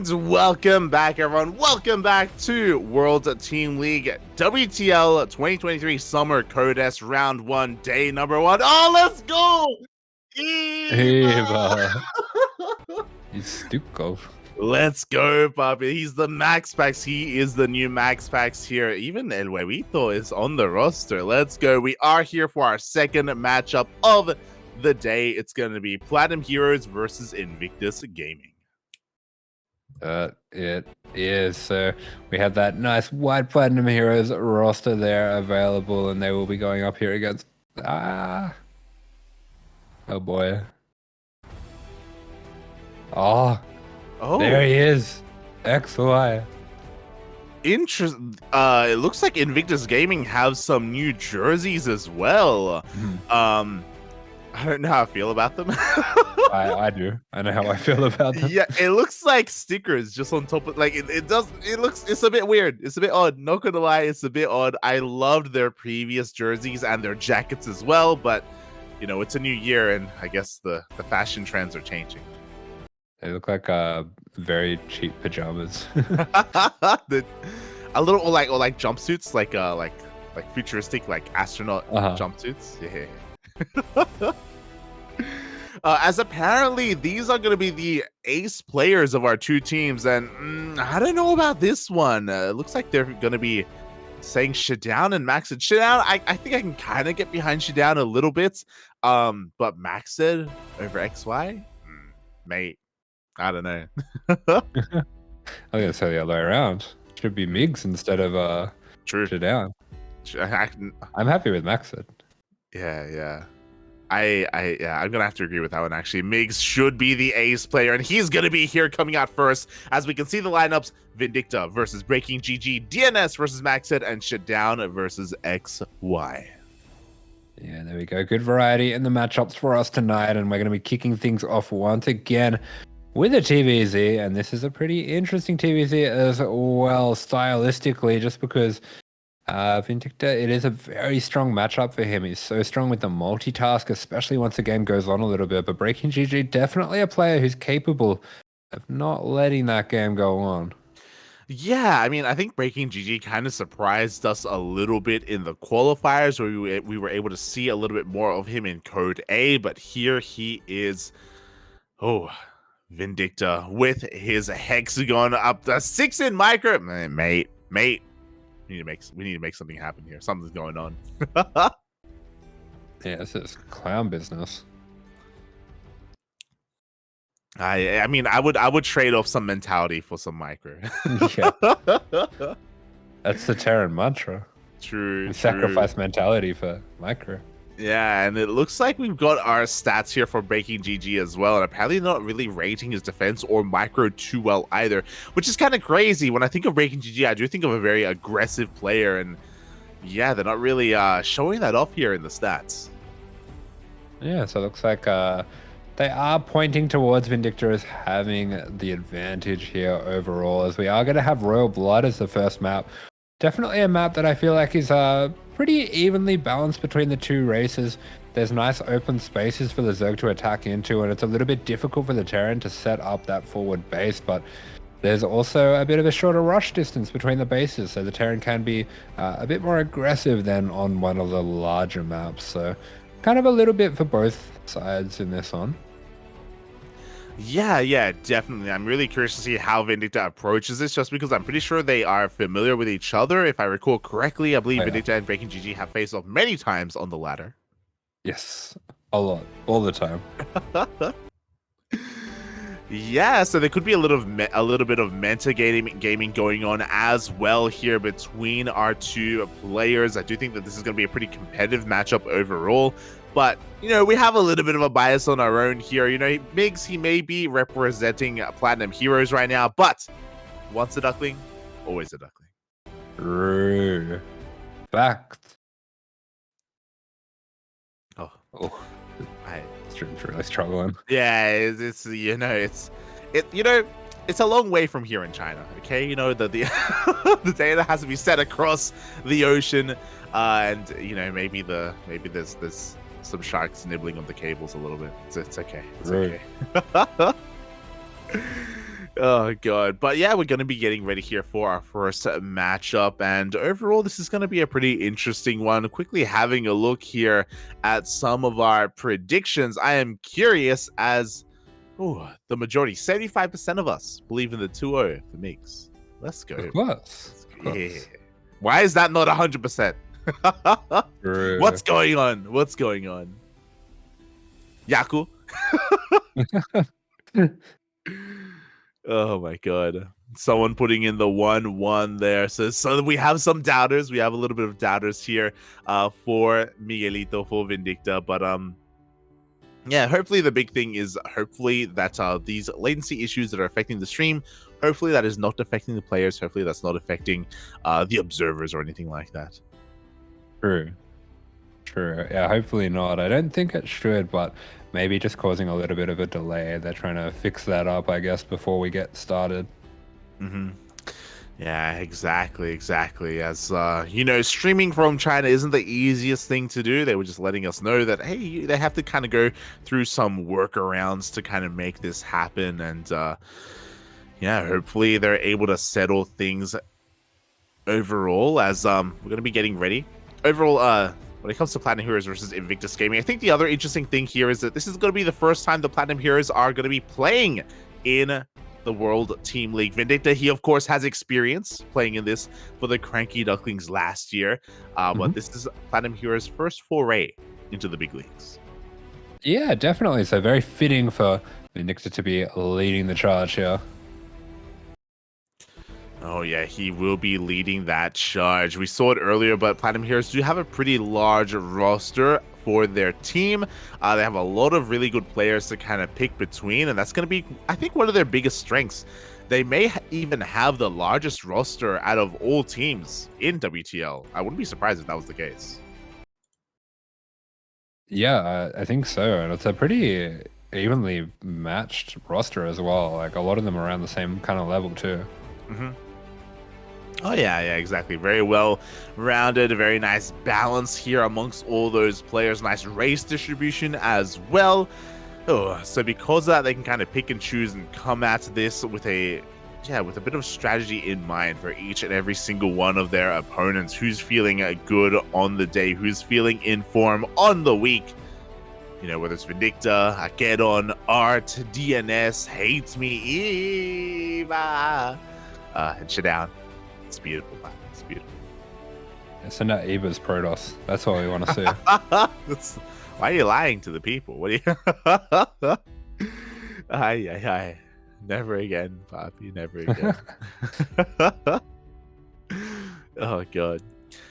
And welcome back, everyone. Welcome back to World Team League WTL 2023 Summer Codes Round 1, Day Number 1. Oh, let's go! Eva. He's Stukov. Let's go, Bobby. He's the Max Packs. He is the new Max Packs here. Even El Huevito is on the roster. Let's go. We are here for our second matchup of the day. It's going to be Platinum Heroes versus Invictus Gaming. It is. So we have that nice white Platinum Heroes roster there available, and they will be going up here against. Oh boy. Oh, there he is. XY. Interesting. It looks like Invictus Gaming have some new jerseys as well. I don't know how I feel about them. I do. I know how I feel about them. Yeah, it looks like stickers just on top of it's a bit weird. It's a bit odd. Not gonna lie, it's a bit odd. I loved their previous jerseys and their jackets as well, but you know, it's a new year and I guess the fashion trends are changing. They look like very cheap pajamas. A little or like jumpsuits, like futuristic like astronaut jumpsuits. Yeah. As apparently these are going to be the ace players of our two teams, and I don't know about this one. It looks like they're going to be saying ShaDoWn and MacSed. ShaDoWn, I think I can kind of get behind ShaDoWn a little bit, but MacSed over XY, mate, I don't know. I'm gonna say the other way around. Should be Migs instead of True. ShaDoWn. I'm happy with MacSed. Yeah. I'm gonna have to agree with that one actually. Migs should be the ace player, and he's gonna be here coming out first. As we can see the lineups: Vindicta versus BreakingGG, DNS versus MacSed, and ShaDoWn versus XY. Yeah, there we go. Good variety in the matchups for us tonight, and we're gonna be kicking things off once again with a TVZ, and this is a pretty interesting TVZ as well stylistically, just because Vindicta, it is a very strong matchup for him. He's so strong with the multitask, especially once the game goes on a little bit. But BreakingGG, definitely a player who's capable of not letting that game go on. Yeah, I mean, I think BreakingGG kind of surprised us a little bit in the qualifiers where we were able to see a little bit more of him in Code A, but here he is. Oh, Vindicta with his hexagon up the 6 in micro. Mate. We need to make something happen here. Something's going on. Yeah, this is clown business. I mean, I would trade off some mentality for some micro. Yeah. That's the Terran mantra. True. Sacrifice mentality for micro. Yeah, and it looks like we've got our stats here for BreakingGG as well, and apparently not really rating his defense or micro too well either, which is kind of crazy. When I think of BreakingGG, I do think of a very aggressive player, and yeah, they're not really showing that off here in the stats. Yeah, so it looks like they are pointing towards Vindicta as having the advantage here overall, as we are going to have Royal Blood as the first map. Definitely a map that I feel like is pretty evenly balanced between the two races. There's nice open spaces for the Zerg to attack into, and it's a little bit difficult for the Terran to set up that forward base, but there's also a bit of a shorter rush distance between the bases, so the Terran can be a bit more aggressive than on one of the larger maps. So kind of a little bit for both sides in this one. Yeah, definitely. I'm really curious to see how Vindicta approaches this, just because I'm pretty sure they are familiar with each other. If I recall correctly, I believe Vindicta and BreakingGG have faced off many times on the ladder. Yes, a lot, all the time. Yeah, so there could be a little bit of meta gaming going on as well here between our two players. I do think that this is going to be a pretty competitive matchup overall. But, you know, we have a little bit of a bias on our own here. You know, Migs, he may be representing Platinum Heroes right now, but once a Duckling, always a Duckling. True. Fact. Oh. Stream's really struggling. Yeah, it's a long way from here in China. Okay, you know the the data has to be set across the ocean, and you know maybe there's some sharks nibbling on the cables a little bit. It's okay. It's okay. Oh god, but yeah, we're gonna be getting ready here for our first matchup, and overall, this is gonna be a pretty interesting one. Quickly having a look here at some of our predictions. I am curious as the majority, 75% of us believe in the 2-0 for Migs. Let's go. Of course. Of course. Yeah. Why is that not 100%? What's going on? What's going on? Yaku? Oh my god. Someone putting in the 1-1 there. So we have some doubters. We have a little bit of doubters here for Miguelito, for Vindicta. But yeah, hopefully the big thing is hopefully that these latency issues that are affecting the stream, hopefully that is not affecting the players. Hopefully that's not affecting the observers or anything like that. True. True. Yeah, hopefully not. I don't think it should, but maybe just causing a little bit of a delay. They're trying to fix that up, I guess, before we get started. Yeah, exactly. As you know, streaming from China isn't the easiest thing to do. They were just letting us know that, hey, they have to kind of go through some workarounds to kind of make this happen. And yeah, hopefully they're able to settle things overall as we're going to be getting ready. Overall, when it comes to Platinum Heroes versus Invictus Gaming, I think the other interesting thing here is that this is going to be the first time the Platinum Heroes are going to be playing in the World Team League. Vindicta, he of course has experience playing in this for the CranKy Ducklings last year, but this is Platinum Heroes' first foray into the big leagues. Yeah, definitely. So very fitting for Vindicta to be leading the charge here. Oh yeah, he will be leading that charge. We saw it earlier, but Platinum Heroes do have a pretty large roster for their team. They have a lot of really good players to kind of pick between, and that's going to be, I think, one of their biggest strengths. They may even have the largest roster out of all teams in WTL. I wouldn't be surprised if that was the case. Yeah, I think so. And it's a pretty evenly matched roster as well. Like a lot of them around the same kind of level too. Oh yeah, exactly. Very well rounded, very nice balance here amongst all those players. Nice race distribution as well. So because of that, they can kind of pick and choose and come at this with a bit of strategy in mind for each and every single one of their opponents. Who's feeling good on the day, who's feeling in form on the week. You know, whether it's Vindicta, ShaDoWn, Art, DNS, Hates Me, Eva, and ShaDoWn. It's beautiful, man. It's beautiful. Send out Eva's Protoss. That's what we want to see. Why are you lying to the people? What are you? Aye. Never again, Poppy. Never again. Oh, God.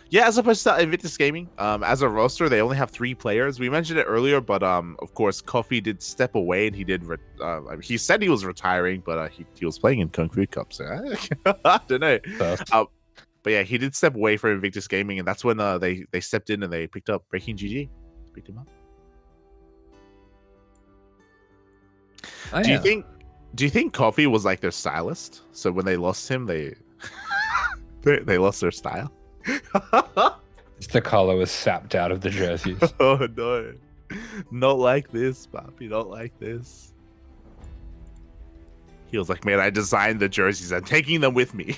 Yeah, as opposed to Invictus Gaming, as a roster, they only have 3 players. We mentioned it earlier, but of course, Coffee did step away, and he did. He said he was retiring, but he was playing in Kung Fu Cup, so I don't know. But yeah, he did step away from Invictus Gaming, and that's when they stepped in and they picked up BreakingGG, picked him up. Do you think Coffee was like their stylist? So when they lost him, they lost their style. The color was sapped out of the jerseys. Oh no, not like this, Poppy, not like this. He was like, man, I designed the jerseys, I'm taking them with me.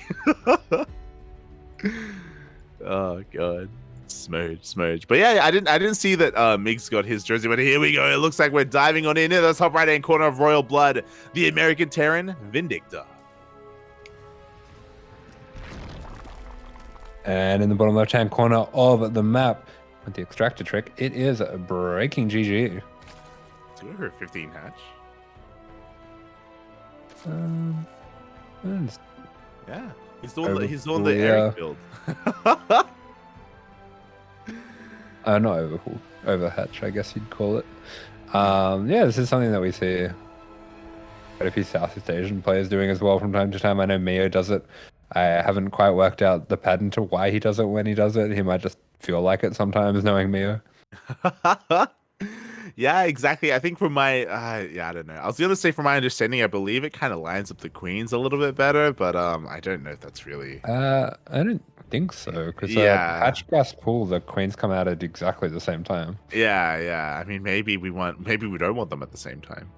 Oh god, smudge. But yeah, I didn't see that Migs got his jersey, but here we go. It looks like we're diving on into the top right hand corner of Royal Blood, the American Terran Vindicta. And in the bottom left-hand corner of the map, with the extractor trick, it is BreakingGG. Do her 15 hatch. Yeah, he's doing the Eric build. Not overhatch, I guess you'd call it. Yeah, this is something that we see quite a few Southeast Asian players doing as well from time to time. I know Mio does it. I haven't quite worked out the pattern to why he does it when he does it. He might just feel like it sometimes, knowing Mio. Yeah, exactly. I think from my, I don't know. I was gonna say from my understanding, I believe it kind of lines up the queens a little bit better, but I don't know if that's really. I don't think so, because hatch grass pool, the queens come out at exactly the same time. Yeah. I mean, maybe we don't want them at the same time.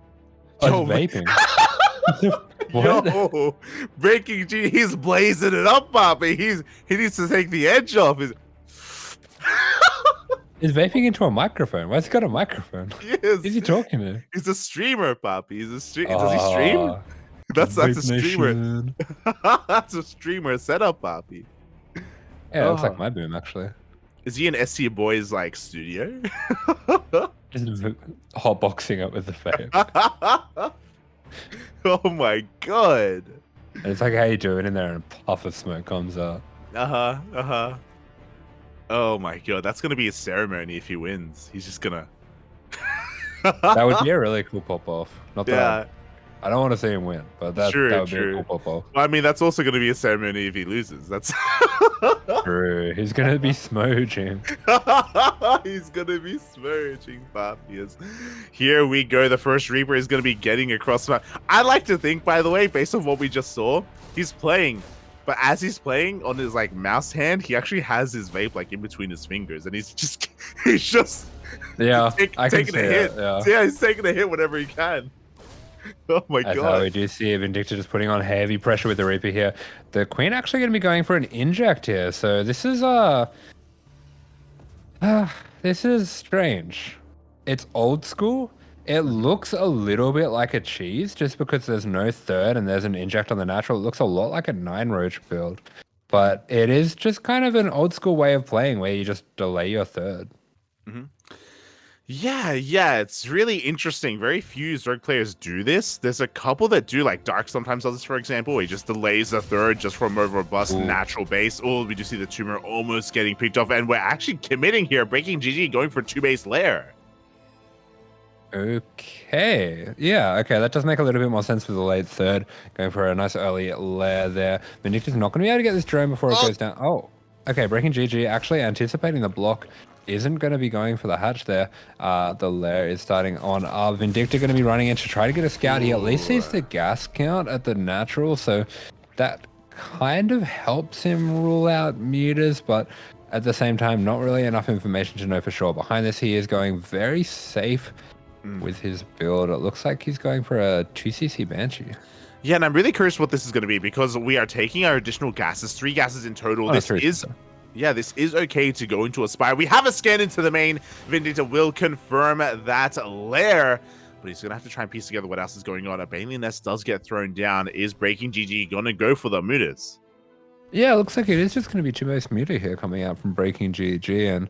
Oh, it's vaping. What? Yo, BreakingGG, he's blazing it up, Poppy. He needs to take the edge off. He's vaping into a microphone. Why's he got a microphone? Yes. Who's he talking to? He's a streamer, Poppy. He's a streamer. Does he stream? That's a streamer. Nation. That's a streamer setup, Poppy. Yeah, it looks like my boom actually. Is he in SC Boys like studio? Just hotboxing up with the vape. Oh my god. And it's like, how you doing in there, and a puff of smoke comes out. Oh my god, that's gonna be a ceremony if he wins. He's just gonna. That would be a really cool pop off. Not that I don't want to see him win, but that would be a cool pop off. Well, I mean, that's also gonna be a ceremony if he loses. That's true. He's gonna be smooching. He's gonna be smooching, Papias. Here we go. The first Reaper is gonna be getting across the map. I like to think, by the way, based on what we just saw, he's playing. But as he's playing on his like mouse hand, he actually has his vape like in between his fingers, and he's just taking a hit. Yeah, he's taking a hit whenever he can. Oh my god. We do see Vindicta just putting on heavy pressure with the Reaper here. The Queen actually going to be going for an inject here. So this is strange. It's old school. It looks a little bit like a cheese just because there's no third and there's an inject on the natural. It looks a lot like a 9 roach build. But it is just kind of an old school way of playing where you just delay your third. Mm-hmm. Yeah, it's really interesting. Very few Zerg players do this. There's a couple that do, like Dark sometimes does this, for example, where he just delays the third just for a more robust natural base. Oh, we do see the tumor almost getting picked off, and we're actually committing here. BreakingGG going for 2-base lair. Okay. Yeah, okay. That does make a little bit more sense with the late third. Going for a nice early lair there. Vindicta's not going to be able to get this drone before it goes down. Oh, okay. BreakingGG actually anticipating the block. Isn't going to be going for the hatch there. The lair is starting on. Vindicta going to be running in to try to get a scout. He at least sees the gas count at the natural, so that kind of helps him rule out mutas, but at the same time, not really enough information to know for sure. Behind this, he is going very safe with his build. It looks like he's going for a 2cc Banshee. Yeah, and I'm really curious what this is going to be because we are taking our additional gases, 3 gases in total. This is okay to go into a spire. We have a scan into the main. Vindicta will confirm that lair, but he's going to have to try and piece together what else is going on. A Bailey Nest does get thrown down. Is BreakingGG going to go for the mutas? Yeah, it looks like it is just going to be 2-base muta here coming out from BreakingGG, and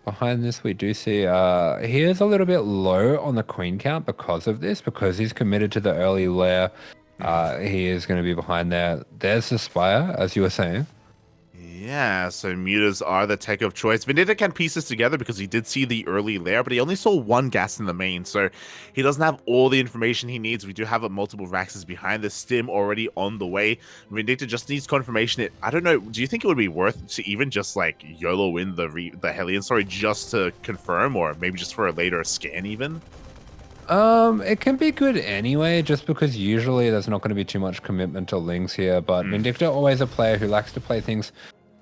behind this we do see he is a little bit low on the queen count because of this, because he's committed to the early lair. He is going to be behind there. There's the spire, as you were saying. Yeah, so mutas are the tech of choice. Vindicta can piece this together because he did see the early lair, but he only saw 1 gas in the main, so he doesn't have all the information he needs. We do have multiple Raxes behind the stim already on the way. Vindicta just needs confirmation. I don't know, do you think it would be worth to even just like YOLO win the Hellion story just to confirm, or maybe just for a later scan even? It can be good anyway, just because usually there's not going to be too much commitment to Lings here, but Vindicta always a player who likes to play things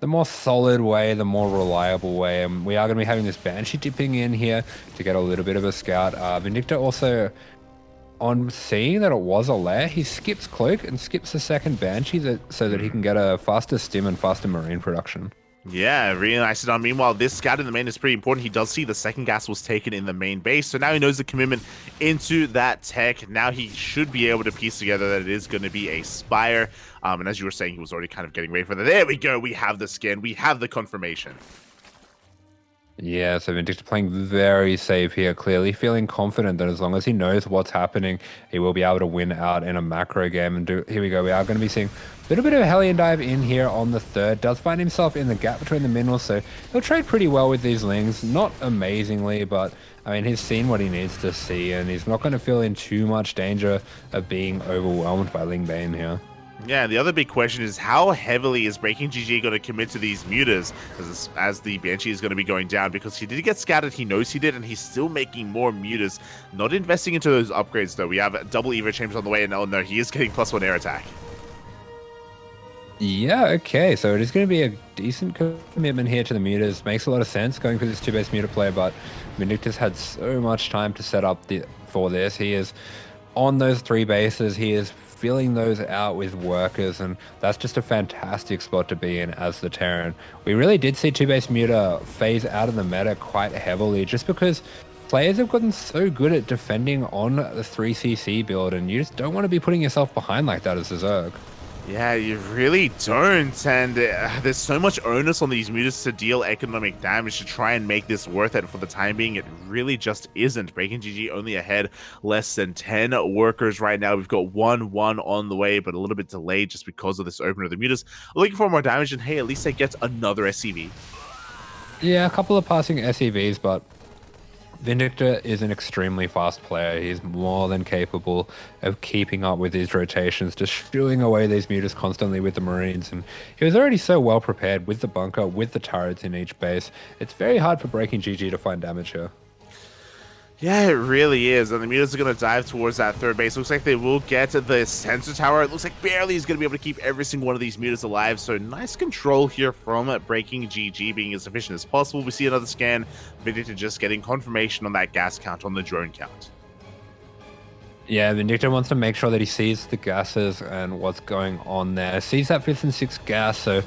the more solid way, the more reliable way, and we are going to be having this Banshee dipping in here to get a little bit of a scout. Vindicta also, on seeing that it was a lair, he skips Cloak and skips a second Banshee so that he can get a faster stim and faster marine production. Yeah, really nice. Meanwhile, this scout in the main is pretty important. He does see the second gas was taken in the main base, so now he knows the commitment into that tech. Now he should be able to piece together that it is going to be a spire. And as you were saying, he was already kind of getting ready for that. There we go. We have the scan. We have the confirmation. Yeah, so Vindicta playing very safe here, clearly feeling confident that as long as he knows what's happening, he will be able to win out in a macro game. And here we go, we are going to be seeing a little bit of a Hellion dive in here on the third. Does find himself in the gap between the minerals, so he'll trade pretty well with these Lings. Not amazingly, but I mean, he's seen what he needs to see, and he's not going to feel in too much danger of being overwhelmed by Ling Bane here. Yeah, the other big question is how heavily is BreakingGG going to commit to these mutas as the Banshee is going to be going down, because he did get scouted, he knows he did, and he's still making more mutas, not investing into those upgrades though. We have double Evo chambers on the way, and oh no, he is getting +1 air attack. Yeah, okay, so it is going to be a decent commitment here to the mutas. Makes a lot of sense going for this 2-base muta play, but Vindicta's had so much time to set up for this. He is on those 3 bases. He is filling those out with workers, and that's just a fantastic spot to be in as the Terran. We really did see two-base Muta phase out of the meta quite heavily just because players have gotten so good at defending on the 3CC build, and you just don't want to be putting yourself behind like that as a Zerg. Yeah, you really don't, and there's so much onus on these mutas to deal economic damage to try and make this worth it. For the time being, it really just isn't. BreakingGG only ahead less than 10 workers right now. We've got 1-1 on the way, but a little bit delayed just because of this opener. The mutas looking for more damage, and hey, at least they get another SCV. Yeah, a couple of passing SEVs, but Vindicta is an extremely fast player. He's more than capable of keeping up with his rotations, just shooing away these mutas constantly with the Marines. And he was already so well prepared with the bunker, with the turrets in each base. It's very hard for BreakingGG to find damage here. Yeah, it really is. And the mutas are going to dive towards that third base. Looks like they will get the sensor tower. It looks like barely is going to be able to keep every single one of these mutas alive. So nice control here from BreakingGG, being as efficient as possible. We see another scan. Vindicta just getting confirmation on that gas count, on the drone count. Yeah, Vindicta wants to make sure that he sees the gases and what's going on there. Sees that 5th and 6th gas, so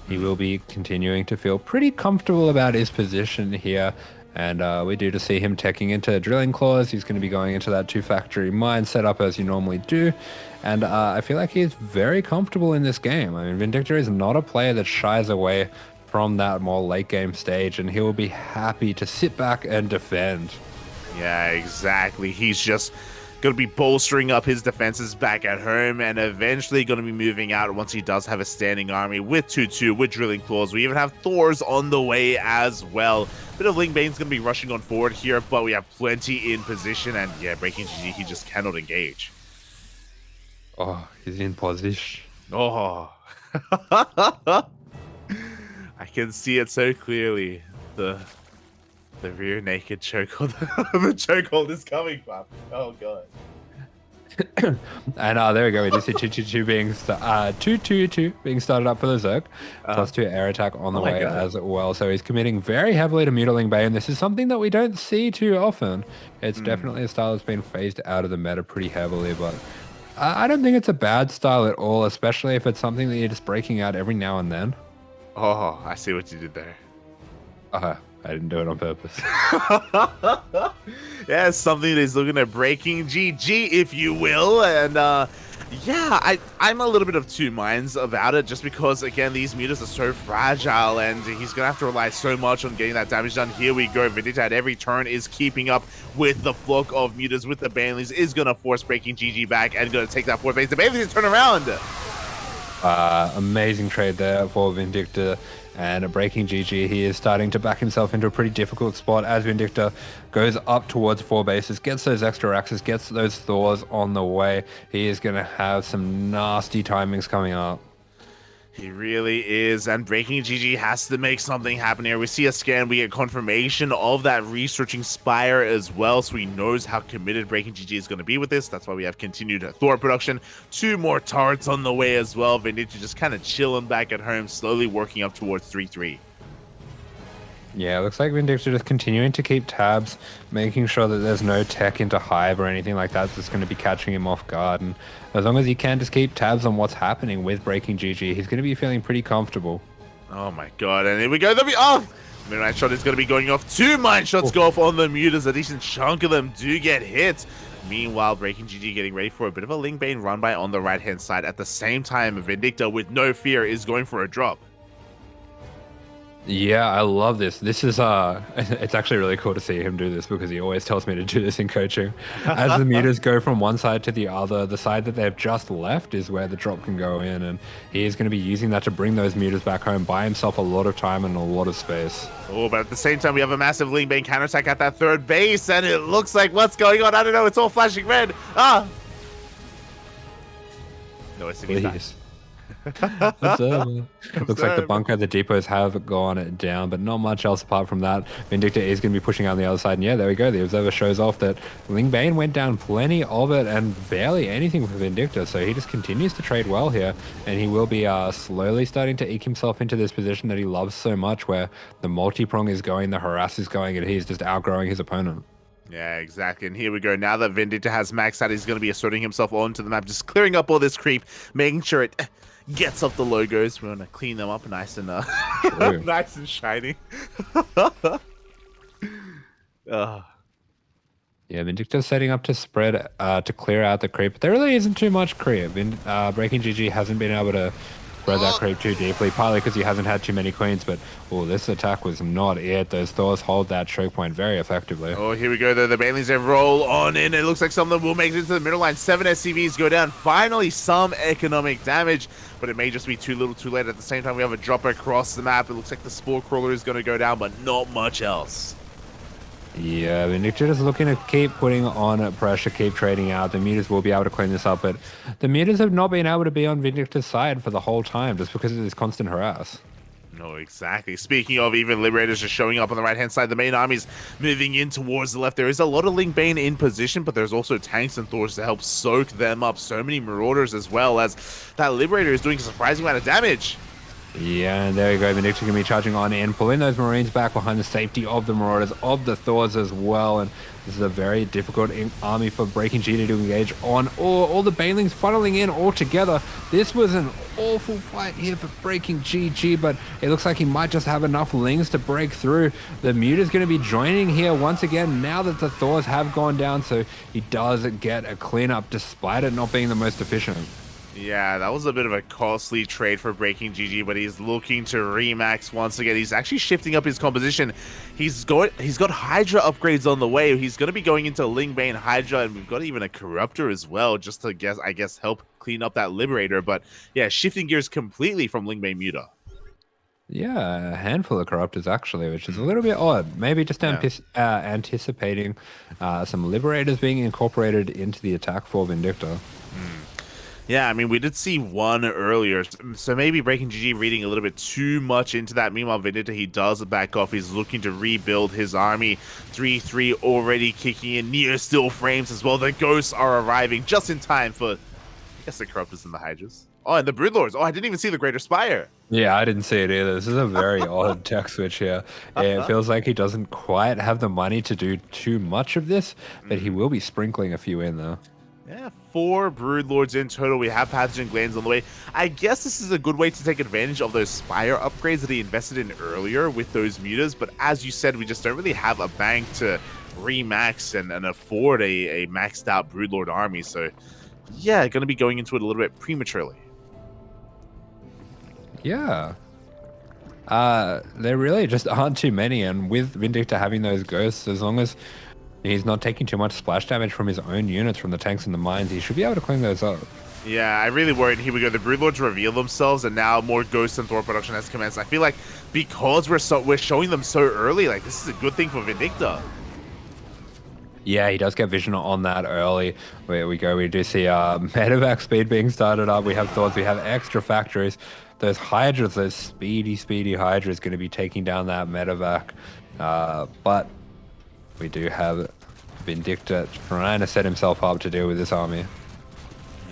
he will be continuing to feel pretty comfortable about his position here. And we do to see him teching into drilling claws. He's going to be going into that 2-factory mine setup as you normally do. And I feel like he's very comfortable in this game. I mean, Vindicta is not a player that shies away from that more late game stage, and he will be happy to sit back and defend. Yeah, exactly. He's just going to be bolstering up his defenses back at home, and eventually going to be moving out once he does have a standing army with 2-2, with drilling claws. We even have Thors on the way as well. Bit of Ling Bane's going to be rushing on forward here, but we have plenty in position, and yeah, BreakingGG, he just cannot engage. Oh, he's in position. Oh. I can see it so clearly. The rear naked chokehold. The chokehold is coming, man. Oh god. And there we go. We just see 2-2-2 being 2-2-2 being started up for the Zerg. +2 air attack on the way as well. So he's committing very heavily to Mutiling Bay, and this is something that we don't see too often. It's definitely a style that's been phased out of the meta pretty heavily, but I don't think it's a bad style at all, especially if it's something that you're just breaking out every now and then. Oh, I see what you did there. I didn't do it on purpose. Yeah, something that is looking at BreakingGG, if you will. And yeah, I'm a little bit of two minds about it, just because, again, these mutas are so fragile, and he's going to have to rely so much on getting that damage done. Here we go. Vindicta at every turn is keeping up with the flock of mutas, with the Baneleys, is going to force BreakingGG back and going to take that fourth base. The Baneleys turn around. Amazing trade there for Vindicta. And BreakingGG, he is starting to back himself into a pretty difficult spot as Vindicta goes up towards 4 bases, gets those extra axes, gets those Thors on the way. He is going to have some nasty timings coming up. He really is, and BreakingGG has to make something happen here. We see a scan, we get confirmation of that researching Spire as well, so he knows how committed BreakingGG is going to be with this. That's why we have continued Thor production. 2 more turrets on the way as well. Vindicta just kind of chilling back at home, slowly working up towards 3-3. Yeah, it looks like Vindicta just continuing to keep tabs, making sure that there's no tech into Hive or anything like that that's going to be catching him off guard. And as long as he can just keep tabs on what's happening with BreakingGG, he's going to be feeling pretty comfortable. Oh my god, and here we go. Midnight shot is going to be going off. 2 mine shots go off on the mutas. A decent chunk of them do get hit. Meanwhile, BreakingGG getting ready for a bit of a Ling Bane run by on the right-hand side. At the same time, Vindicta, with no fear, is going for a drop. Yeah, I love this. This is it's actually really cool to see him do this, because he always tells me to do this in coaching. As the mutas go from one side to the other, the side that they've just left is where the drop can go in, and he is going to be using that to bring those mutas back home, buy himself a lot of time and a lot of space. Oh, but at the same time, we have a massive Ling Bane counterattack at that third base, and it looks like what's going on? I don't know. It's all flashing red. No, it's Please. Looks like the bunker, the depots have gone down, but not much else apart from that. Vindicta is going to be pushing on the other side, and yeah, there we go. The observer shows off that Ling Bane went down plenty of it and barely anything for Vindicta, so he just continues to trade well here, and he will be slowly starting to eke himself into this position that he loves so much, where the multi-prong is going, the harass is going, and he's just outgrowing his opponent. Yeah, exactly. And here we go. Now that Vindicta has MacSed, he's going to be asserting himself onto the map, just clearing up all this creep, making sure it gets up the logos. We're going to clean them up nice and nice and shiny. Yeah, Vindicta's setting up to spread to clear out the creep. There really isn't too much creep. BreakingGG hasn't been able to spread that creep too deeply, partly because he hasn't had too many queens, but this attack was not it. Those Thors hold that choke point very effectively. Oh, here we go, though. The Banelings have roll on in. It looks like some of them will make it into the middle line. 7 SCVs go down. Finally, some economic damage, but it may just be too little too late. At the same time, we have a drop across the map. It looks like the Spore Crawler is going to go down, but not much else. Yeah, Vindicta is looking to keep putting on pressure, keep trading out. The Mutas will be able to clean this up, but the Mutas have not been able to be on Vindicta's side for the whole time just because of this constant harass. No, exactly. Speaking of, even Liberators just showing up on the right-hand side. The main army's moving in towards the left. There is a lot of Ling Bane in position, but there's also tanks and Thors to help soak them up. So many Marauders as well, as that Liberator is doing a surprising amount of damage. Yeah, and there you go. Vindicta going to be charging on in, pulling those Marines back behind the safety of the Marauders, of the Thors as well. And this is a very difficult army for BreakingGG to engage on. All the Banelings funneling in all together. This was an awful fight here for BreakingGG, but it looks like he might just have enough Lings to break through. The Muta's going to be joining here once again now that the Thors have gone down, so he does get a cleanup despite it not being the most efficient. Yeah, that was a bit of a costly trade for BreakingGG, but he's looking to remax once again. He's actually shifting up his composition. He's got Hydra upgrades on the way. He's going to be going into Ling Bane Hydra, and we've got even a Corruptor as well, just to I guess help clean up that Liberator. But yeah, shifting gears completely from Ling Bane Muta. Yeah, a handful of Corruptors actually, which is a little bit odd. Maybe just anticipating some Liberators being incorporated into the attack for Vindicta. Yeah, I mean, we did see one earlier, so maybe BreakingGG reading a little bit too much into that. Meanwhile, Vindicta, he does back off. He's looking to rebuild his army. 3-3 already kicking in. Near still frames as well. The Ghosts are arriving just in time for, I guess, the Corruptors and the Hydras. Oh, and the Broodlords. Oh, I didn't even see the Greater Spire. Yeah, I didn't see it either. This is a very odd tech switch here. It feels like he doesn't quite have the money to do too much of this, but he will be sprinkling a few in, though. Yeah, 4 Broodlords in total. We have Pathogen Glands on the way. I guess this is a good way to take advantage of those Spire upgrades that he invested in earlier with those Mutas, but as you said, we just don't really have a bank to remax and afford a maxed out Broodlord army, so yeah, going to be going into it a little bit prematurely. Yeah. There really just aren't too many, and with Vindicta having those ghosts, as long as he's not taking too much splash damage from his own units, from the tanks and the mines, he should be able to clean those up. Yeah, I really worried. Here we go. The Broodlords reveal themselves, and now more Ghosts and Thor production has commenced. I feel like because we're showing them so early, like this is a good thing for Vindicta. Yeah, he does get vision on that early. Where we go, we do see medevac speed being started up. We have Thors, we have extra factories. Those Hydras, those speedy Hydras going to be taking down that medevac. But we do have Vindicta trying to set himself up to deal with this army.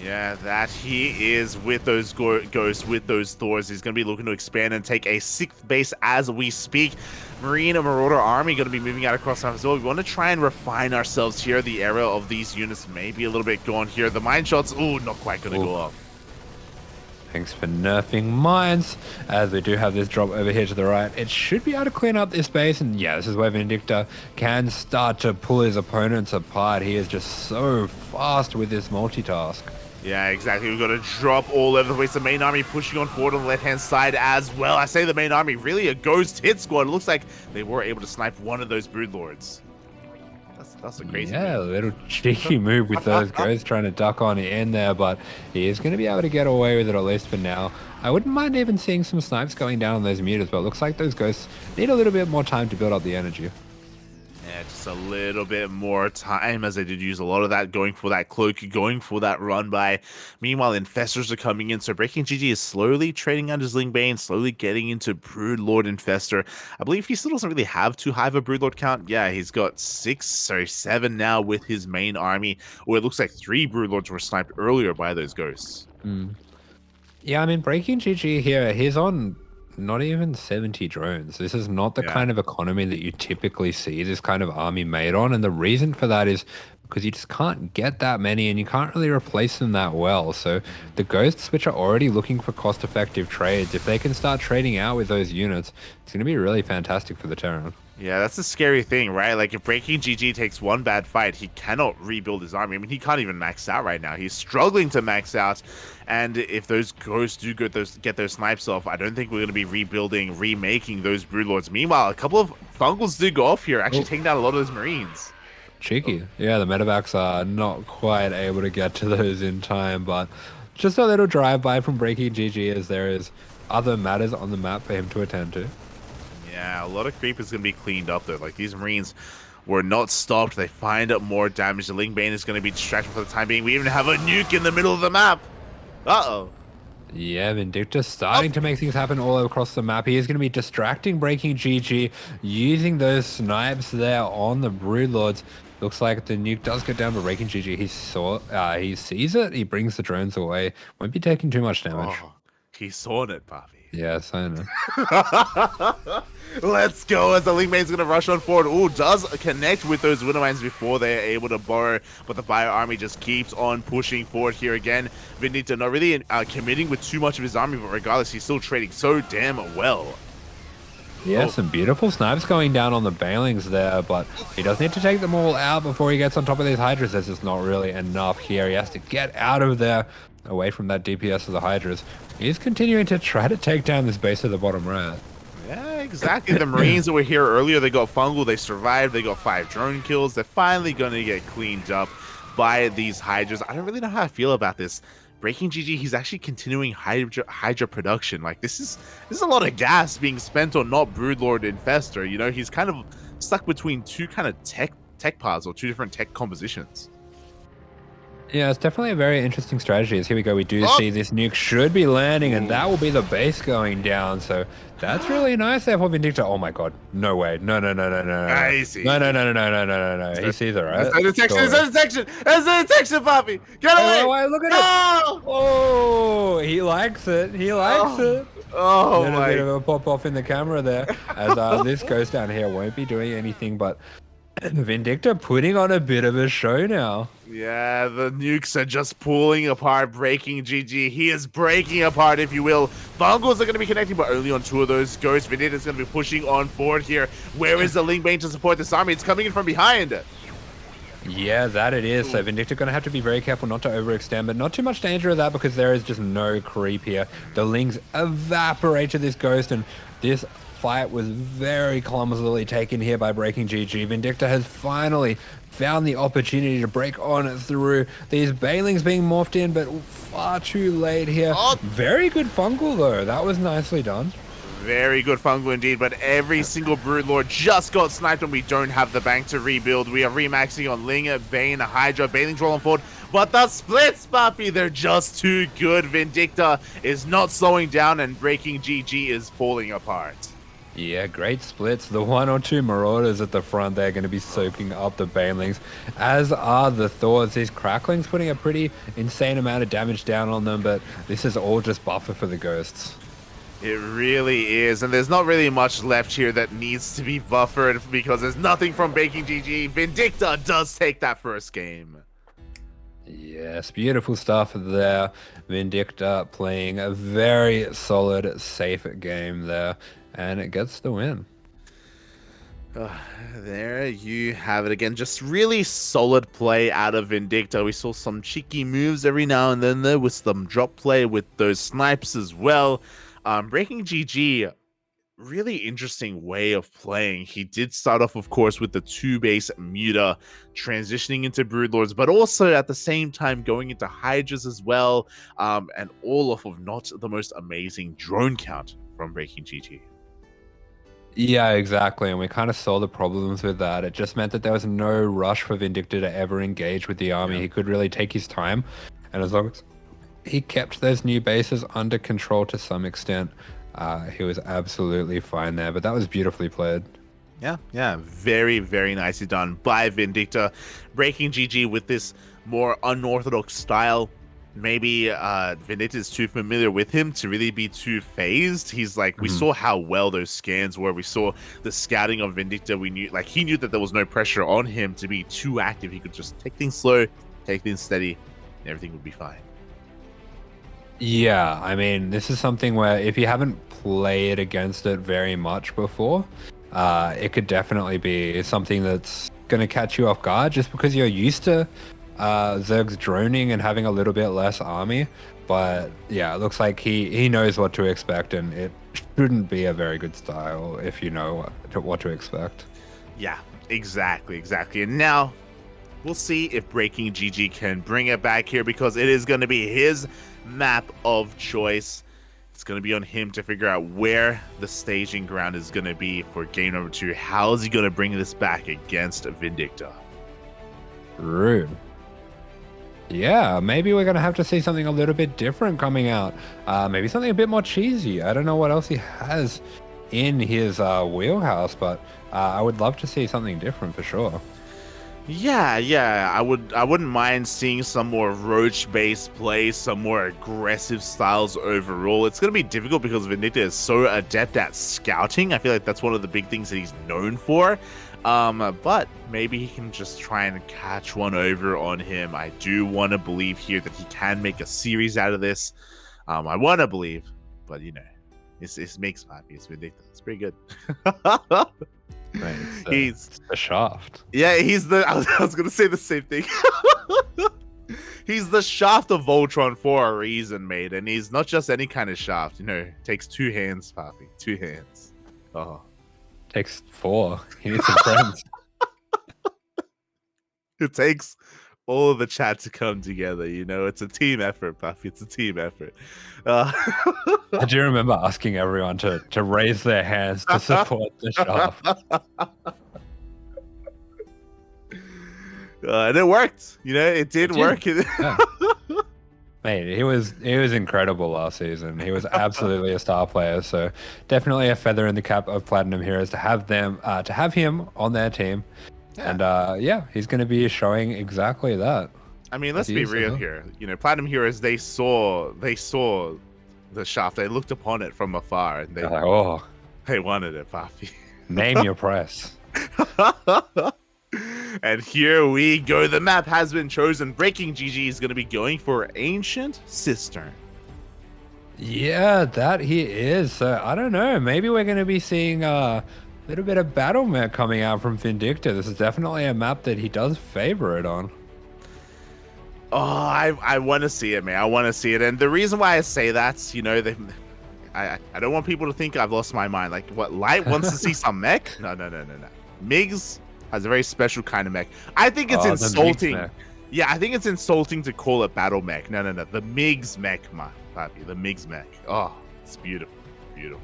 Yeah, that he is with those Ghosts, with those Thors. He's going to be looking to expand and take a 6th base as we speak. Marine and Marauder army going to be moving out across time as well. We want to try and refine ourselves here. The era of these units may be a little bit gone here. The mine shots, ooh, not quite going to go up. Thanks for nerfing mines, as we do have this drop over here to the right. It should be able to clean up this base, and yeah, this is where Vindicta can start to pull his opponents apart. He is just so fast with this multitask. Yeah, exactly. We've got to drop all over the place. The main army pushing on forward on the left-hand side as well. I say the main army, really a ghost hit squad. It looks like they were able to snipe one of those Broodlords. That's a crazy move. A little cheeky move with those ghosts trying to duck on in there, but he is going to be able to get away with it, at least for now. I wouldn't mind even seeing some snipes going down on those Mutas, but it looks like those ghosts need a little bit more time to build up the energy. Yeah, just a little bit more time, as they did use a lot of that, going for that cloak, going for that run by. Meanwhile, Infestors are coming in, so BreakingGG is slowly trading out his Ling Bane, slowly getting into Broodlord Infestor. I believe he still doesn't really have too high of a Broodlord count. Yeah, he's got 7 now with his main army, or it looks like 3 Broodlords were sniped earlier by those ghosts. Yeah, I mean, BreakingGG here, he's on not even 70 drones. This is not the kind of economy that you typically see this kind of army made on. And the reason for that is because you just can't get that many and you can't really replace them that well. So the ghosts, which are already looking for cost-effective trades, if they can start trading out with those units, it's going to be really fantastic for the Terran. Yeah, that's the scary thing, right? Like, if BreakingGG takes one bad fight, he cannot rebuild his army. I mean, he can't even max out right now. He's struggling to max out. And if those ghosts do get those snipes off, I don't think we're going to be rebuilding, remaking those Broodlords. Meanwhile, a couple of Fungals do go off here, actually taking down a lot of those Marines. Cheeky. Yeah, the medevacs are not quite able to get to those in time, but just a little drive-by from BreakingGG as there is other matters on the map for him to attend to. Yeah, a lot of creep is going to be cleaned up, though. Like, these Marines were not stopped. They find out more damage. The Ling Bane is going to be distracted for the time being. We even have a nuke in the middle of the map. Uh-oh. Yeah, Vindicta starting to make things happen all across the map. He is going to be distracting BreakingGG, using those snipes there on the Broodlords. Looks like the nuke does go down, but BreakingGG, he sees it. He brings the drones away. Won't be taking too much damage. Oh, he saw it, Bobby. Yes, I know. Let's go as the Ling Bane's going to rush on forward. Ooh, does connect with those Winter Mines before they're able to borrow, but the Bio Army just keeps on pushing forward here again. Vindicta not really committing with too much of his army, but regardless, he's still trading so damn well. Yeah, some beautiful snipes going down on the Banelings there, but he does need to take them all out before he gets on top of these Hydras. There's just not really enough here. He has to get out of there, away from that DPS of the Hydras. He's continuing to try to take down this base at the bottom right. Yeah, exactly. The Marines that were here earlier, they got Fungal, they survived, they got 5 drone kills. They're finally going to get cleaned up by these Hydras. I don't really know how I feel about this. BreakingGG, he's actually continuing Hydra production. Like, this is a lot of gas being spent on not Broodlord Infestor. You know, he's kind of stuck between two kind of tech paths or two different tech compositions. Yeah, it's definitely a very interesting strategy. As here we go, we do see this nuke should be landing, and that will be the base going down. So that's really nice there for Vindicta. Oh my god, no way, no. I see. No. He sees it, right? There's a detection, Poppy. Get away! Wait, look at it! Oh, he likes it. He likes it. Oh my! A bit of a pop off in the camera there, as this goes down here. Won't be doing anything, but Vindicta putting on a bit of a show now. Yeah, the nukes are just pulling apart BreakingGG. He is breaking apart, if you will. Fungals are going to be connecting, but only on 2 of those. Ghost Vindicta is going to be pushing on forward here. Where is the Ling Bane to support this army? It's coming in from behind. Yeah, that it is. So Vindicta going to have to be very careful not to overextend, but not too much danger of that because there is just no creep here. The Lings evaporated this Ghost, and this fight was very clumsily taken here by BreakingGG. Vindicta has finally found the opportunity to break on through these Banelings being morphed in, but far too late here. Very good Fungal though. That was nicely done. Very good Fungal indeed, but every single Broodlord just got sniped and we don't have the bank to rebuild. We are remaxing on Ling, Bane, Hydra, Banelings rolling forward, but the splits, Papi, they're just too good. Vindicta is not slowing down and BreakingGG is falling apart. Yeah, great splits. The 1 or 2 Marauders at the front, they're going to be soaking up the Banelings, as are the Thors. These Cracklings putting a pretty insane amount of damage down on them, but this is all just buffer for the Ghosts. It really is, and there's not really much left here that needs to be buffered because there's nothing from BreakingGG. Vindicta does take that first game. Yes, beautiful stuff there. Vindicta playing a very solid, safe game there, and it gets the win. There you have it again. Just really solid play out of Vindicta. We saw some cheeky moves every now and then there with some drop play with those snipes as well. BreakingGG, really interesting way of playing. He did start off, of course, with the 2-base Muta, transitioning into Broodlords, but also at the same time going into Hydras as well, and all off of not the most amazing drone count from BreakingGG. Yeah, exactly, and we kind of saw the problems with that. It just meant that there was no rush for Vindicta to ever engage with the army. Yeah. He could really take his time, and as long as he kept those new bases under control to some extent, he was absolutely fine there, but that was beautifully played. Yeah, very, very nicely done by Vindicta. BreakingGG with this more unorthodox style, maybe Vindicta is too familiar with him to really be too phased. He's like, we saw how well those scans were. We saw the scouting of Vindicta. We knew, like, he knew that there was no pressure on him to be too active. He could just take things slow, take things steady, and everything would be fine. Yeah, I mean, this is something where if you haven't played against it very much before, it could definitely be something that's going to catch you off guard just because you're used to Zerg's droning and having a little bit less army. But yeah, it looks like he knows what to expect, and it shouldn't be a very good style if you know what to expect. Yeah, exactly. And now we'll see if BreakingGG can bring it back here, because it is going to be his map of choice. It's going to be on him to figure out where the staging ground is going to be for game number 2. How is he going to bring this back against Vindicta? Rude. Yeah, maybe we're going to have to see something a little bit different coming out. Maybe something a bit more cheesy. I don't know what else he has in his wheelhouse, but I would love to see something different for sure. Yeah, I wouldn't mind seeing some more roach-based play, some more aggressive styles overall. It's going to be difficult because Vindicta is so adept at scouting. I feel like that's one of the big things that he's known for. But maybe he can just try and catch one over on him. I do want to believe here that he can make a series out of this. I want to believe, but you know, it's makes happy. It's Vindicta. It's pretty good. Right, He's the shaft. Yeah, he's the. I was gonna say the same thing. He's the shaft of Voltron for a reason, mate, and he's not just any kind of shaft. You know, takes 2 hands, Papi. 2 hands. Oh, takes 4. He needs some friends. It takes all of the chat to come together. You know, it's a team effort, Papi. It's a team effort. I do remember asking everyone to raise their hands to support the shaft. And it worked. You know, it did work. Yeah. Mate, he was incredible last season. He was absolutely a star player. So definitely a feather in the cap of Platinum Heroes to have them to have him on their team. Yeah. And yeah, he's going to be showing exactly that. I mean, let's be real here. You know, Platinum Heroes, they saw the shaft. They looked upon it from afar, and they're like, they wanted it, Papi. Name your price. And here we go. The map has been chosen. BreakingGG is going to be going for Ancient Cistern. Yeah, that he is. So I don't know. Maybe we're going to be seeing a little bit of battle mech coming out from Vindicta. This is definitely a map that he does favor it on. Oh, I want to see it, man. I want to see it. And the reason why I say that, you know, I don't want people to think I've lost my mind. Like, what, Light wants to see some mech? No. Migs has a very special kind of mech. I think it's insulting. Yeah, I think it's insulting to call it battle mech. No. The Migs mech, my Papi. The Migs mech. Oh, it's beautiful. Beautiful.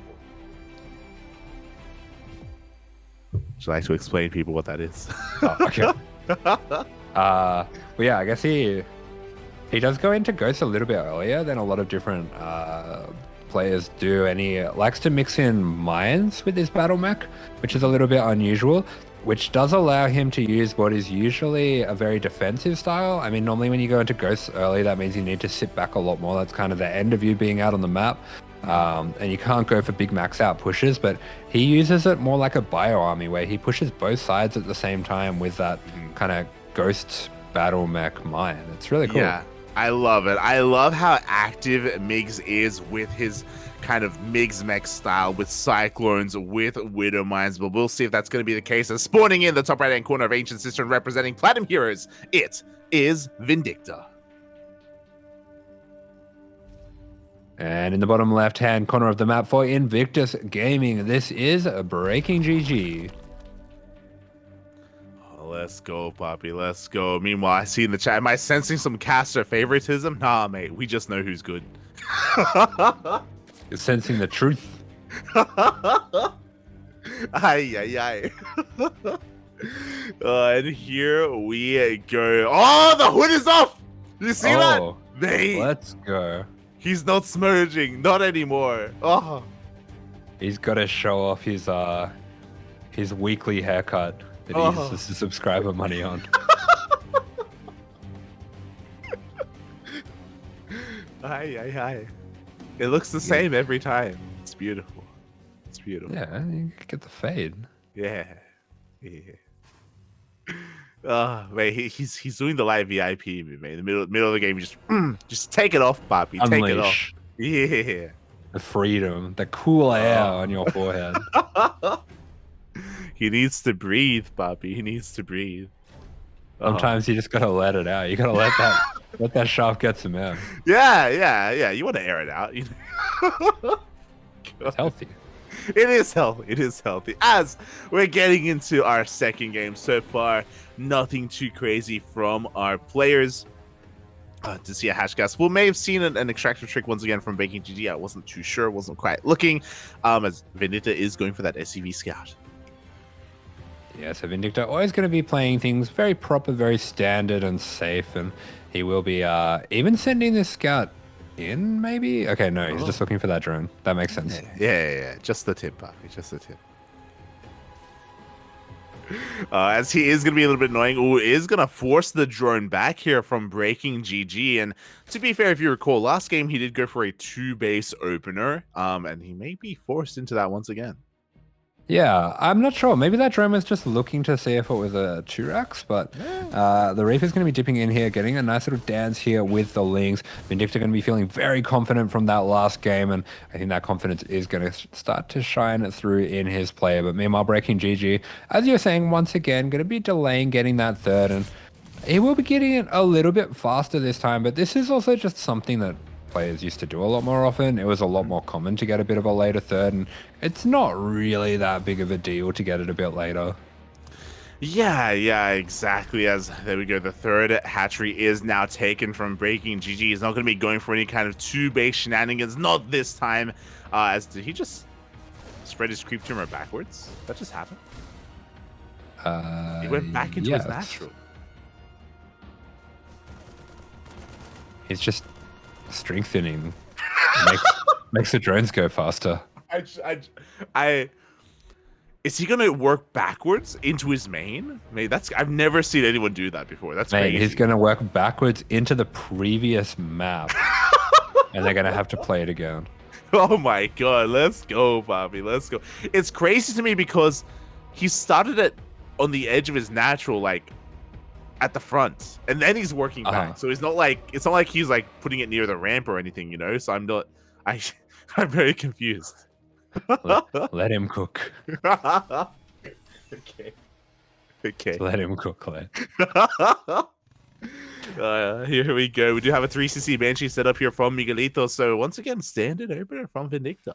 Would you like to explain to people what that is? Oh, okay. Well, yeah, I guess he does go into Ghost a little bit earlier than a lot of different players do, and he likes to mix in mines with his battle mech, which is a little bit unusual, which does allow him to use what is usually a very defensive style. I mean, normally when you go into Ghosts early, that means you need to sit back a lot more. That's kind of the end of you being out on the map. And you can't go for big max out pushes, but he uses it more like a bio army where he pushes both sides at the same time with that kind of ghost battle mech mine. It's really cool. Yeah, I love it. I love how active Migs is with his kind of Migs mech style, with cyclones, with widow mines, but we'll see if that's going to be the case. And spawning in the top right hand corner of Ancient Cistern, representing Platinum Heroes, it is Vindicta. And in the bottom left-hand corner of the map for Invictus Gaming, this is BreakingGG. Oh, let's go, Papi. Let's go. Meanwhile, I see in the chat, am I sensing some caster favoritism? Nah, mate. We just know who's good. You're sensing the truth. Ay. And here we go. Oh, the hood is off! You see that? Mate. Let's go. He's not smurging, not anymore. Oh, he's got to show off his weekly haircut that he uses the subscriber money on. Hi. It looks the same every time. It's beautiful. It's beautiful. Yeah, you get the fade. Yeah. Man, he's doing the live VIP, man. In the middle of the game, just take it off, Poppy. Take it off. Unleash. Yeah. The freedom, the cool air on your forehead. He needs to breathe, Poppy. He needs to breathe. Sometimes you just gotta let it out. You gotta let that shaft get some air. Yeah. You want to air it out. It's healthy. It is healthy. It is healthy. As we're getting into our second game so far, nothing too crazy from our players. To see a Hashcast. We may have seen an extraction trick once again from BreakingGG. I wasn't too sure. Wasn't quite looking. As Vindicta is going for that SCV scout. Yeah, so Vindicta always going to be playing things very proper, very standard and safe, and he will be even sending this scout in, maybe? Okay, no, he's just looking for that drone. That makes sense. Yeah. Just the tip, Poppy. Just the tip. As he is going to be a little bit annoying. Ooh, is going to force the drone back here from BreakingGG. And to be fair, if you recall, last game he did go for a 2-base opener, and he may be forced into that once again. Yeah, I'm not sure. Maybe that drone was just looking to see if it was a Turax, but the Reaper's going to be dipping in here, getting a nice little dance here with the Lings. Vindicta going to be feeling very confident from that last game, and I think that confidence is going to start to shine through in his play. But meanwhile, BreakingGG, as you're saying, once again, going to be delaying getting that third, and he will be getting it a little bit faster this time, but this is also just something that players used to do a lot more often. It was a lot more common to get a bit of a later third, and it's not really that big of a deal to get it a bit later. Yeah, exactly. As there we go, the third hatchery is now taken from BreakingGG. He's not going to be going for any kind of 2-base shenanigans, not this time. As did he just spread his creep tumor backwards? That just happened. He went back into his natural. He's just strengthening. makes the drones go faster. Is he gonna work backwards into his main? I've never seen anyone do that before. That's crazy. He's gonna work backwards into the previous map, and they're gonna have to play it again. Oh my god, let's go, Bobby. Let's go. It's crazy to me because he started it on the edge of his natural, like at the front, and then he's working back. So it's not like he's like putting it near the ramp or anything, you know. So I'm very confused. Let him cook. Okay. Let him cook. Here we go. We do have a 3cc Banshee set up here from Miguelito. So once again, standard opener from Vindicta.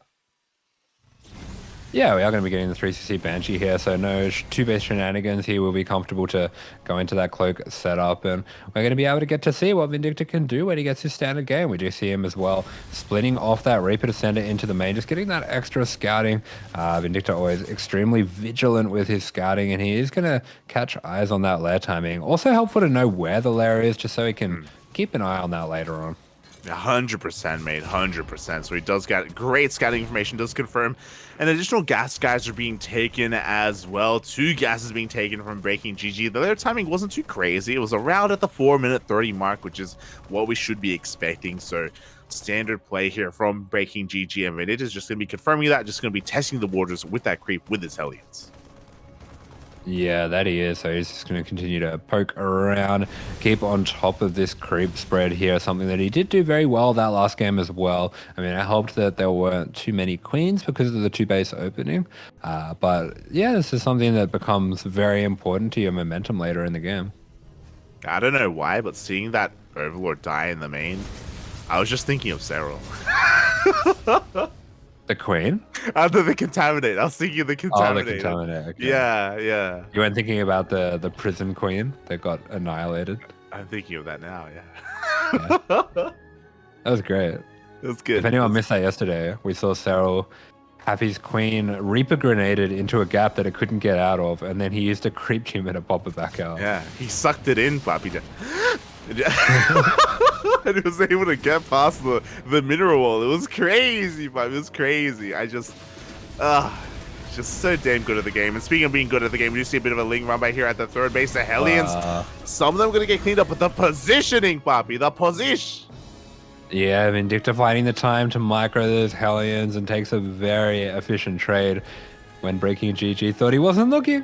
Yeah, we are going to be getting the 3cc Banshee here, so no 2-base shenanigans. He will be comfortable to go into that cloak setup, and we're going to be able to get to see what Vindicta can do when he gets his standard game. We do see him as well splitting off that Reaper to send it into the main, just getting that extra scouting. Vindicta always extremely vigilant with his scouting, and he is going to catch eyes on that lair timing. Also helpful to know where the lair is, just so he can keep an eye on that later on. 100%, mate. 100%. So he does get great scouting information, does confirm. And additional gas guys are being taken as well. 2 gases being taken from BreakingGG. Their timing wasn't too crazy. It was around at the 4-minute 30 mark, which is what we should be expecting. So standard play here from BreakingGG. I mean, it is just going to be confirming that, just going to be testing the waters with that creep with his Hellions. Yeah, that he is. So he's just going to continue to poke around, keep on top of this creep spread here, something that he did do very well that last game as well. I mean, it helped that there weren't too many queens because of the 2-base opening. But yeah, this is something that becomes very important to your momentum later in the game. I don't know why, but seeing that Overlord die in the main, I was just thinking of ShaDoWn. The queen? The Contaminate. I was thinking of the Contaminate. Oh, the Contaminate. Okay. Yeah. You weren't thinking about the prison queen that got annihilated? I'm thinking of that now, yeah. That was great. It was good. If anyone missed that yesterday, we saw ShaDoWn have his queen Reaper grenaded into a gap that it couldn't get out of, and then he used a creep tumor to pop it back out. Yeah, he sucked it in, Poppy. And he was able to get past the mineral wall. It was crazy, but it was crazy. Just so damn good at the game. And speaking of being good at the game, we do see a bit of a Ling run by here at the 3rd base. The Hellions, some of them are going to get cleaned up, but the positioning, Poppy, the position. Yeah, Vindicta finding the time to micro those Hellions and takes a very efficient trade when BreakingGG thought he wasn't looking.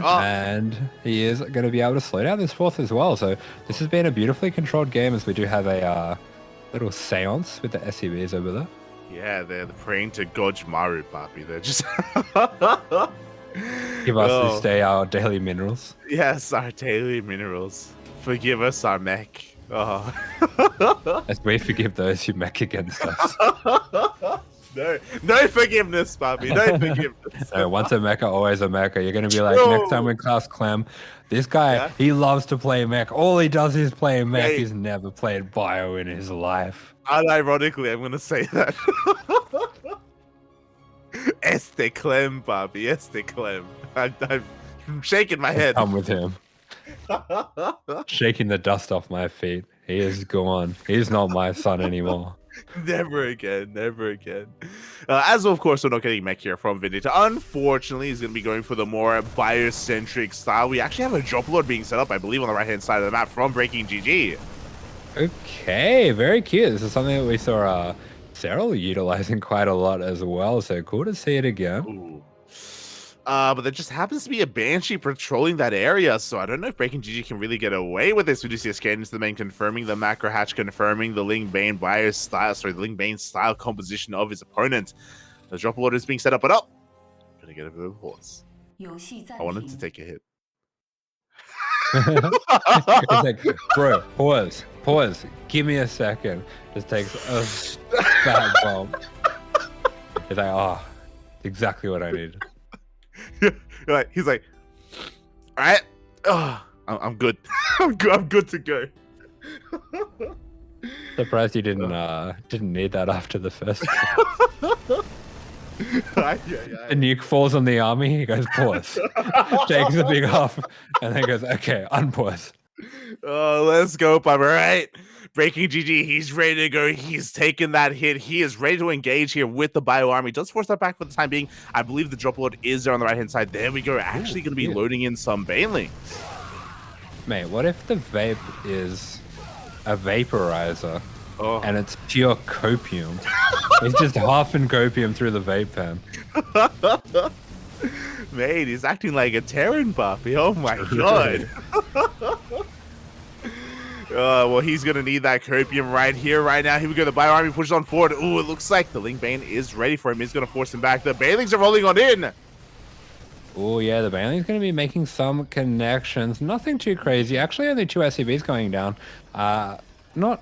Oh. And he is going to be able to slow down this fourth as well. So this has been a beautifully controlled game, as we do have a little seance with the SCVs over there. Yeah, they're praying to Goj Maru, Papi. They're just give us our daily minerals. Yes, our daily minerals. Forgive us our mech. Oh. As we forgive those who mech against us. No forgiveness, Papi. No forgiveness. So once a mecha, always a mecha. You're going to be like, next time we class Clem, this guy, he loves to play mech. All he does is play mech. He's never played bio in his life. Unironically, I'm going to say that. Este Clem, Papi. Este Clem. I'm shaking my head. I'm with him. Shaking the dust off my feet. He is gone. He's not my son anymore. Never again, never again. As of course, we're not getting mech here from Vindicta. Unfortunately, he's going to be going for the more biocentric style. We actually have a drop load being set up, I believe, on the right-hand side of the map from BreakingGG. Okay, very cute. This is something that we saw Cyril utilizing quite a lot as well, so cool to see it again. Ooh. But there just happens to be a Banshee patrolling that area, so I don't know if BreakingGG can really get away with this. We do see a scan into the main confirming the macro hatch, confirming the Ling Bane bio style, the Ling Bane style composition of his opponent. The drop order is being set up, but oh, gonna get a bit of a pause. I wanted to take a hit. It's like, bro, pause, give me a second. Just takes a fat bump. It's like, oh, exactly what I needed. He's like, all right, I'm good. I'm good to go. Surprised you didn't need that after the first. The nuke falls on the army. He goes, pause. Takes a big off, and then goes, okay, unpause. Let's go, Papa. All right. BreakingGG, he's ready to go. He's taken that hit. He is ready to engage here with the bio army. Does force that back for the time being. I believe the drop load is there on the right-hand side. There we go. Actually going to be loading in some Banelings. Mate, what if the vape is a vaporizer and it's pure copium? It's just huffing copium through the vape pen. Mate, he's acting like a Terran puppy. Oh my god. Well, he's going to need that copium right here, right now. Here we go. The bio army pushes on forward. Ooh, it looks like the Ling Bane is ready for him. He's going to force him back. The Banelings are rolling on in. Oh, yeah, the Baneling's going to be making some connections. Nothing too crazy. Actually, only 2 SCVs going down. Not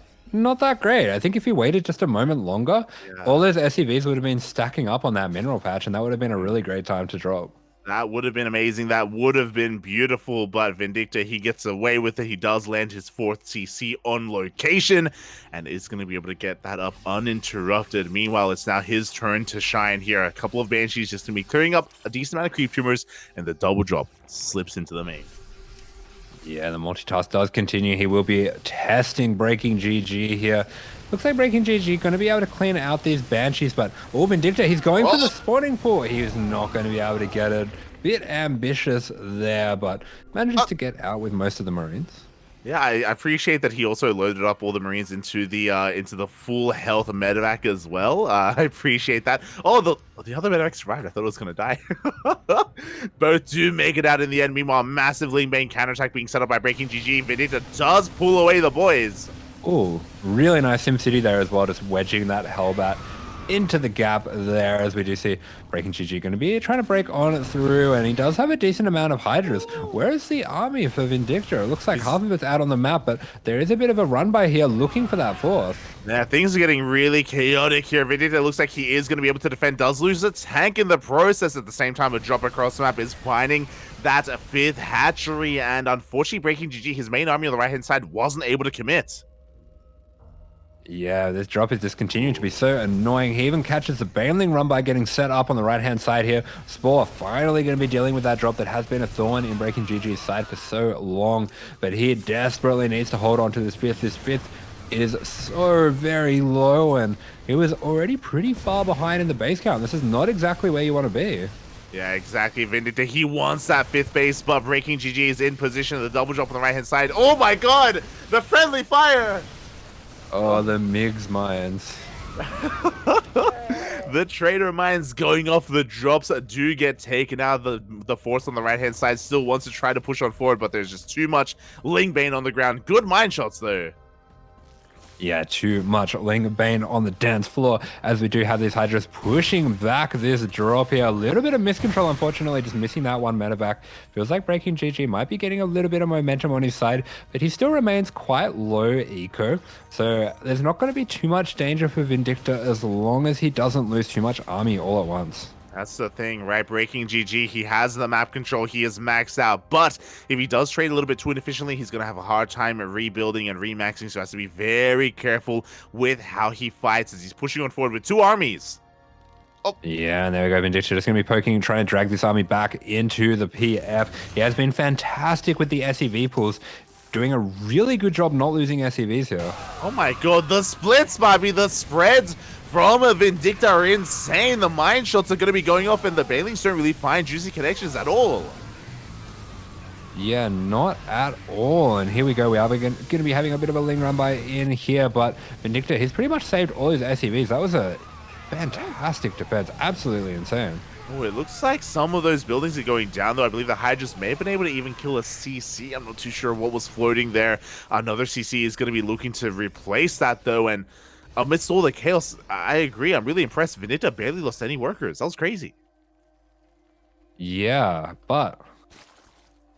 that great. I think if he waited just a moment longer, all those SCVs would have been stacking up on that mineral patch, and that would have been a really great time to drop. That would have been amazing. That would have been beautiful, but Vindicta, he gets away with it. He does land his 4th CC on location and is going to be able to get that up uninterrupted. Meanwhile, it's now his turn to shine here. A couple of Banshees just going to be clearing up a decent amount of creep tumors, and the double drop slips into the main. Yeah, the multitask does continue. He will be testing BreakingGG here. Looks like BreakingGG going to be able to clean out these Banshees, but Vindicta, he's going for the spawning pool. He is not going to be able to get it. Bit ambitious there, but manages to get out with most of the Marines. Yeah, I appreciate that he also loaded up all the Marines into the full health medevac as well. I appreciate that. Oh, the other medevac survived. I thought it was going to die. Both do make it out in the end. Meanwhile, massive Ling Bane counterattack being set up by BreakingGG. Vindicta does pull away the boys. Oh, really nice SimCity there as well, just wedging that Hellbat into the gap there, as we do see BreakingGG going to be trying to break on through, and he does have a decent amount of Hydras. Where is the army for Vindicta? It looks like half of it's out on the map, but there is a bit of a run by here looking for that 4th. Yeah, things are getting really chaotic here. Vindicta looks like he is going to be able to defend, does lose a tank in the process. At the same time, a drop across the map is finding that 5th hatchery, and unfortunately BreakingGG, his main army on the right-hand side, wasn't able to commit. Yeah, this drop is just continuing to be so annoying. He even catches the Baneling run by getting set up on the right-hand side here. Spore finally going to be dealing with that drop that has been a thorn in BreakingGG's side for so long. But he desperately needs to hold on to this 5th. This 5th is so very low, and he was already pretty far behind in the base count. This is not exactly where you want to be. Yeah, exactly, Vindicta. He wants that 5th base, but BreakingGG is in position of the double drop on the right-hand side. Oh my god! The friendly fire! Oh, the Migs mines. The trader mines going off, the drops do get taken out. The force on the right hand side still wants to try to push on forward, but there's just too much Ling Bane on the ground. Good mine shots though. Yeah, too much Ling Bane on the dance floor as we do have these Hydras pushing back this drop here. A little bit of miscontrol, unfortunately, just missing that one medevac. Feels like BreakingGG might be getting a little bit of momentum on his side, but he still remains quite low eco. So there's not going to be too much danger for Vindicta as long as he doesn't lose too much army all at once. That's the thing, right? BreakingGG, he has the map control, he is maxed out, but if he does trade a little bit too inefficiently, he's going to have a hard time rebuilding and remaxing, so he has to be very careful with how he fights as he's pushing on forward with 2 armies. Oh. Yeah, and there we go. Vindicta just going to be poking, trying to drag this army back into the PF. He has been fantastic with the SEV pulls, doing a really good job not losing SEVs here. Oh my god, the splits, Bobby, the spreads from Vindicta are insane. The mine shots are going to be going off, and the Banelings don't really find juicy connections at all. Yeah, not at all. And here we go. We are going to be having a bit of a Ling run by in here, but Vindicta, he's pretty much saved all his SEVs. That was a fantastic defense. Absolutely insane. Oh, it looks like some of those buildings are going down, though. I believe the Hydras may have been able to even kill a CC. I'm not too sure what was floating there. Another CC is going to be looking to replace that, though, and amidst all the chaos, I agree. I'm really impressed. Vindicta barely lost any workers. That was crazy. Yeah, but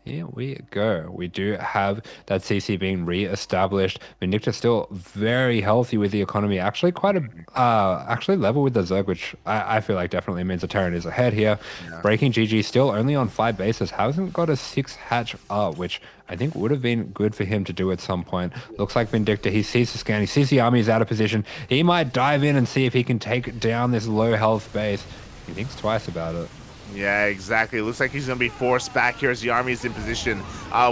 here we go. We do have that CC being re-established. Vindicta still very healthy with the economy. Actually, quite a actually level with the Zerg, which I feel like definitely means the Terran is ahead here. Yeah. BreakingGG still only on 5 bases. Hasn't got a 6 hatch up, which I think would have been good for him to do at some point. Looks like Vindicta, he sees the scan, he sees the army is out of position. He might dive in and see if he can take down this low health base. He thinks twice about it. Yeah, exactly. It looks like he's going to be forced back here as the army is in position.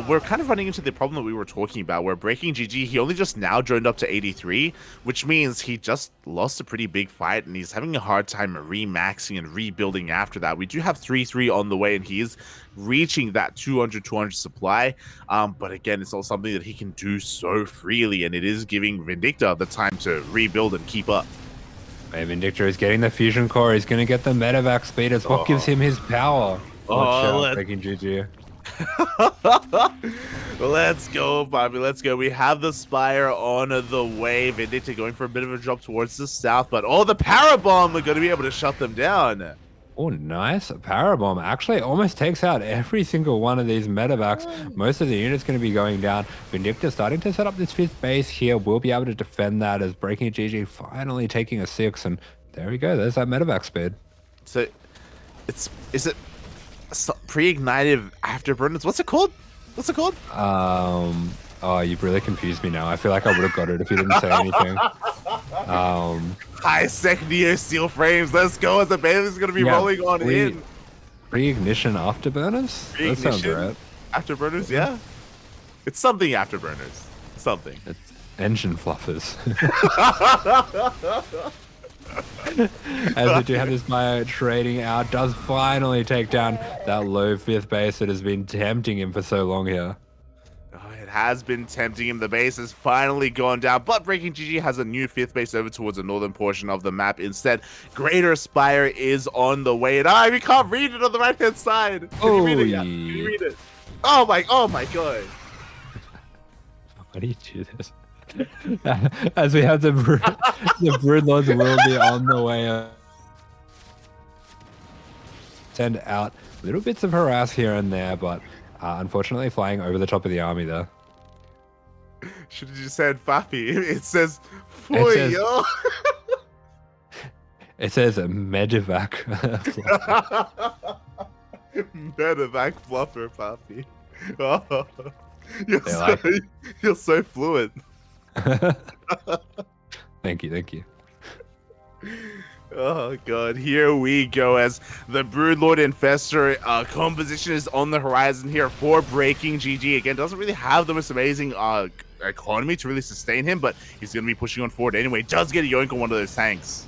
We're kind of running into the problem that we were talking about, where BreakingGG, he only just now joined up to 83, which means he just lost a pretty big fight, and he's having a hard time remaxing and rebuilding after that. We do have 3-3 on the way, and he is reaching that 200 supply. But again, it's all something that he can do so freely, and it is giving Vindicta the time to rebuild and keep up. Vindicta is getting the fusion core. He's going to get the medevac speed. It's what gives him his power. BreakingGG. Let's go, Bobby. Let's go. We have the Spire on the way. Vindicta going for a bit of a drop towards the south, but the Parabomb are going to be able to shut them down. Oh, nice. Parabomb actually almost takes out every single one of these medevacs. Most of the units going to be going down. Vindicta starting to set up this 5th base here. We'll be able to defend that as BreakingGG finally taking a 6. And there we go. There's that medevac speed. So, is it pre-ignitive afterburners? What's it called? What's it called? Oh, you've really confused me now. I feel like I would have got it if you didn't say anything. High-sec Neo Steel frames. Let's go, as the Bailey's going to be rolling on in. Pre-ignition afterburners? That sounds right. Afterburners, yeah. It's something afterburners. Something. It's engine fluffers. As we do have this bio trading out, does finally take down that low 5th base that has been tempting him for so long here. It has been tempting him. The base has finally gone down, but BreakingGG has a new 5th base over towards the northern portion of the map instead. Greater Spire is on the way, and we can't read it on the right-hand side. Can you read it? Yeah. Can you read it? Oh my god. Why do you do this? As we have the Broodlords will be on the way. Send out little bits of harass here and there, but unfortunately flying over the top of the army there. Should have just said Fappy. It says Fuyo. It says medevac. Medevac fluffer, Fappy. Oh, you're so fluent. Thank you. Oh god, here we go as the Broodlord Infestor composition is on the horizon here for BreakingGG. Again, doesn't really have the most amazing economy to really sustain him, but he's going to be pushing on forward anyway. Does get a yoink on one of those tanks.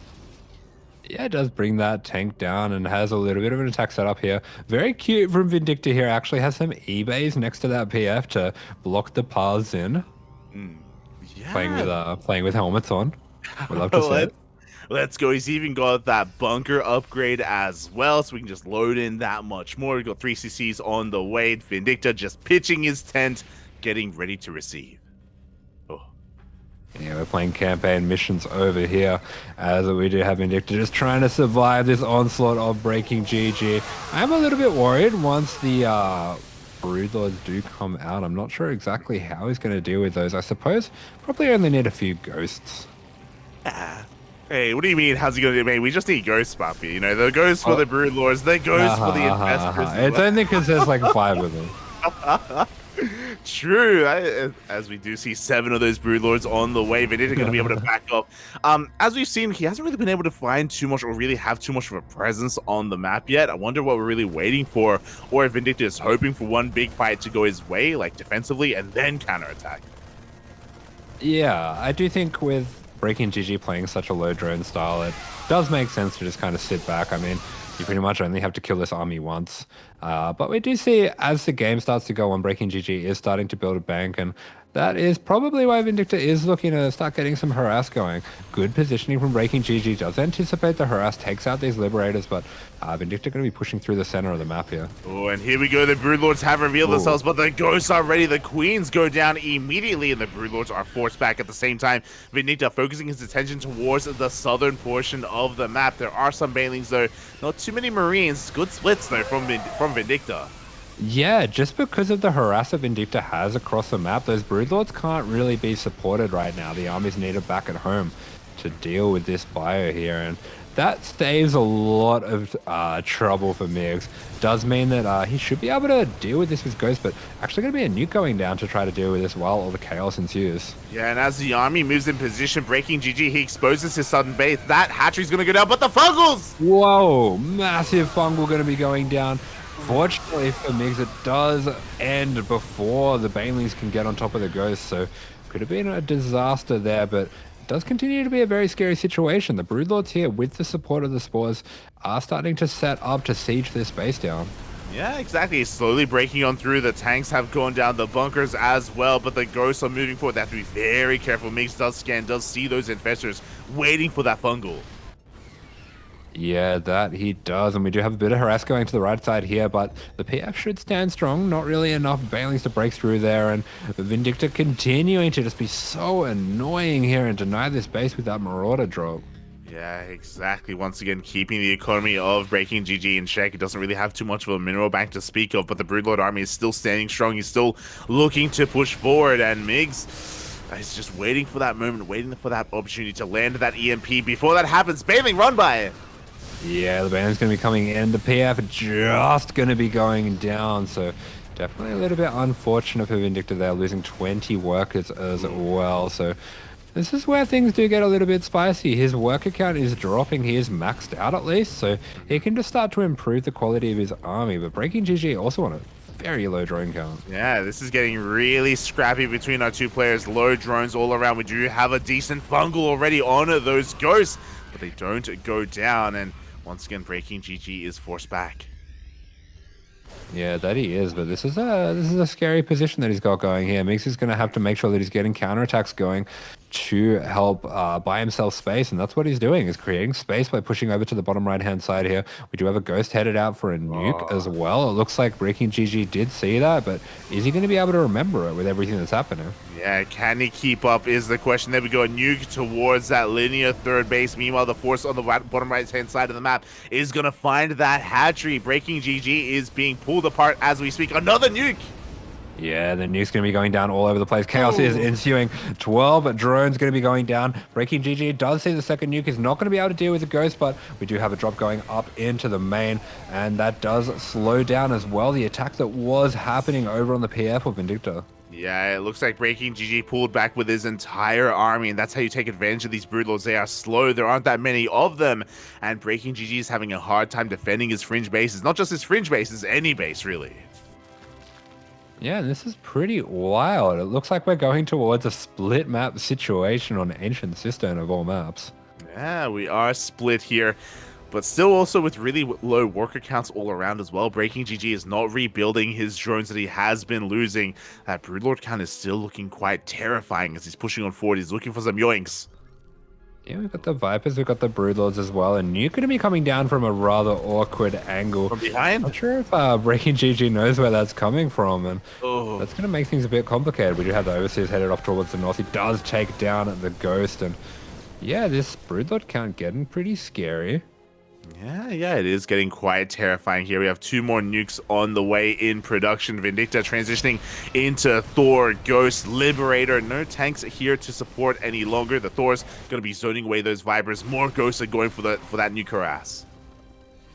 Yeah, it does bring that tank down and has a little bit of an attack setup here. Very cute from Vindicta here. Actually has some E-bays next to that PF to block the paths in. playing with helmets on. We love to see it. Let's go. He's even got that bunker upgrade as well, so we can just load in that much more. We got 3 CCs on the way. Vindicta just pitching his tent, getting ready to receive. Oh. Yeah, we're playing campaign missions over here, as we do have Vindicta just trying to survive this onslaught of BreakingGG. I'm a little bit worried once the Broodlords do come out. I'm not sure exactly how he's going to deal with those. I suppose probably only need a few ghosts. Hey, what do you mean? How's he gonna do? Man, we just need ghosts, Buffy. You know, the ghosts for the Broodlords, the ghosts for the investors. It's only because there's like 5 of them. True. As we do see 7 of those Broodlords on the way, Vindicta going to be able to back up. As we've seen, he hasn't really been able to find too much or really have too much of a presence on the map yet. I wonder what we're really waiting for, or if Vindicta is hoping for one big fight to go his way, like defensively, and then counterattack. Yeah, I do think with BreakingGG playing such a low drone style, it does make sense to just kind of sit back. I mean, you pretty much only have to kill this army once. But we do see as the game starts to go on, BreakingGG is starting to build a bank, and that is probably why Vindicta is looking to start getting some harass going. Good positioning from BreakingGG, does anticipate the harass, takes out these liberators, but Vindicta going to be pushing through the center of the map here. Oh, and here we go. The Broodlords have revealed themselves, but the ghosts are ready. The queens go down immediately, and the Broodlords are forced back at the same time. Vindicta focusing his attention towards the southern portion of the map. There are some banelings, though. Not too many Marines. Good splits, though, from Vindicta. Yeah, just because of the harass that Vindicta has across the map, those Broodlords can't really be supported right now. The army's needed back at home to deal with this bio here, and that saves a lot of trouble for Migs. Does mean that he should be able to deal with this with Ghost, but actually going to be a nuke going down to try to deal with this while all the chaos ensues. Yeah, and as the army moves in position, BreakingGG, he exposes his southern base. That hatchery's going to go down, but the Fungals! Whoa, massive Fungal going to be going down. Fortunately for Migs, it does end before the Banelings can get on top of the Ghost, so could have been a disaster there, but it does continue to be a very scary situation. The Broodlords here, with the support of the Spores, are starting to set up to siege this base down. Yeah, exactly. Slowly breaking on through. The tanks have gone down, the bunkers as well, but the ghosts are moving forward. They have to be very careful. Migs does scan, does see those infestors waiting for that fungal. Yeah, that he does, and we do have a bit of harass going to the right side here, but the PF should stand strong. Not really enough Banelings to break through there, and Vindicta continuing to just be so annoying here and deny this base with that Marauder drop. Yeah, exactly. Once again, keeping the economy of BreakingGG in check. It doesn't really have too much of a mineral bank to speak of, but the Broodlord army is still standing strong. He's still looking to push forward, and Migs is just waiting for that moment, waiting for that opportunity to land that EMP. Before that happens, Baneling, run by it! Yeah, the Baneling's going to be coming in. The PF just going to be going down, so definitely a little bit unfortunate for Vindicta there, losing 20 workers as well. So this is where things do get a little bit spicy. His worker count is dropping. He is maxed out at least, so he can just start to improve the quality of his army. But BreakingGG also on a very low drone count. Yeah, this is getting really scrappy between our two players. Low drones all around. We do have a decent fungal already on those ghosts, but they don't go down, and once again, BreakingGG is forced back. Yeah, that he is, but this is a scary position that he's got going here. Migs is going to have to make sure that he's getting counterattacks going to help buy himself space, and that's what he's doing, is creating space by pushing over to the bottom right-hand side here. We do have a Ghost headed out for a nuke as well. It looks like BreakingGG did see that, but is he going to be able to remember it with everything that's happening? Yeah, can he keep up is the question. There we go, a nuke towards that linear third base. Meanwhile, the force on the bottom right-hand side of the map is going to find that hatchery. BreakingGG is being pulled apart as we speak. Another nuke! Yeah, the nuke's going to be going down all over the place. Chaos is ensuing. 12 drones going to be going down. BreakingGG does see the second nuke. Is not going to be able to deal with the Ghost, but we do have a drop going up into the main, and that does slow down as well the attack that was happening over on the PF of Vindicta. Yeah, it looks like BreakingGG pulled back with his entire army, and that's how you take advantage of these Broodlords. They are slow. There aren't that many of them, and BreakingGG is having a hard time defending his fringe bases. Not just his fringe bases, any base, really. Yeah, this is pretty wild. It looks like we're going towards a split map situation on Ancient Cistern of all maps. Yeah, we are split here. But still also with really low worker counts all around as well. BreakingGG is not rebuilding his drones that he has been losing. That Broodlord count is still looking quite terrifying as he's pushing on forward. He's looking for some yoinks. Yeah, we've got the Vipers, we've got the Broodlords as well, and Nuke going to be coming down from a rather awkward angle. From behind? Not sure if BreakingGG knows where that's coming from, and that's going to make things a bit complicated. We do have the Overseers headed off towards the north. He does take down the Ghost, and yeah, this Broodlord count getting pretty scary. Yeah, it is getting quite terrifying here. We have 2 more nukes on the way in production. Vindicta transitioning into Thor, Ghost, Liberator. No tanks here to support any longer. The Thor's going to be zoning away those Vipers. More Ghosts are going for that nuke harass.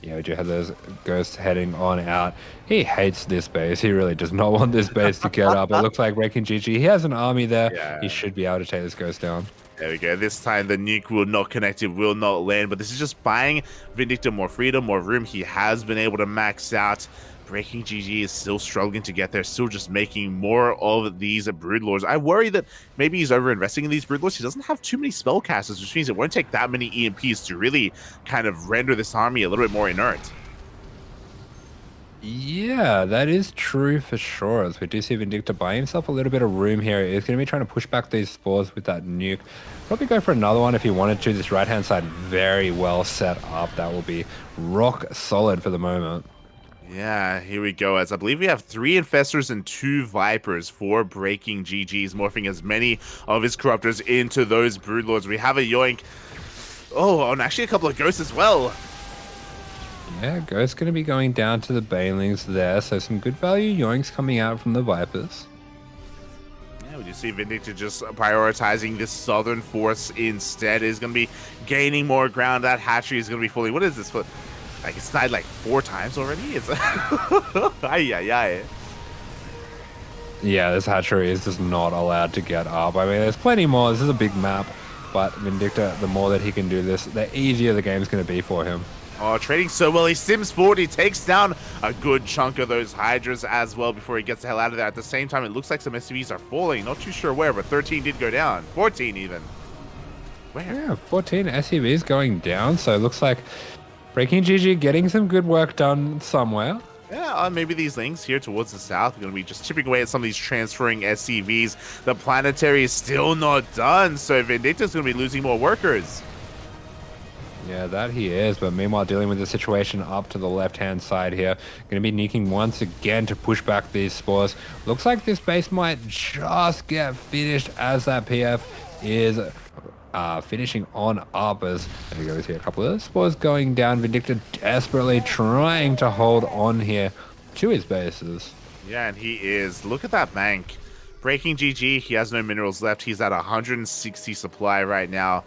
Yeah, we do have those Ghosts heading on out. He hates this base. He really does not want this base to get up. It looks like BreakingGG, he has an army there. Yeah. He should be able to take this Ghost down. There we go. This time the nuke will not connect. It will not land. But this is just buying Vindicta more freedom, more room. He has been able to max out. BreakingGG is still struggling to get there. Still just making more of these Broodlords. I worry that maybe he's over-investing in these Broodlords. He doesn't have too many spellcasters, which means it won't take that many EMPs to really kind of render this army a little bit more inert. Yeah, that is true for sure. As we do see Vindicta buying himself a little bit of room here. He's going to be trying to push back these spores with that nuke. Probably go for another one if he wanted to. This right-hand side very well set up. That will be rock solid for the moment. Yeah, here we go. As I believe we have 3 Infestors and 2 Vipers for BreakingGG. He's morphing as many of his Corruptors into those Broodlords. We have a Yoink. Oh, and actually a couple of Ghosts as well. Yeah, Ghost going to be going down to the Banelings there, so some good value yoinks coming out from the Vipers. Yeah, we just see Vindicta just prioritizing this southern force instead. Is going to be gaining more ground. That hatchery is going to be fully... What is this? Like, it's died like 4 times already? It's... Yeah, this hatchery is just not allowed to get up. I mean, there's plenty more. This is a big map, but Vindicta, the more that he can do this, the easier the game's going to be for him. Oh, trading so well. He sims forward. He takes down a good chunk of those Hydras as well before he gets the hell out of there. At the same time, it looks like some SCVs are falling. Not too sure where, but 13 did go down. 14 even. Where? Yeah, 14 SCVs going down. So it looks like BreakingGG getting some good work done somewhere. Yeah, maybe these links here towards the south are going to be just chipping away at some of these transferring SCVs. The planetary is still not done, so Vindicta's going to be losing more workers. Yeah, that he is, but meanwhile dealing with the situation up to the left-hand side here. Going to be neeking once again to push back these spores. Looks like this base might just get finished as that PF is finishing on up. As there goes here, a couple of spores going down. Vindicta desperately trying to hold on here to his bases. Yeah, and he is. Look at that bank. BreakingGG, he has no minerals left. He's at 160 supply right now.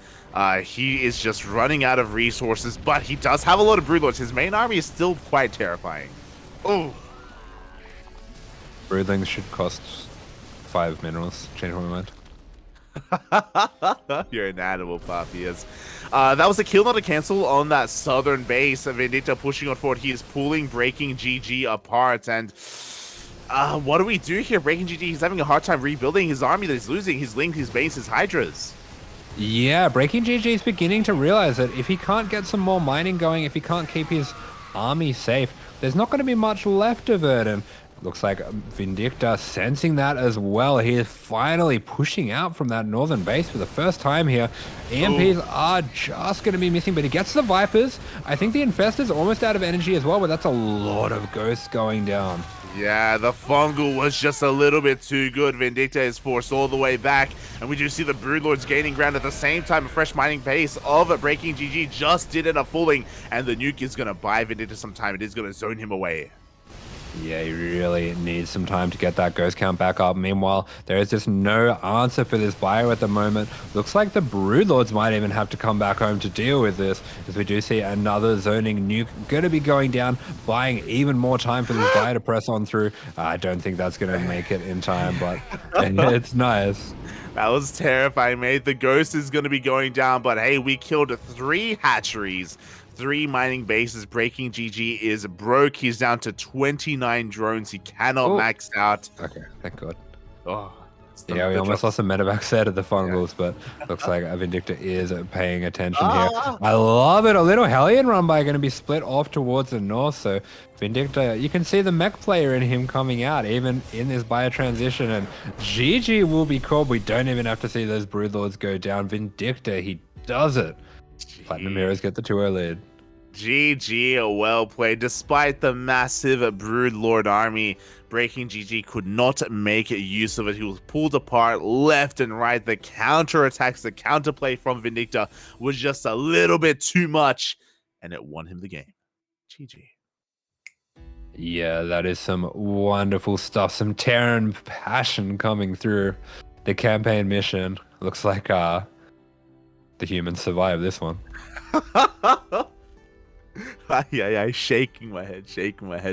He is just running out of resources, but he does have a lot of Broodlords. His main army is still quite terrifying. Oh. Broodlings should cost 5 minerals. Change my mind. You're an animal, Papias. That was a kill, not a cancel on that southern base. Vindicta pushing on forward. He is pulling BreakingGG apart, and what do we do here? BreakingGG, he's having a hard time rebuilding his army that he's losing. His Link, his base, his Hydras. Yeah, BreakingGG is beginning to realize that if he can't get some more mining going, if he can't keep his army safe, there's not going to be much left of it. And looks like Vindicta sensing that as well. He is finally pushing out from that northern base for the first time here. EMPs are just going to be missing, but he gets the Vipers. I think the Infestor's almost out of energy as well, but that's a lot of Ghosts going down. Yeah, the fungal was just a little bit too good. Vindicta is forced all the way back, and we do see the Broodlords gaining ground at the same time. A fresh mining base of BreakingGG just did end up falling, and the nuke is going to buy Vindicta some time. It is going to zone him away. Yeah, he really needs some time to get that Ghost count back up. Meanwhile, there is just no answer for this bio at the moment. Looks like the Broodlords might even have to come back home to deal with this, as we do see another zoning nuke going to be going down, buying even more time for this bio to press on through. I don't think that's going to make it in time, but it's nice. That was terrifying, mate. The Ghost is going to be going down, but hey, we killed 3 hatcheries. 3 mining bases. BreakingGG is broke. He's down to 29 drones. He cannot max out. Okay, thank God. Oh, Yeah, we almost lost a medevac set at the finals, but looks like Vindicta is paying attention here. I love it. A little Hellion run by going to be split off towards the north. So Vindicta, you can see the mech player in him coming out, even in this bio transition. And GG will be called. We don't even have to see those Broodlords go down. Vindicta, he does it. Platinum Heroes get the 2-0 lead. GG, well played. Despite the massive Broodlord army, BreakingGG could not make use of it. He was pulled apart left and right. The counterattacks, the counterplay from Vindicta was just a little bit too much, and it won him the game. GG. Yeah, that is some wonderful stuff. Some Terran passion coming through the campaign mission. Looks like the humans survive this one. Yeah, shaking my head.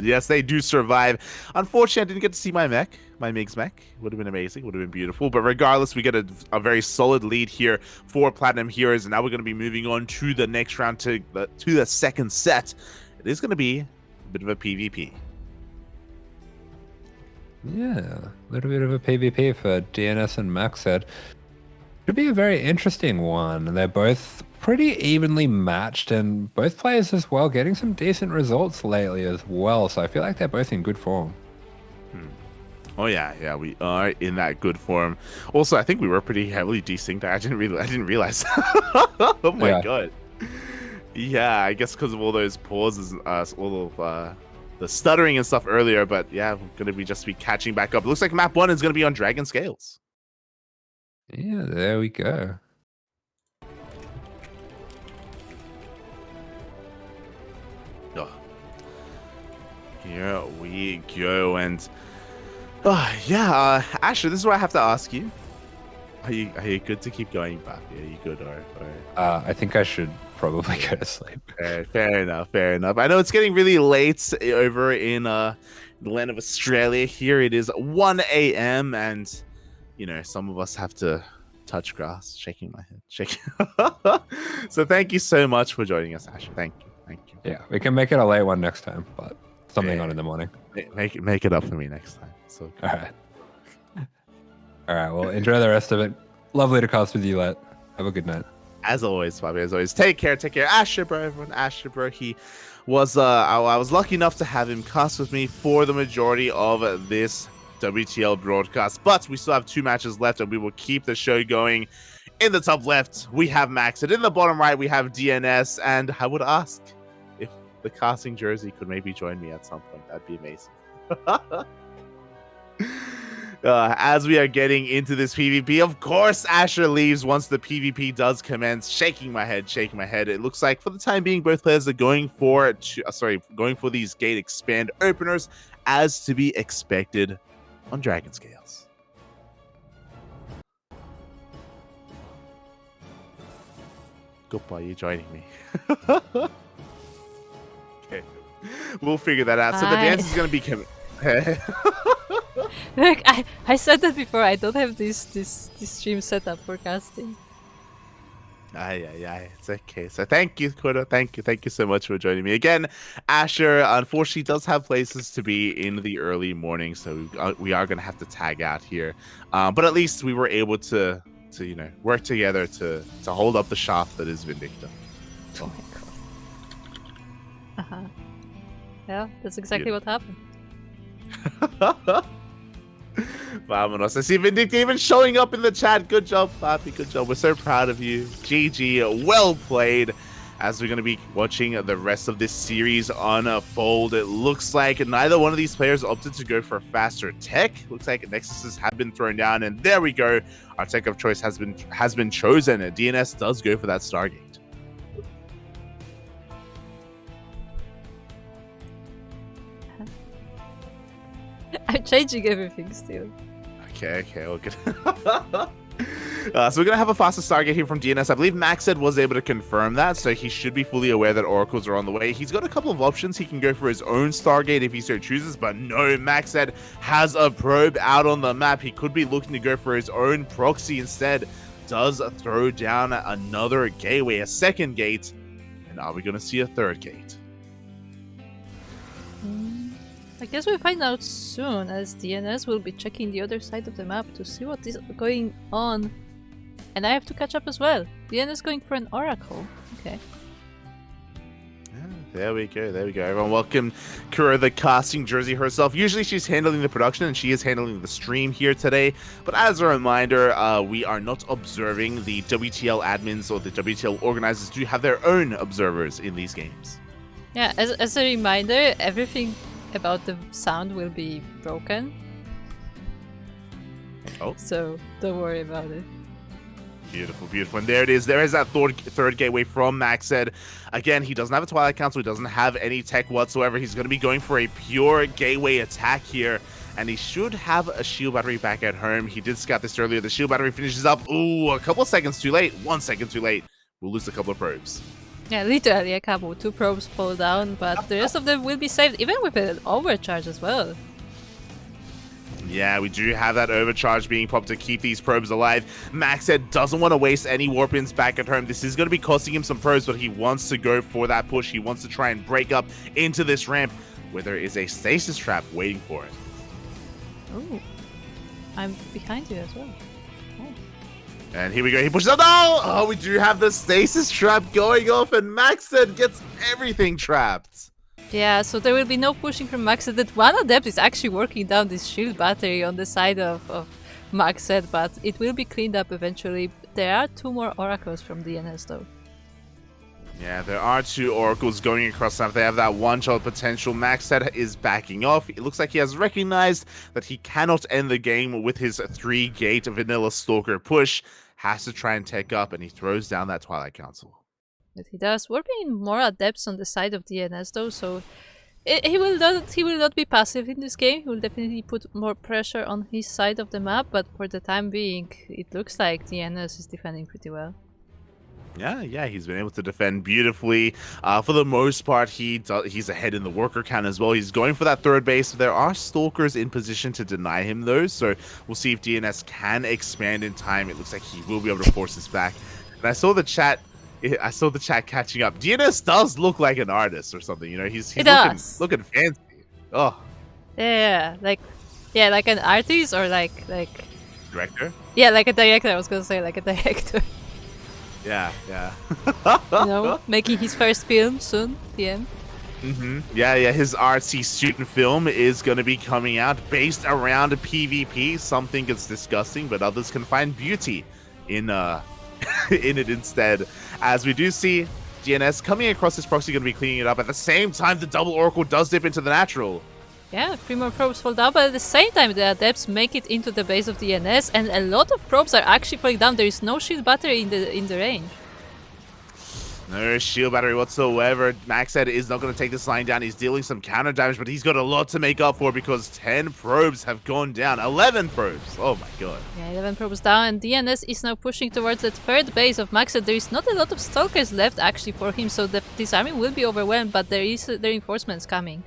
Yes, they do survive. Unfortunately, I didn't get to see my Mig's mech. Would have been amazing, would have been beautiful. But regardless, we get a very solid lead here for Platinum Heroes, and now we're going to be moving on to the next round, to the second set. It is going to be a bit of a PvP. Yeah, a little bit of a PvP for DNS and MacSed. Should be a very interesting one. They're both pretty evenly matched, and both players as well getting some decent results lately as well. So I feel like they're both in good form. Oh yeah, we are in that good form. Also, I think we were pretty heavily desynced. I didn't realize. Oh my god. Yeah, I guess because of all those pauses, all of the stuttering and stuff earlier. But yeah, we're gonna just be catching back up. It looks like map 1 is gonna be on Dragon Scales. Yeah, there we go. Here we go, and Asher, this is what I have to ask you. Are you good to keep going, Papi? Are you good, or? I think I should probably go to sleep. Fair enough. I know it's getting really late over in the land of Australia. Here it is 1 a.m. and some of us have to touch grass. Shaking my head. So thank you so much for joining us, Asher. Thank you. Yeah, we can make it a late one next time, but something on in the morning. Make it up for me next time. So all right. Well, enjoy the rest of it. Lovely to cast with you, Let. Have a good night. As always, Bobby. As always, take care. AsherBro, everyone. AsherBro. He was I was lucky enough to have him cast with me for the majority of this WTL broadcast, but we still have 2 matches left, and we will keep the show going. In the top left, we have MacSed. In the bottom right, we have DNS, and I would ask if the casting jersey could maybe join me at some point. That'd be amazing. As we are getting into this PvP, of course, Asher leaves once the PvP does commence. Shaking my head. It looks like for the time being, both players are going for these gate expand openers, as to be expected on Dragon Scales. Goodbye, you joining me. Okay, we'll figure that out. So the dance is going to be coming. Look, I said that before. I don't have this stream set up for casting. It's okay. So thank you, Koda. Thank you so much for joining me again. Asher, unfortunately, does have places to be in the early morning, so we are going to have to tag out here. But at least we were able to work together to hold up the shaft that is Vindicta. Oh my god. Yeah, that's exactly what happened. Vámonos. I see Vindicta even showing up in the chat. Good job, Papi. Good job. We're so proud of you. GG. Well played. As we're going to be watching the rest of this series unfold, it looks like neither one of these players opted to go for faster tech. Looks like Nexuses have been thrown down, and there we go. Our tech of choice has been chosen. DNS does go for that Stargate. I'm changing everything still. Okay, well, good. So we're going to have a faster Stargate here from DNS. I believe MacSed was able to confirm that, so he should be fully aware that oracles are on the way. He's got a couple of options. He can go for his own Stargate if he so chooses, but no, MacSed has a probe out on the map. He could be looking to go for his own proxy instead. Does throw down another gateway, a second gate, and are we going to see a third gate? I guess we'll find out soon, as DNS will be checking the other side of the map to see what is going on. And I have to catch up as well. DNS going for an Oracle. Okay. There we go, there we go. Everyone, welcome Kura, the casting jersey herself. Usually she's handling the production and she is handling the stream here today. But as a reminder, we are not observing. The WTL admins or the WTL organizers do have their own observers in these games. Yeah, as a reminder, everything about the sound will be broken. Oh. So don't worry about it. Beautiful, beautiful. And there it is. There is that third gateway from MacSed. Again, he doesn't have a Twilight Council. He doesn't have any tech whatsoever. He's going to be going for a pure gateway attack here. And he should have a shield battery back at home. He did scout this earlier. The shield battery finishes up. Ooh, a couple of seconds too late. 1 second too late. We'll lose a couple of probes. Yeah, literally a couple. 2 probes fall down, but the rest of them will be saved, even with an overcharge as well. Yeah, we do have that overcharge being popped to keep these probes alive. MacSed doesn't want to waste any warp-ins back at home. This is going to be costing him some probes, but he wants to go for that push. He wants to try and break up into this ramp where there is a stasis trap waiting for it. Oh, I'm behind you as well. Oh. And here we go. He pushes up. No! Oh, we do have the stasis trap going off, and MacSed gets everything trapped. Yeah, so there will be no pushing from MacSed. That one adept is actually working down this shield battery on the side of MacSed, but it will be cleaned up eventually. There are 2 more oracles from DNS though. Yeah, there are 2 oracles going across now. They have that one-shot potential. MacSed is backing off. It looks like he has recognized that he cannot end the game with his 3-gate vanilla stalker push. Has to try and take up, and he throws down that Twilight Council. But he does. We're being more adepts on the side of DNS though, so he will not be passive in this game. He will definitely put more pressure on his side of the map, but for the time being, it looks like DNS is defending pretty well. Yeah, he's been able to defend beautifully. For the most part, he's ahead in the worker count as well. He's going for that 3rd base. There are stalkers in position to deny him those, so we'll see if DNS can expand in time. It looks like he will be able to force this back. And I saw the chat catching up. DNS does look like an artist or something, you know. He's looking fancy. Oh. Yeah, like an artist or like Director? Yeah, like a director. I was gonna say like a director. Yeah. You know, making his first film soon. PM. Yeah. His artsy student film is going to be coming out based around PvP. Some think it's disgusting, but others can find beauty in in it instead. As we do see DNS coming across this proxy, going to be cleaning it up. At the same time, the double oracle does dip into the natural. Yeah, 3 more probes fall down, but at the same time the adepts make it into the base of DNS, and a lot of probes are actually falling down. There is no shield battery in the range. No shield battery whatsoever. MacSed is not going to take this line down. He's dealing some counter damage, but he's got a lot to make up for because 10 probes have gone down. 11 probes. Oh my god. Yeah, 11 probes down, and DNS is now pushing towards the 3rd base of MacSed. There is not a lot of stalkers left actually for him, so this army will be overwhelmed, but there is reinforcements coming.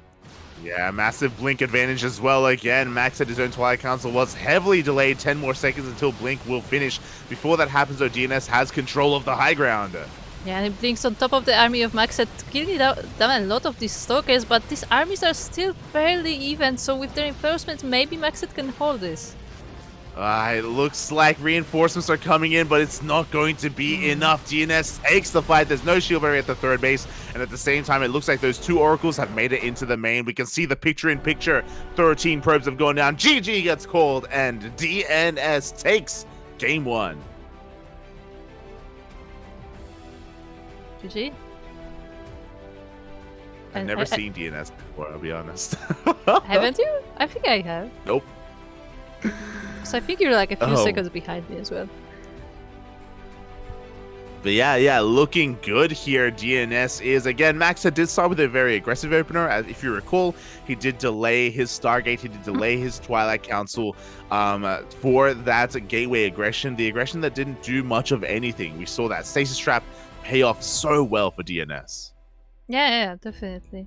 Yeah, massive blink advantage as well. Again, MacSed his own Twilight Council was heavily delayed. 10 more seconds until blink will finish. Before that happens, though, DNS has control of the high ground. Yeah, and it blinks on top of the army of MacSed, killing down a lot of these stalkers, but these armies are still fairly even, so with the reinforcements, maybe MacSed can hold this. It looks like reinforcements are coming in, but it's not going to be enough. DNS takes the fight. There's no shield barrier at the 3rd base, and at the same time, it looks like those 2 oracles have made it into the main. We can see the picture-in-picture. 13 probes have gone down. GG gets called, and DNS takes game 1. GG. I've never seen DNS before, I'll be honest. Haven't you? I think I have. Nope. So I think you're like a few seconds behind me as well. But yeah, looking good here. DNS is, again, MacSed did start with a very aggressive opener. As if you recall, he did delay his Stargate, he did delay his Twilight Council for that gateway aggression. The aggression that didn't do much of anything. We saw that stasis trap pay off so well for DNS. Yeah, definitely.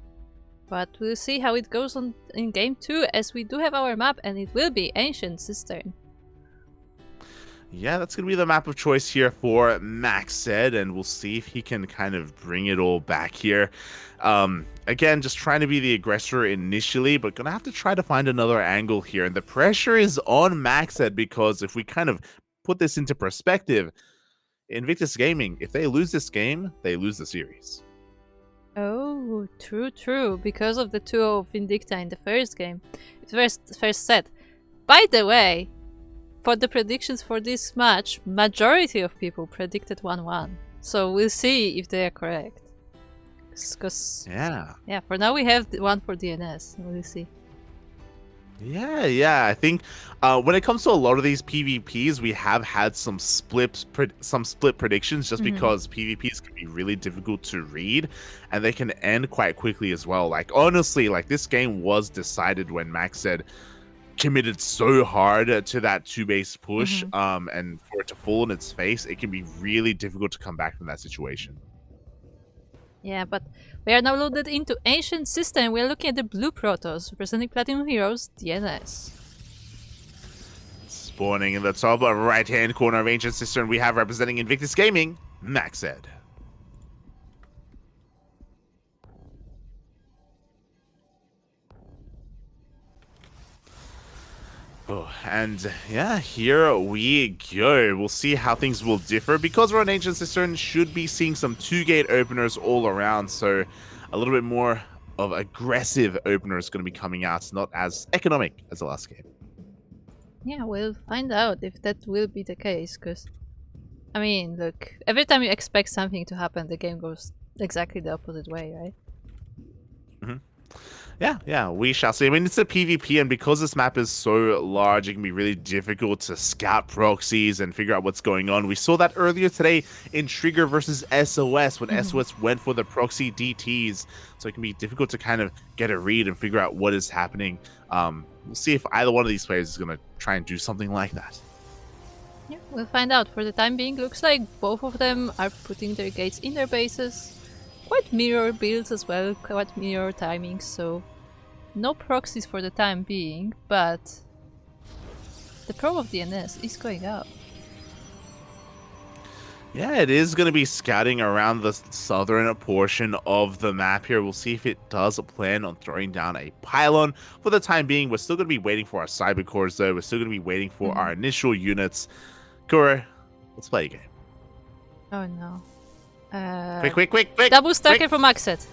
But we'll see how it goes on in game 2, as we do have our map, and it will be Ancient Cistern. Yeah, that's going to be the map of choice here for MacSed, and we'll see if he can kind of bring it all back here. Again, just trying to be the aggressor initially, but going to have to try to find another angle here. And the pressure is on MacSed because if we kind of put this into perspective, Invictus Gaming, if they lose this game, they lose the series. Oh, true. Because of the 2-0 Vindicta in the first game. First set. By the way, for the predictions for this match, majority of people predicted 1-1. So we'll see if they are correct. Because yeah, for now we have one for DNS. We'll see. Yeah. I think when it comes to a lot of these PvPs, we have had some split predictions just because PvPs can be really difficult to read, and they can end quite quickly as well. Like honestly, like this game was decided when MacSed committed so hard to that 2-base push, and for it to fall on its face, it can be really difficult to come back from that situation. Yeah, but we are now loaded into Ancient System. We are looking at the blue Protoss, representing Platinum Heroes, DNS. Spawning in the top right-hand corner of Ancient System, we have representing Invictus Gaming, MacSed. Oh, and yeah, here we go. We'll see how things will differ because we're on Ancient Cistern. Should be seeing some 2-gate openers all around, so a little bit more of aggressive openers going to be coming out, not as economic as the last game. Yeah, we'll find out if that will be the case, because I mean, look, every time you expect something to happen, the game goes exactly the opposite way, right? Yeah, we shall see. I mean, it's a PvP, and because this map is so large, it can be really difficult to scout proxies and figure out what's going on. We saw that earlier today in Trigger versus SOS, when SOS went for the proxy DTs, so it can be difficult to kind of get a read and figure out what is happening. We'll see if either one of these players is going to try and do something like that. Yeah, we'll find out. For the time being, looks like both of them are putting their gates in their bases. Quite mirror builds as well, quite mirror timings, so no proxies for the time being, but the pro of DNS is going up. Yeah, it is going to be scouting around the southern portion of the map here. We'll see if it does plan on throwing down a pylon. For the time being, we're still going to be waiting for our cyber cores, though. We're still going to be waiting for our initial units. Kura, let's play a game. Oh no. Quick. Double StarCraft from MacSed.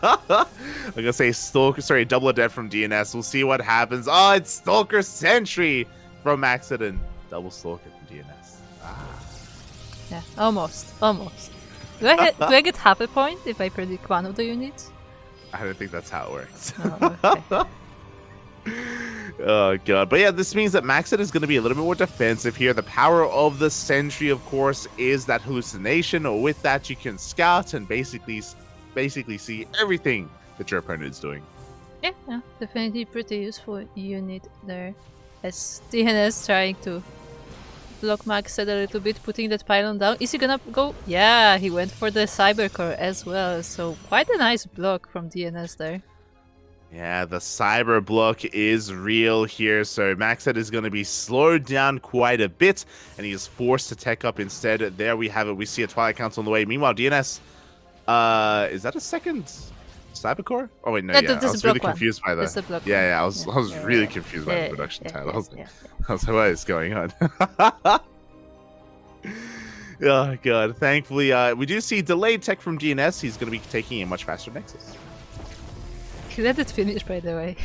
I'm gonna say Stalker, double a dead from DNS. We'll see what happens. Oh, it's Stalker Sentry from MacSed and double Stalker from DNS. Yeah, almost. Do I get half a point if I predict one of the units? I don't think that's how it works. Oh, okay. Oh god, but yeah, this means that MacSed is going to be a little bit more defensive here. The power of the Sentry, of course, is that hallucination. With that, you can scout and basically see everything that your opponent is doing. Yeah, definitely pretty useful unit there. As DNS trying to block MacSed a little bit, putting that pylon down. Is he gonna go? Yeah, he went for the cyber core as well. So quite a nice block from DNS there. Yeah, the cyber block is real here, so MacSed is going to be slowed down quite a bit, and he is forced to tech up instead. There we have it. We see a Twilight Council on the way. Meanwhile, DNS, is that a second cyber core? Oh wait, no, yeah, I was really confused by that. Yeah, I was really confused by the production title. I was like, what is going on? Oh god, thankfully, we do see delayed tech from DNS. He's going to be taking a much faster Nexus. He let it finish, by the way.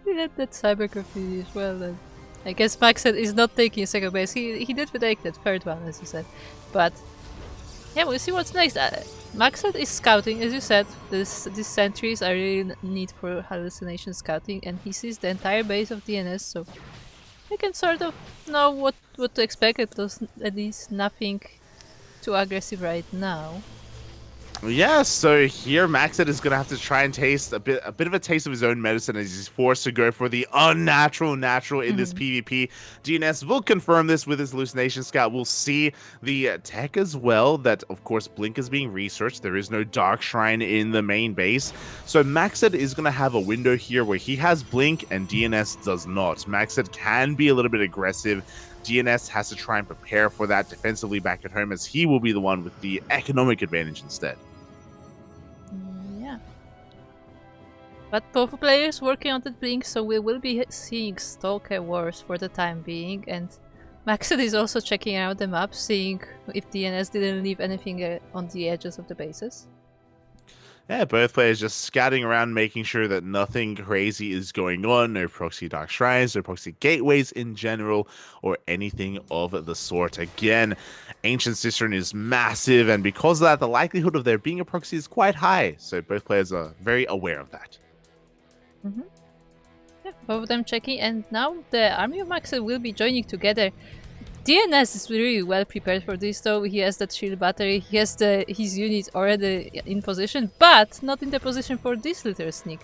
He let that cybercore finish. Well then. I guess MacSed is not taking second base. He did take that third one, as you said. But yeah, we'll see what's next. MacSed is scouting, as you said. These sentries are really neat for hallucination scouting, and he sees the entire base of DNS, so he can sort of know what to expect. At least nothing too aggressive right now. Yeah, so here MacSed is gonna have to try and taste a bit of a taste of his own medicine as he's forced to go for the unnatural natural in this PvP. DNS will confirm this with his hallucination scout. We'll see the tech as well, that of course Blink is being researched. There is no Dark Shrine in the main base. So MacSed is gonna have a window here where he has Blink and DNS does not. MacSed can be a little bit aggressive. DNS has to try and prepare for that defensively back at home, as he will be the one with the economic advantage instead. Yeah. But both players working on the Blink, so we will be seeing Stalker Wars for the time being, and MacSed is also checking out the map, seeing if DNS didn't leave anything on the edges of the bases. Yeah, both players just scouting around, making sure that nothing crazy is going on. No proxy Dark Shrines, no proxy gateways in general, or anything of the sort. Again, Ancient Cistern is massive, and because of that, the likelihood of there being a proxy is quite high. So both players are very aware of that. Yeah, both of them checking, and now the army of MacSed will be joining together. DNS is really well prepared for this though. He has that shield battery, he has his unit already in position, but not in the position for this little sneak.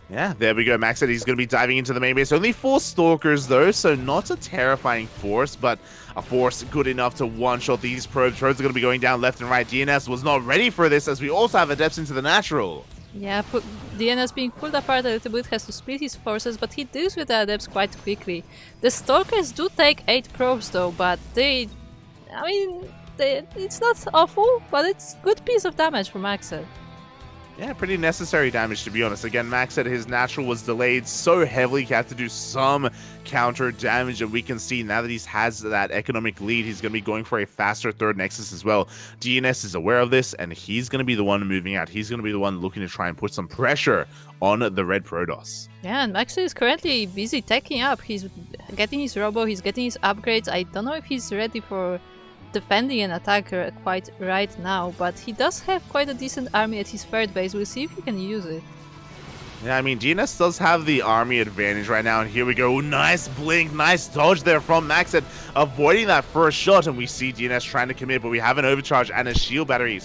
Yeah, there we go. MacSed, he's going to be diving into the main base. Only 4 Stalkers though, so not a terrifying force, but a force good enough to one-shot these probes. Probes are going to be going down left and right. DNS was not ready for this, as we also have Adepts into the natural. Yeah, DNS being pulled apart a little bit, has to split his forces, but he deals with the Adepts quite quickly. The Stalkers do take 8 probes though, but it's not awful, but it's good piece of damage for MacSed. Yeah, pretty necessary damage, to be honest. Again, MacSed, his natural was delayed so heavily, he had to do some counter damage, and we can see now that he has that economic lead, he's going to be going for a faster third Nexus as well. DNS is aware of this, and he's going to be the one moving out. He's going to be the one looking to try and put some pressure on the red Protoss. Yeah, and MacSed is currently busy teching up. He's getting his robo, he's getting his upgrades. I don't know if he's ready for defending an attacker quite right now, but he does have quite a decent army at his third base. We'll see if he can use it. Yeah, I mean, DNS does have the army advantage right now, and here we go. Nice blink, nice dodge there from MacSed, avoiding that first shot, and we see DNS trying to commit, but we have an overcharge and a shield battery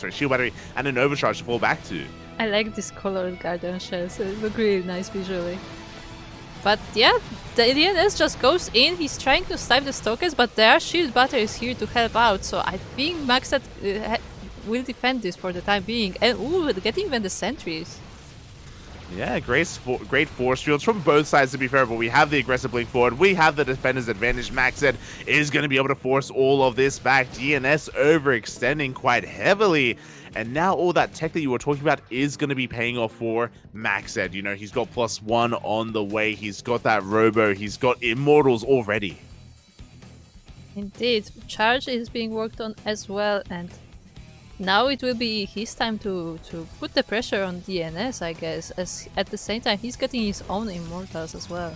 and an overcharge to fall back to. I like this colored guardian shells, it look really nice visually. But yeah, the DNS just goes in, he's trying to snipe the Stalkers, but there are shield batteries here to help out, so I think MacSed will defend this for the time being. And ooh, getting even the sentries. Yeah, great force fields from both sides, to be fair, but we have the aggressive blink forward, we have the defender's advantage. MacSed is going to be able to force all of this back. DNS overextending quite heavily, and now all that tech that you were talking about is going to be paying off for MacSed. You know, he's got +1 on the way, he's got that robo, he's got immortals already. Indeed, charge is being worked on as well, and now it will be his time to put the pressure on DNS, I guess, as at the same time he's getting his own immortals as well.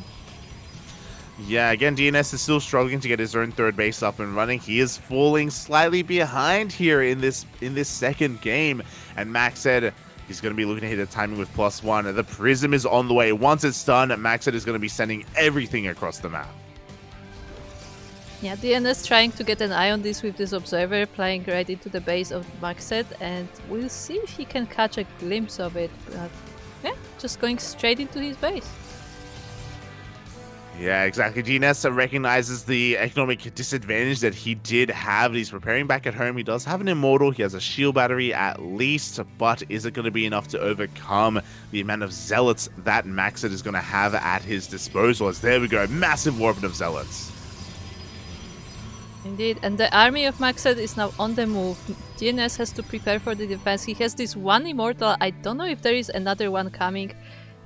Yeah, again, DNS is still struggling to get his own third base up and running. He is falling slightly behind here in this second game, and MacSed, he's going to be looking to hit a timing with +1. The Prism is on the way. Once it's done, MacSed is going to be sending everything across the map. Yeah, DNS trying to get an eye on this with this observer, flying right into the base of MacSed, and we'll see if he can catch a glimpse of it. But yeah, just going straight into his base. Yeah, exactly. DNS recognizes the economic disadvantage that he did have. He's preparing back at home. He does have an immortal. He has a shield battery at least, but is it going to be enough to overcome the amount of zealots that MacSed is going to have at his disposal? As there we go, massive warping of zealots. Indeed, and the army of MacSed is now on the move. DNS has to prepare for the defense. He has this one immortal. I don't know if there is another one coming,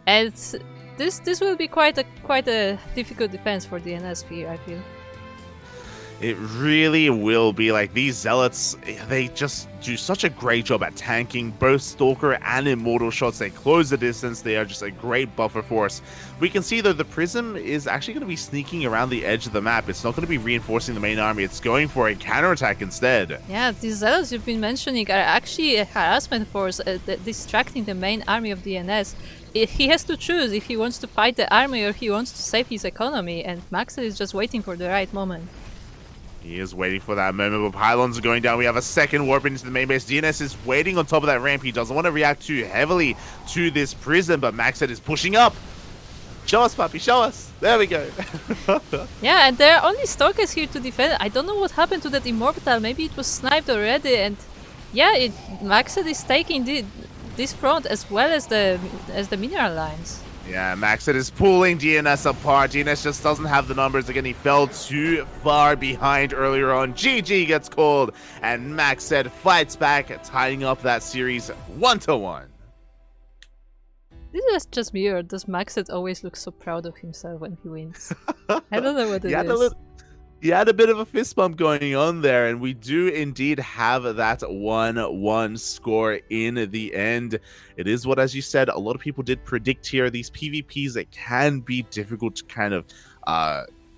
and this will be quite a difficult defense for DNS here, I feel. It really will be. Like, these zealots, they just do such a great job at tanking both Stalker and Immortal shots. They close the distance. They are just a great buffer force. We can see, though, the Prism is actually going to be sneaking around the edge of the map. It's not going to be reinforcing the main army. It's going for a counterattack instead. Yeah, these zealots you've been mentioning are actually a harassment force, distracting the main army of DNS. He has to choose if he wants to fight the army or he wants to save his economy, and MacSed is just waiting for the right moment. He is waiting for that moment, but pylons are going down. We have a second warp into the main base. DNS is waiting on top of that ramp. He doesn't want to react too heavily to this prison, but MacSed is pushing up. Show us, puppy, show us. There we go. Yeah, and there are only Stalkers here to defend. I don't know what happened to that Immortal. Maybe it was sniped already, and yeah, MacSed is taking this front as well as the mineral lines. Yeah, MacSed is pulling DNS apart. DNS just doesn't have the numbers. Again, he fell too far behind earlier on. GG gets called, and MacSed fights back, tying up that series 1-1. This is just me, or does MacSed always look so proud of himself when he wins? I don't know what it is. He had a bit of a fist bump going on there, and we do indeed have that 1-1 score in the end. It is what, as you said, a lot of people did predict here. These PvPs, it can be difficult to kind of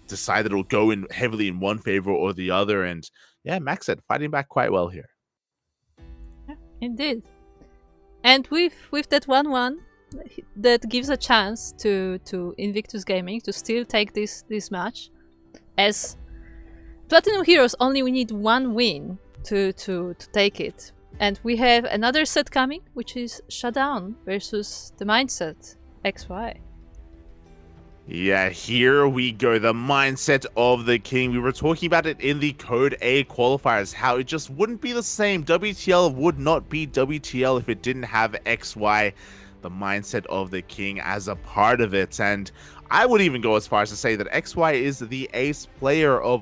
decide that it'll go in heavily in one favor or the other, and yeah, MacSed fighting back quite well here. Yeah, indeed. And with that 1-1, that gives a chance to Invictus Gaming to still take this match, as Platinum Heroes only we need one win to take it. And we have another set coming, which is ShaDoWn versus the Mindset XY. Yeah, here we go. The mindset of the king. We were talking about it in the Code A qualifiers, how it just wouldn't be the same. WTL would not be WTL if it didn't have XY, the mindset of the king, as a part of it. And I would even go as far as to say that XY is the ace player of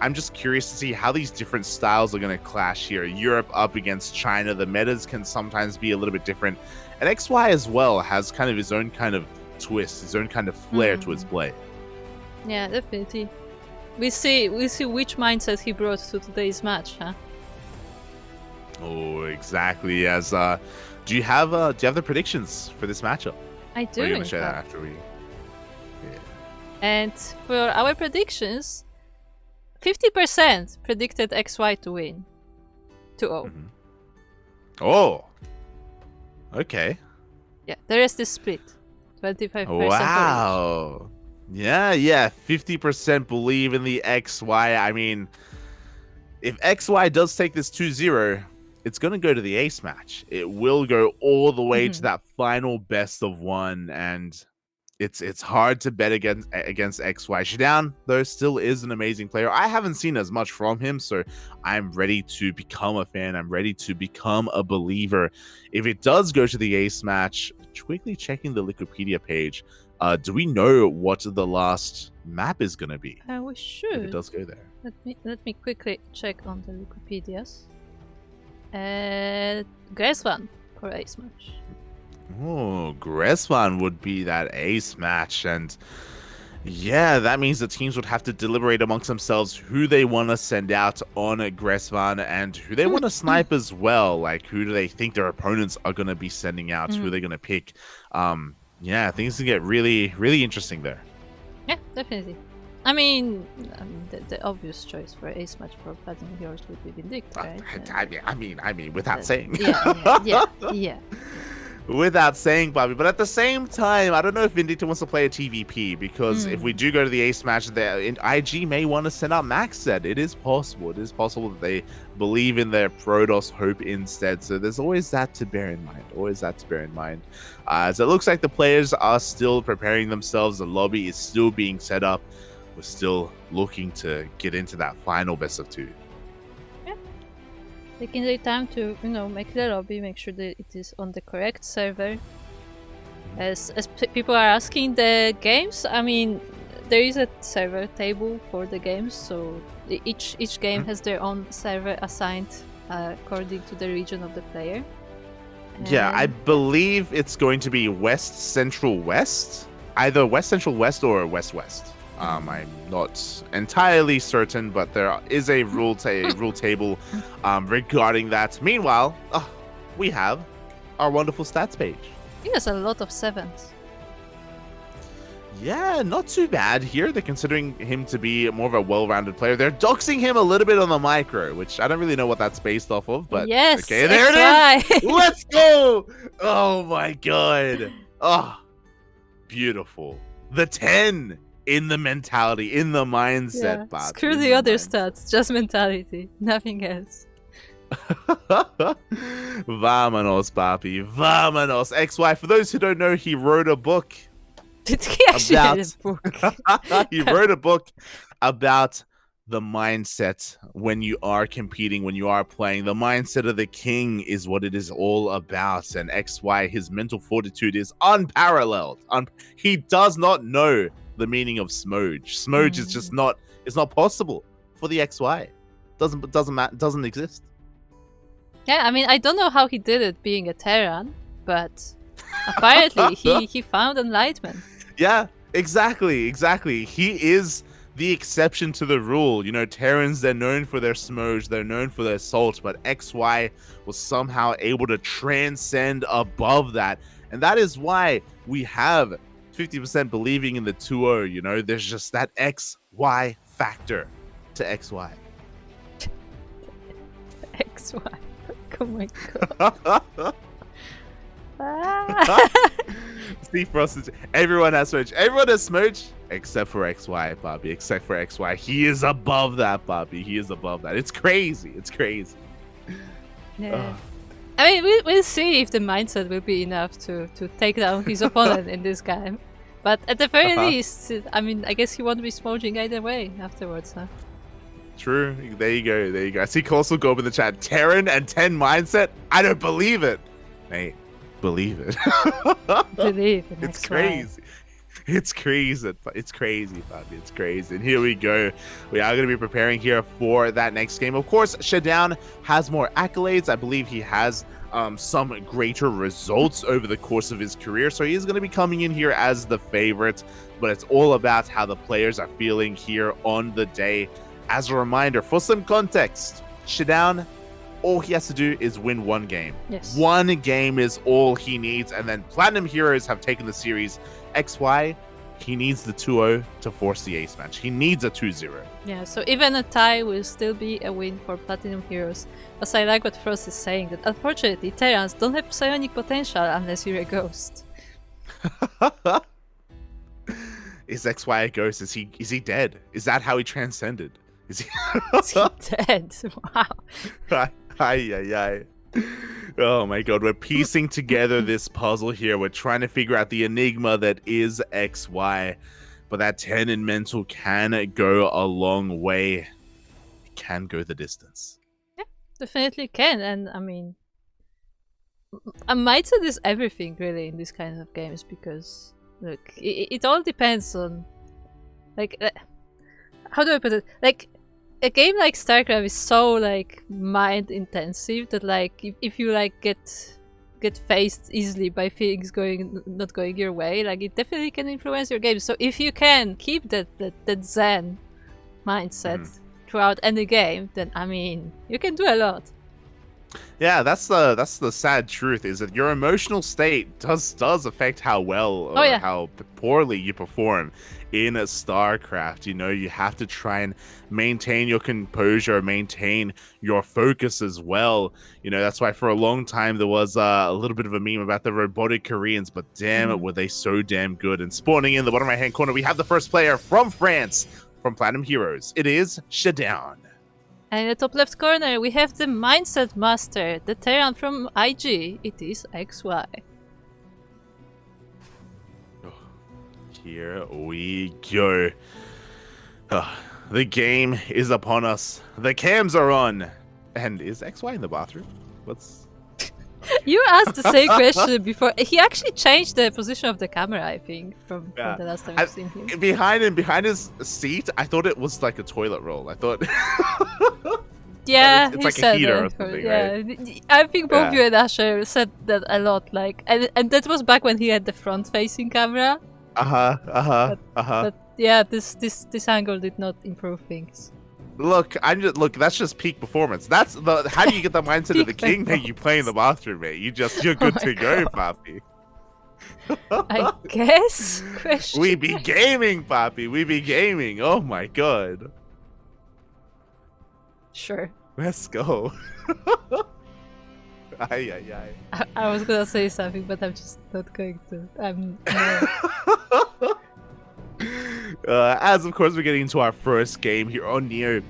I'm just curious to see how these different styles are going to clash here. Europe up against China. The metas can sometimes be a little bit different. And XY as well has kind of his own kind of twist, his own kind of flair to his play. Yeah, definitely. We see which mindset he brought to today's match, huh? Oh, exactly. As do you have the predictions for this matchup? I do. Or are you going to share that after we? Yeah. And for our predictions, 50% predicted XY to win 2-0. Oh, okay. Yeah, the rest is split. 25%. Wow. Yeah. 50% believe in the XY. I mean, if XY does take this 2-0, it's going to go to the ace match. It will go all the way to that final best of one, and it's hard to bet against XY. ShaDoWn, though, still is an amazing player. I haven't seen as much from him, so I'm ready to become a fan. I'm ready to become a believer. If it does go to the ace match, quickly checking the Wikipedia page, do we know what the last map is going to be? We should. If it does go there. Let me quickly check on the Wikipedias. Gresvan for ace match. Oh, Gresvan would be that ace match, and yeah, that means the teams would have to deliberate amongst themselves who they want to send out on Gresvan and who they want to snipe as well. Like, who do they think their opponents are going to be sending out? Who are they going to pick? Yeah, things can get really, really interesting there. Yeah, definitely. I mean, the obvious choice for ace match for Platinum Heroes would be Vindicta, right? I mean, without saying. Yeah. Without saying, Bobby, but at the same time, I don't know if Vindicta wants to play a TVP, because if we do go to the ace match, IG may want to send out MacSed. It is possible. It is possible that they believe in their Protoss hope instead. So there's always that to bear in mind. As it looks like the players are still preparing themselves. The lobby is still being set up. We're still looking to get into that final best of two. taking their time to, make the lobby, make sure that it is on the correct server. As people are asking the games, I mean, there is a server table for the games, so each game has their own server assigned according to the region of the player. Yeah, I believe it's going to be West Central West, either West Central West or West West. I'm not entirely certain, but there is a rule table regarding that. Meanwhile, we have our wonderful stats page. He has a lot of 7s. Yeah, not too bad here. They're considering him to be more of a well-rounded player. They're doxing him a little bit on the micro, which I don't really know what that's based off of, but yes, okay, there it is. Let's go. Oh my god. Oh, beautiful. The 10 in the mentality, in the mindset. Yeah. Screw the other stats, just mentality, nothing else. Vámonos, papi. Vámonos. XY, for those who don't know, he wrote a book. Did he actually write a book? He wrote a book about the mindset when you are competing, when you are playing. The mindset of the king is what it is all about. And XY, his mental fortitude is unparalleled. He does not know the meaning of smoge. Smoge is just not. It's not possible for the XY. Doesn't exist. Yeah, I mean, I don't know how he did it being a Terran, but apparently he found enlightenment. Yeah, exactly. He is the exception to the rule. You know, Terrans, they're known for their smoge, they're known for their salt, but XY was somehow able to transcend above that. And that is why we have 50% believing in the 2-0, you know? There's just that XY factor to XY. XY. Oh my god. See, Frost, everyone has smoge. Everyone has smoge except for XY, Bobby. Except for XY. He is above that, Bobby. He is above that. It's crazy. Yeah. I mean, we'll see if the mindset will be enough to take down his opponent in this game. But at the very least, I mean, I guess he won't be smoging either way afterwards, huh? True. There you go. I see Coastal go up in the chat. Terran and 10 mindset? I don't believe it. Mate, believe it. Believe it. It's crazy. It's crazy, Bobby. It's crazy. And here we go. We are going to be preparing here for that next game. Of course, ShaDoWn has more accolades. I believe he has some greater results over the course of his career. So he is going to be coming in here as the favorite. But it's all about how the players are feeling here on the day. As a reminder, for some context, ShaDoWn, all he has to do is win one game. Yes. One game is all he needs. And then Platinum Heroes have taken the series. XY, he needs the 2-0 to force the ace match. He needs a 2-0. Yeah, so even a tie will still be a win for Platinum Heroes. As I like what Frost is saying, that unfortunately Terrans don't have psionic potential unless you're a ghost. Is XY a ghost? Is he dead? Is that how he transcended? Is he dead? Wow. Ay. Oh my god, we're piecing together this puzzle here. We're trying to figure out the enigma that is XY. But that 10 in mental can go a long way. It can go the distance. Yeah, definitely can. And I mean, a mindset is everything really in these kinds of games, because look, it all depends on, like, how do I put it? Like, a game like StarCraft is so like mind intensive that like if you like get faced easily by things not going your way, like it definitely can influence your game. So if you can keep that Zen mindset throughout any game, then I mean you can do a lot. Yeah, that's the sad truth, is that your emotional state does affect how well or how poorly you perform in a StarCraft. You know, you have to try and maintain your composure, maintain your focus as well. You know, that's why for a long time there was a little bit of a meme about the robotic Koreans, but damn it, were they so damn good. And spawning in the bottom right hand corner, we have the first player from France, from Platinum Heroes. It is ShaDoWn. And in the top left corner, we have the Mindset Master, the Terran from IG. It is XY. Here we go. The game is upon us. The cams are on. And is XY in the bathroom? What's... You asked the same question before. He actually changed the position of the camera, I think, from the last time I've seen him. Behind his seat, I thought it was like a toilet roll. I thought... Yeah, it's like a heater or something, right? I think both you and Asher said that a lot. Like, and that was back when he had the front-facing camera. But yeah, this angle did not improve things. Look, that's just peak performance. That's the how do you get the mindset of the king that you play in the bathroom, mate? You're good to go, Papi. I guess. We be gaming, Papi. We be gaming. Oh my god. Sure. Let's go. I was gonna say something, but I'm just not going to. As of course we're getting into our first game here on Neo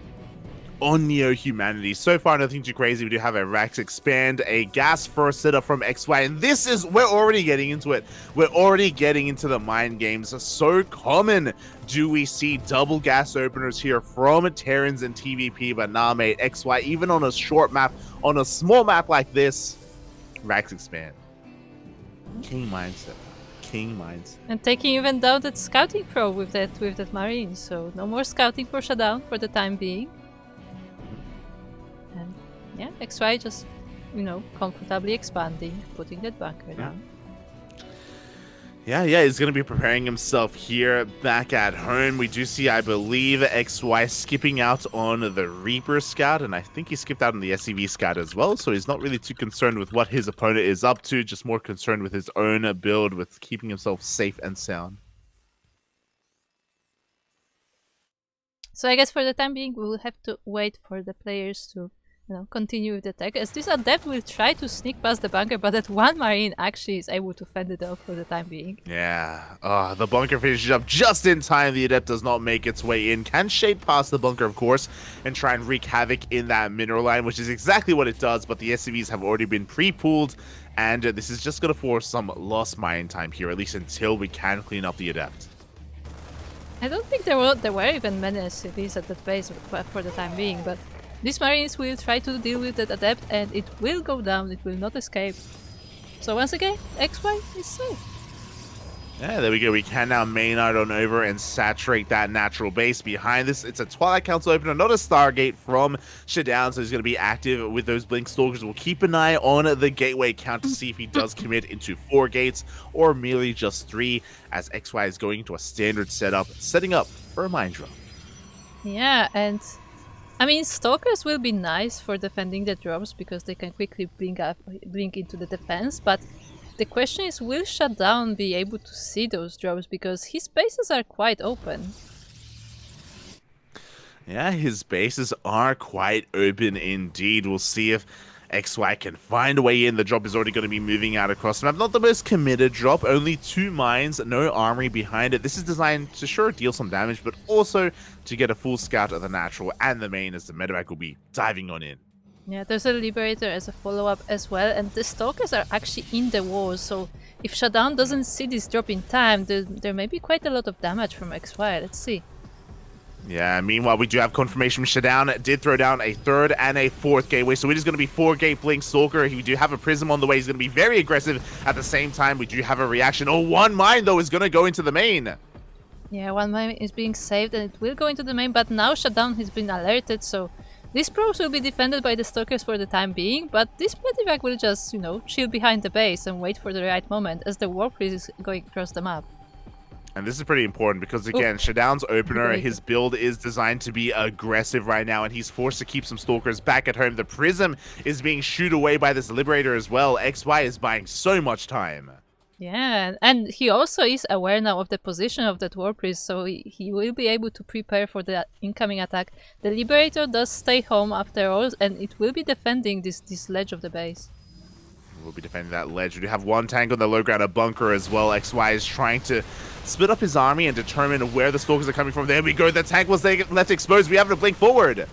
Humanity. So far nothing too crazy. We do have a Rax expand, a gas first setup from XY, and this is, we're already getting into it. We're already getting into the mind games. So common do we see double gas openers here from Terrans and TVP, but nah mate, XY, even on a short map, on a small map like this, Rax expand. King mindset. And taking even down that scouting probe with that marine, so no more scouting for ShaDoWn for the time being. And yeah, XY just, comfortably expanding, putting that bunker down. Yeah, he's going to be preparing himself here back at home. We do see, I believe, XY skipping out on the Reaper Scout, and I think he skipped out on the SCV Scout as well, so he's not really too concerned with what his opponent is up to, just more concerned with his own build, with keeping himself safe and sound. So I guess for the time being, we'll have to wait for the players to continue with the attack, as this Adept will try to sneak past the bunker, but that one Marine actually is able to fend it off for the time being. Yeah, the bunker finishes up just in time. The Adept does not make its way in. Can shade past the bunker, of course, and try and wreak havoc in that mineral line, which is exactly what it does, but the SCVs have already been pre-pooled, and this is just going to force some lost mine time here, at least until we can clean up the Adept. I don't think there were even many SCVs at that base for the time being, but these Marines will try to deal with that Adept, and it will go down, it will not escape. So once again, XY is safe. Yeah, there we go. We can now Maynard on over and saturate that natural base. Behind this, it's a Twilight Council opener, not a Stargate from ShaDoWn, so he's going to be active with those Blink Stalkers. We'll keep an eye on the gateway count to see if he does commit into 4 gates or merely just 3, as XY is going into a standard setup, setting up for a mine drop. Yeah, and I mean, Stalkers will be nice for defending the drops because they can quickly blink into the defense, but the question is, will ShaDoWn be able to see those drops, because his bases are quite open. Yeah, his bases are quite open indeed. We'll see if XY can find a way in. The drop is already going to be moving out across the map. Not the most committed drop, only 2 mines, no armory behind it. This is designed to sure deal some damage, but also to get a full scout of the natural and the main, as the medevac will be diving on in. Yeah, there's a Liberator as a follow-up as well, and the Stalkers are actually in the walls, so if ShaDoWn doesn't see this drop in time, there may be quite a lot of damage from XY. Let's see. Yeah, meanwhile, we do have confirmation. ShaDoWn did throw down a 3rd and a 4th gateway, so it is going to be 4-gate Blink Stalker. We do have a Prism on the way. He's going to be very aggressive. At the same time, we do have a reaction. Oh, 1 mine, though, is going to go into the main. Yeah, 1 mine is being saved, and it will go into the main, but now ShaDoWn has been alerted, so these probes will be defended by the Stalkers for the time being, but this medevac will just, chill behind the base and wait for the right moment as the Warp Freeze is going across the map. And this is pretty important because, again, ShaDoWn's opener, his build is designed to be aggressive right now, and he's forced to keep some Stalkers back at home. The Prism is being shooed away by this Liberator as well. XY is buying so much time. Yeah, and he also is aware now of the position of that Warp Freeze, so he will be able to prepare for the incoming attack. The Liberator does stay home after all, and it will be defending this ledge of the base. We'll be defending that ledge. We do have 1 tank on the low ground, a bunker as well. XY is trying to split up his army and determine where the Stalkers are coming from. There we go. The tank was left exposed. We have to blink forward.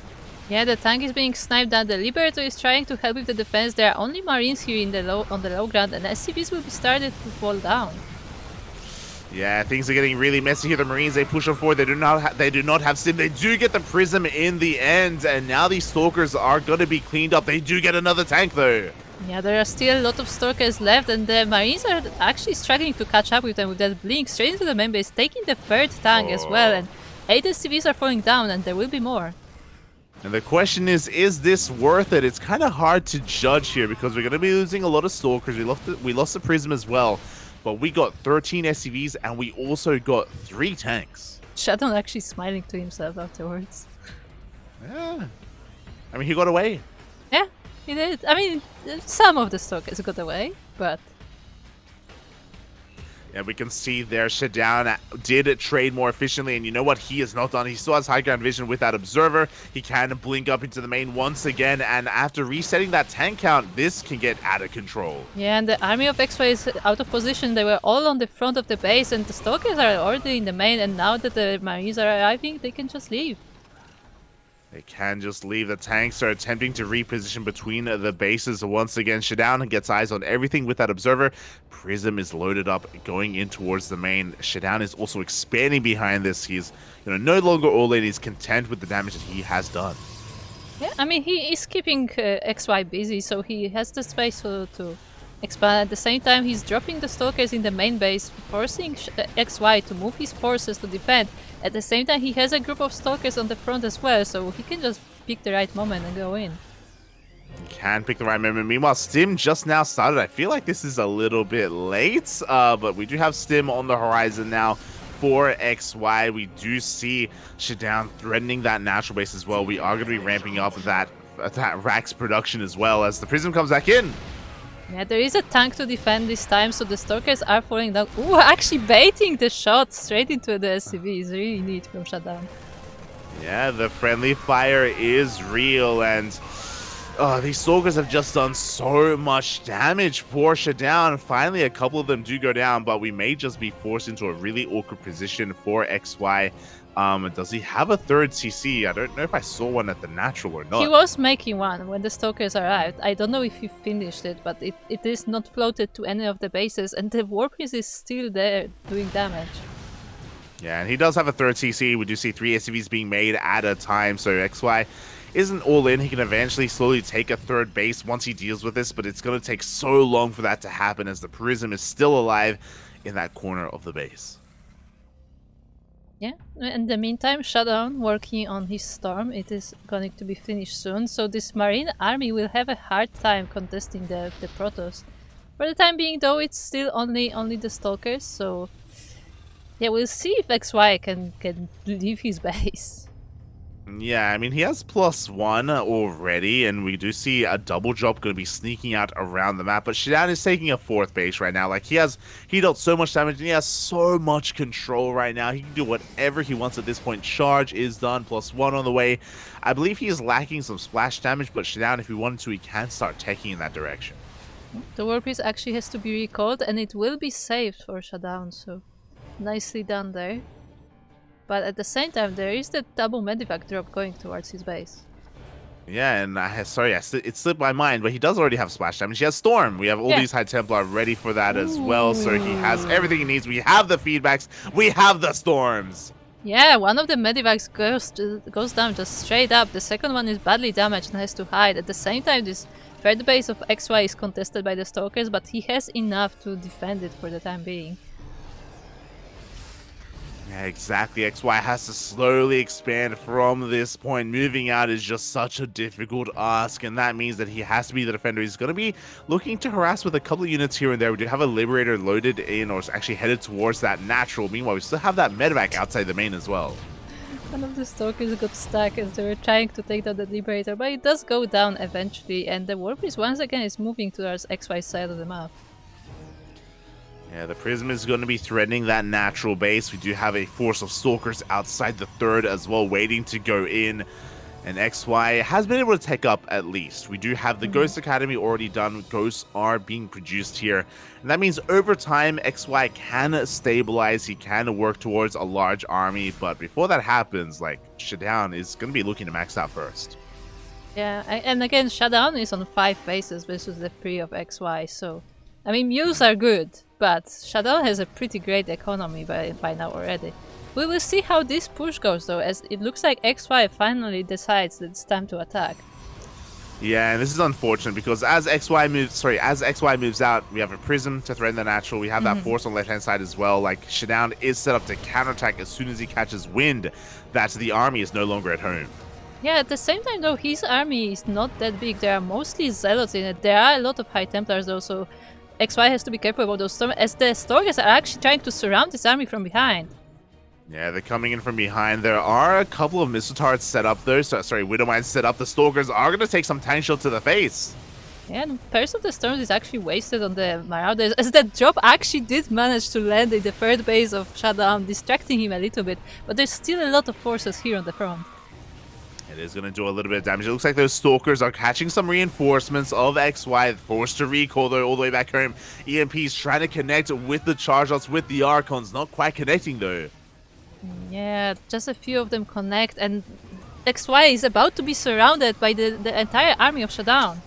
Yeah, the tank is being sniped down. The Liberator is trying to help with the defense. There are only Marines here on the low ground, and SCVs will be started to fall down. Yeah, things are getting really messy here. The Marines, they push on forward. They do not have Sim. They do get the Prism in the end, and now these Stalkers are going to be cleaned up. They do get another tank, though. Yeah, there are still a lot of Stalkers left, and the Marines are actually struggling to catch up with them with that blink straight into the main base, taking the third tank as well, and 8 SCVs are falling down, and there will be more. And the question is this worth it? It's kind of hard to judge here because we're going to be losing a lot of Stalkers. We lost the Prism as well. But we got 13 SCVs and we also got 3 tanks. ShaDoWn actually smiling to himself afterwards. Yeah. I mean, he got away. Yeah, he did. I mean, some of the Stalkers got away, but... Yeah, we can see there ShaDoWn did trade more efficiently, and you know what he has not done? He still has high ground vision with that Observer. He can blink up into the main once again, and after resetting that tank count, this can get out of control. Yeah, and the army of XY is out of position. They were all on the front of the base, and the Stalkers are already in the main, and now that the Marines are arriving, they can just leave. They can just leave. The tanks are attempting to reposition between the bases. Once again, ShaDoWn gets eyes on everything with that Observer. Prism is loaded up, going in towards the main. ShaDoWn is also expanding behind this. He's no longer all in. He's content with the damage that he has done. Yeah, I mean, he is keeping XY busy, so he has the space to expand. At the same time, he's dropping the Stalkers in the main base, forcing XY to move his forces to defend. At the same time, he has a group of Stalkers on the front as well, so he can just pick the right moment and go in. He can pick the right moment. Meanwhile, Stim just now started. I feel like this is a little bit late, but we do have Stim on the horizon now for XY. We do see ShaDoWn threatening that natural base as well. We are going to be ramping up that Rax production as well as the Prism comes back in. Yeah, there is a tank to defend this time, so the Stalkers are falling down. Ooh, actually baiting the shot straight into the SCV is really neat from ShaDoWn. Yeah, the friendly fire is real, and these Stalkers have just done so much damage for ShaDoWn. Finally, a couple of them do go down, but we may just be forced into a really awkward position for XY. Does he have a third CC? I don't know if I saw one at the natural or not. He was making one when the Stalkers arrived. I don't know if he finished it, but it is not floated to any of the bases, and the War Priest is still there doing damage. Yeah, and he does have a third CC. We do see 3 SCVs being made at a time, so XY isn't all in. He can eventually slowly take a third base once he deals with this, but it's going to take so long for that to happen as the Prism is still alive in that corner of the base. Yeah, in the meantime, ShaDoWn working on his Storm. It is going to be finished soon, so this Marine army will have a hard time contesting the Protoss. For the time being, though, it's still only the Stalkers, so yeah, we'll see if XY can leave his base. Yeah, I mean, he has +1 already, and we do see a double drop going to be sneaking out around the map, but ShaDoWn is taking a 4th base right now. Like, he dealt so much damage, and he has so much control right now. He can do whatever he wants at this point. Charge is done, +1 on the way. I believe he is lacking some splash damage, but ShaDoWn, if he wanted to, he can start taking in that direction. The War Priest actually has to be recalled, and it will be saved for ShaDoWn, so nicely done there. But at the same time, there is the double medivac drop going towards his base. Yeah, and it slipped my mind, but he does already have splash damage. He has Storm. We have all these High Templar ready for that as well, so he has everything he needs. We have the feedbacks. We have the Storms. Yeah, one of the medivacs goes down just straight up. The second one is badly damaged and has to hide. At the same time, this third base of XY is contested by the Stalkers, but he has enough to defend it for the time being. Yeah, exactly. XY has to slowly expand from this point. Moving out is just such a difficult ask, and that means that he has to be the defender. He's going to be looking to harass with a couple of units here and there. We do have a Liberator loaded in, or actually headed towards that natural. Meanwhile, we still have that medevac outside the main as well. One of the Stalkers got stuck as they were trying to take down the Liberator, but it does go down eventually, and the War Priest once again is moving towards XY side of the map. Yeah, the Prism is going to be threatening that natural base. We do have a force of Stalkers outside the third as well, waiting to go in. And XY has been able to take up at least. We do have the Ghost Academy already done. Ghosts are being produced here. And that means over time, XY can stabilize. He can work towards a large army. But before that happens, like, ShaDoWn is going to be looking to max out first. Yeah, and again, ShaDoWn is on 5 bases versus the 3 of XY, so I mean, Mews are good, but ShaDoWn has a pretty great economy by now already. We will see how this push goes though, as it looks like XY finally decides that it's time to attack. Yeah, and this is unfortunate because as XY moves out, we have a Prism to threaten the natural. We have that Force on the left-hand side as well. Like, ShaDoWn is set up to counterattack as soon as he catches wind that the army is no longer at home. Yeah, at the same time though, his army is not that big. There are mostly Zealots in it. There are a lot of High Templars though, so XY has to be careful about those storms, as the Storkers are actually trying to surround this army from behind. Yeah, they're coming in from behind. There are a couple of missile turrets set up though. Widowmines set up. The Stalkers are going to take some tank shot to the face. Yeah, and Purse of the Storms is actually wasted on the Marauders, as that drop actually did manage to land in the third base of ShaDoWn, distracting him a little bit. But there's still a lot of forces here on the front. It is going to do a little bit of damage. It looks like those Stalkers are catching some reinforcements of XY, forced to recall though all the way back home. EMP's trying to connect with the charge shots with the Archons, not quite connecting though. Yeah, just a few of them connect, and XY is about to be surrounded by the entire army of ShaDoWn.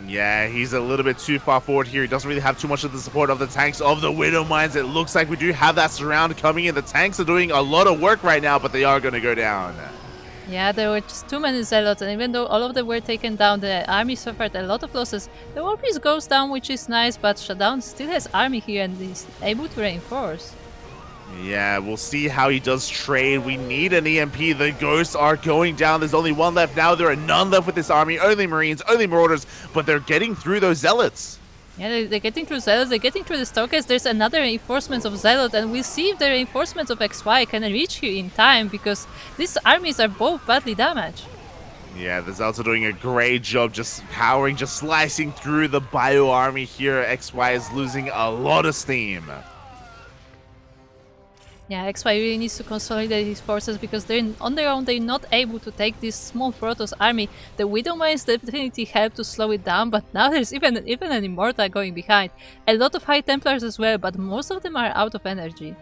Yeah, he's a little bit too far forward here. He doesn't really have too much of the support of the tanks of the Widowmines. It looks like we do have that surround coming in. The tanks are doing a lot of work right now, but they are going to go down. Yeah, there were just too many Zealots, and even though all of them were taken down, the army suffered a lot of losses. The War Priest goes down, which is nice, but ShaDoWn still has army here and is able to reinforce. Yeah, we'll see how he does trade. We need an EMP. The Ghosts are going down. There's only one left now. There are none left with this army. Only Marines, only Marauders, but they're getting through those Zealots. Yeah, they're getting through Zealots, they're getting through the Stalkers. There's another reinforcement of Zealot, and we'll see if the reinforcements of XY can reach here in time, because these armies are both badly damaged. Yeah, the Zealots are doing a great job just powering, just slicing through the Bio army here. XY is losing a lot of steam. Yeah, XY really needs to consolidate his forces, because on their own they're not able to take this small Protoss army. The Widowmines definitely help to slow it down, but now there's even an Immortal going behind. A lot of High Templars as well, but most of them are out of energy.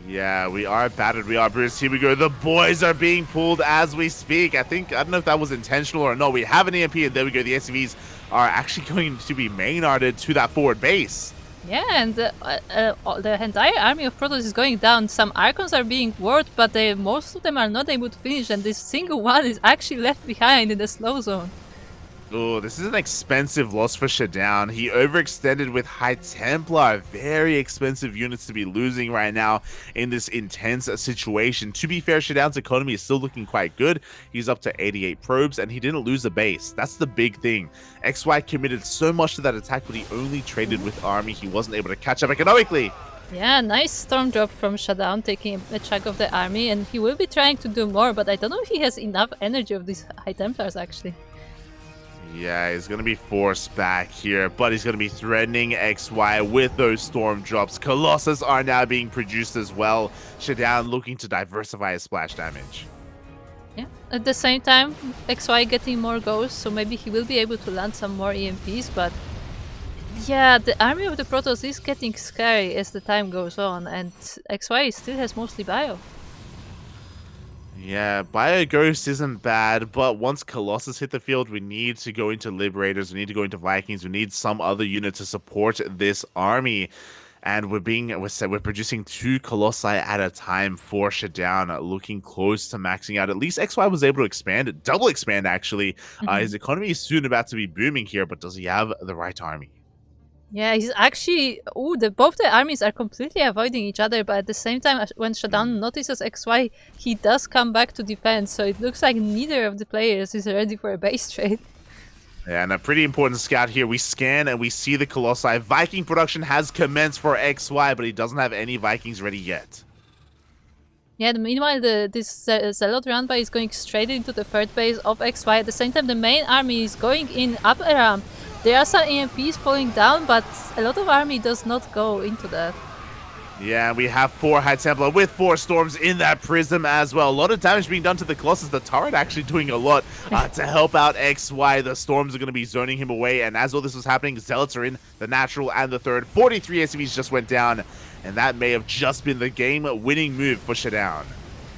Yeah, we are battered, we are bruised. Here we go, the boys are being pulled as we speak. I don't know if that was intentional or no. We have an EMP, and there we go. The SCVs are actually going to be main-arted to that forward base. Yeah, and the entire army of Protoss is going down. Some Archons are being warped, but most of them are not able to finish, and this single one is actually left behind in the slow zone. Oh, this is an expensive loss for ShaDoWn. He overextended with High Templar. Very expensive units to be losing right now in this intense situation. To be fair, ShaDoWn's economy is still looking quite good. He's up to 88 probes, and he didn't lose a base. That's the big thing. XY committed so much to that attack, but he only traded with army. He wasn't able to catch up economically. Yeah, nice storm drop from ShaDoWn, taking a chunk of the army, and he will be trying to do more, but I don't know if he has enough energy of these High Templars, actually. Yeah, he's going to be forced back here, but he's going to be threatening XY with those storm drops. Colossus are now being produced as well. ShaDoWn looking to diversify his splash damage. Yeah, at the same time, XY getting more ghosts, so maybe he will be able to land some more EMPs, but yeah, the army of the Protoss is getting scary as the time goes on, and XY still has mostly bio. Yeah, Bio Ghost isn't bad, but once Colossus hit the field, we need to go into Liberators, we need to go into Vikings, we need some other unit to support this army. And we're producing 2 Colossi at a time for ShaDoWn, looking close to maxing out. At least XY was able to expand, double expand actually. His economy is soon about to be booming here, but does he have the right army? Yeah, he's actually... both the armies are completely avoiding each other, but at the same time, when ShaDoWn notices XY, he does come back to defense, so it looks like neither of the players is ready for a base trade. Yeah, and a pretty important scout here. We scan and we see the Colossi. Viking production has commenced for XY, but he doesn't have any Vikings ready yet. Yeah, meanwhile, this Zealot round by is going straight into the third base of XY. At the same time, the main army is going in up a ramp. There are some EMPs falling down, but a lot of army does not go into that. Yeah, we have 4 High Templar with 4 Storms in that Prism as well. A lot of damage being done to the Colossus. The turret actually doing a lot to help out XY. The Storms are going to be zoning him away, and as all this was happening, Zealots are in the natural and the third. 43 SCVs just went down, and that may have just been the game-winning move for ShaDoWn.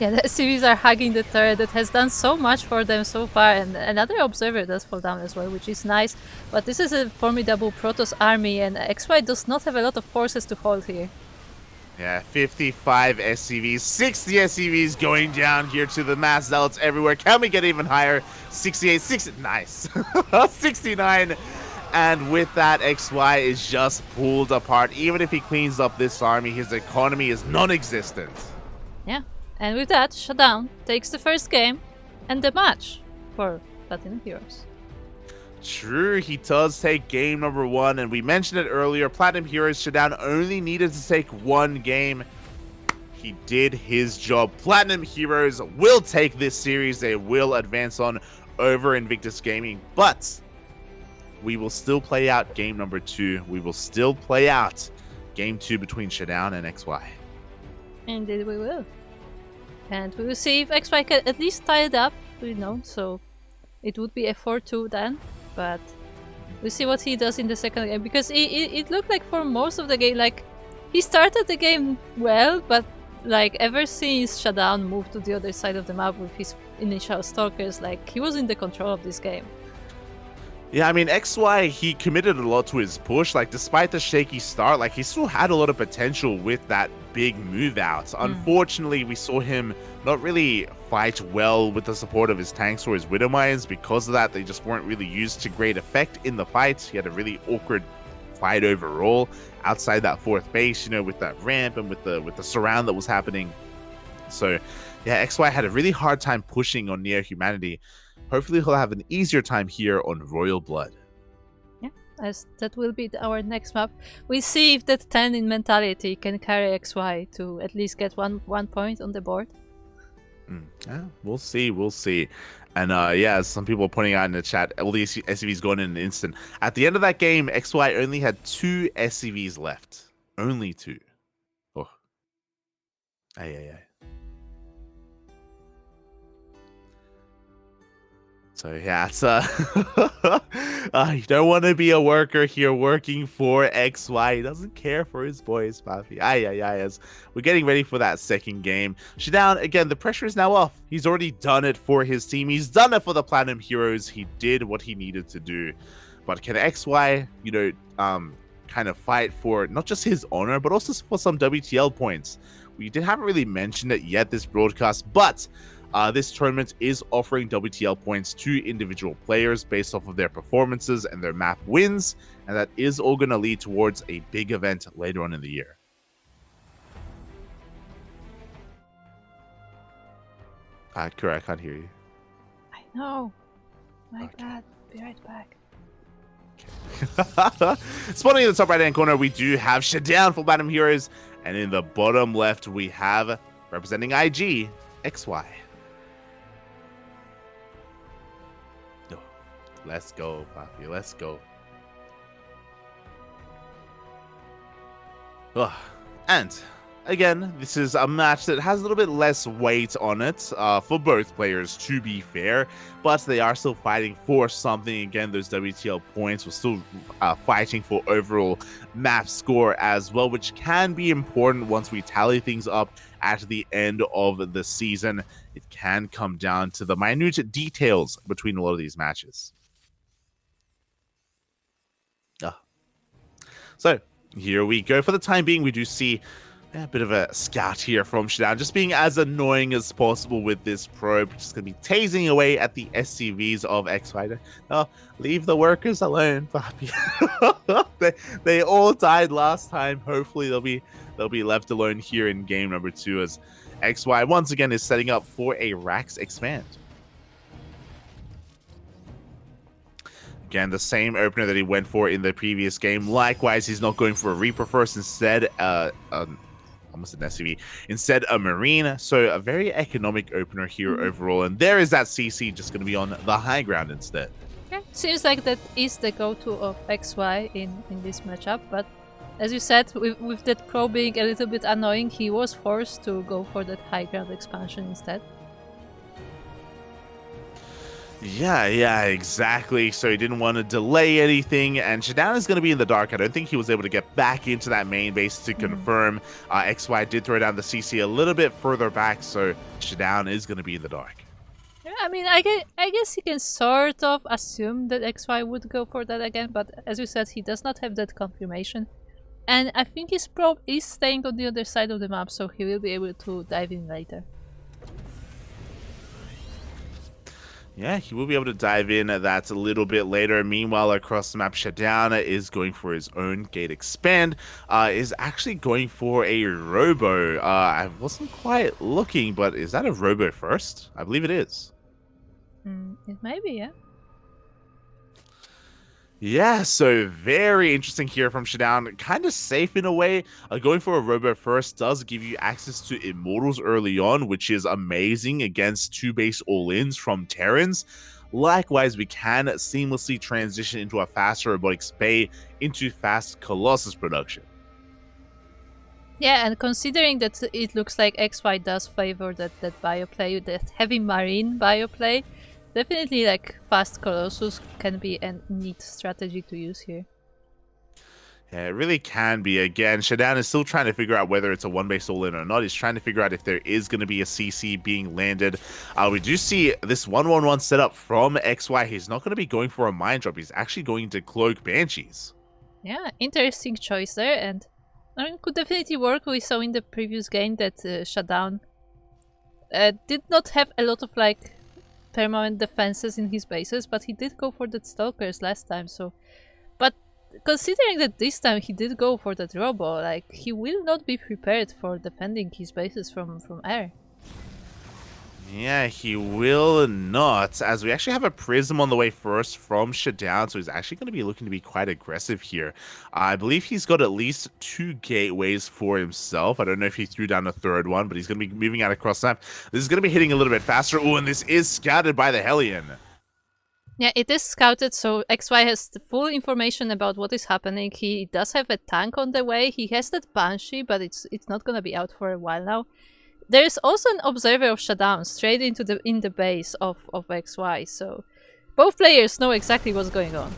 Yeah, the SCVs are hugging the turret that has done so much for them so far, and another observer does fall down as well, which is nice. But this is a formidable Protoss army, and XY does not have a lot of forces to hold here. Yeah, 55 SCVs, 60 SCVs going down here to the mass zealots everywhere. Can we get even higher? 68, 60, nice. 69. And with that, XY is just pulled apart. Even if he cleans up this army, his economy is non-existent. Yeah, and with that, ShaDoWn takes the first game and the match for Platinum Heroes. True, he does take game number 1, and we mentioned it earlier, Platinum Heroes ShaDoWn only needed to take 1 game. He did his job. Platinum Heroes will take this series, they will advance on over Invictus Gaming, but we will still play out game number 2. We will still play out game 2 between ShaDoWn and XY. Indeed we will. And we will see if XY can at least tie it up, so it would be a 4-2 then. But we'll see what he does in the second game, because it looked like for most of the game, like, he started the game well, but like ever since ShaDoWn moved to the other side of the map with his initial stalkers, like, he was in the control of this game. Yeah, I mean, XY, he committed a lot to his push. Like, despite the shaky start, like, he still had a lot of potential with that big move out. Unfortunately, we saw him not really fight well with the support of his tanks or his Widowmines. Because of that, they just weren't really used to great effect in the fight. He had a really awkward fight overall outside that 4th base, with that ramp and with the surround that was happening. So, yeah, XY had a really hard time pushing on Neo Humanity. Hopefully he'll have an easier time here on Royal Blood. Yeah, as that will be our next map. We'll see if that 10 in mentality can carry XY to at least get one point on the board. Yeah, we'll see. And yeah, as some people are pointing out in the chat, all the SCVs going in an instant. At the end of that game, XY only had 2 SCVs left. Only 2. Oh. Ay. So yeah, it's you don't want to be a worker here working for XY. He doesn't care for his boys, Papi. As we're getting ready for that second game. ShaDoWn, again, the pressure is now off. He's already done it for his team. He's done it for the Platinum Heroes. He did what he needed to do. But can XY, kind of fight for not just his honor, but also for some WTL points? We haven't really mentioned it yet this broadcast, but this tournament is offering WTL points to individual players based off of their performances and their map wins, and that is all going to lead towards a big event later on in the year. Kura, I can't hear you. I know. My bad. Be right back. Spawning in the top right hand corner, we do have ShaDoWn for Platinum Heroes, and in the bottom left, we have, representing IG, XY. Let's go, Papi. Let's go. And again, this is a match that has a little bit less weight on it for both players, to be fair. But they are still fighting for something. Again, those WTL points. We're still fighting for overall map score as well, which can be important once we tally things up at the end of the season. It can come down to the minute details between a lot of these matches. So here we go. For the time being, we do see a bit of a scout here from ShaDoWn, just being as annoying as possible with this probe. Just going to be tasing away at the SCVs of XY. No, leave the workers alone, Papi. they all died last time. Hopefully they'll be left alone here in game number 2, as XY once again is setting up for a Rax expand. Again, the same opener that he went for in the previous game. Likewise, he's not going for a Reaper first, instead almost an SCV, instead a Marine. So a very economic opener here overall. And there is that CC just going to be on the high ground instead. Yeah, seems like that is the go-to of XY in this matchup. But as you said, with that pro being a little bit annoying, he was forced to go for that high ground expansion instead. Yeah, exactly. So he didn't want to delay anything, and ShaDoWn is going to be in the dark. I don't think he was able to get back into that main base to confirm. XY did throw down the CC a little bit further back, so ShaDoWn is going to be in the dark. Yeah, I mean, I guess he can sort of assume that XY would go for that again, but as you said, he does not have that confirmation. And I think his probe is staying on the other side of the map, so he will be able to dive in later. Yeah, he will be able to dive in that a little bit later. Meanwhile, across the map, ShaDoWn is going for his own gate expand. Is actually going for a robo. I wasn't quite looking, but is that a robo first? I believe it is. It may be, yeah. Yeah, so very interesting here from ShaDoWn. Kind of safe in a way. Going for a robo first does give you access to Immortals early on, which is amazing against 2-base all-ins from Terrans. Likewise, we can seamlessly transition into a faster Robotics Bay into fast Colossus production. Yeah, and considering that it looks like XY does favor that bioplay, that heavy marine bioplay, definitely like fast Colossus can be a neat strategy to use here. Yeah, it really can be. Again, ShaDoWn is still trying to figure out whether it's a one-base all-in or not. He's trying to figure out if there is going to be a CC being landed. We do see this 1-1-1 setup from XY. He's not going to be going for a mine drop. He's actually going to cloak Banshees. Yeah, interesting choice there, and could definitely work. We saw in the previous game that ShaDoWn did not have a lot of like permanent defenses in his bases, but he did go for that Stalkers last time, so... But considering that this time he did go for that Robo, like, he will not be prepared for defending his bases from air. Yeah, he will not, as we actually have a Prism on the way first from ShaDoWn, so he's actually going to be looking to be quite aggressive here. I believe he's got at least 2 gateways for himself. I don't know if he threw down a third one, but he's going to be moving out across the map. This is going to be hitting a little bit faster. Oh, and this is scouted by the Hellion. Yeah, it is scouted, so XY has the full information about what is happening. He does have a tank on the way. He has that Banshee, but it's not going to be out for a while now. There is also an observer of ShaDoWn straight into the base of XY, so both players know exactly what's going on.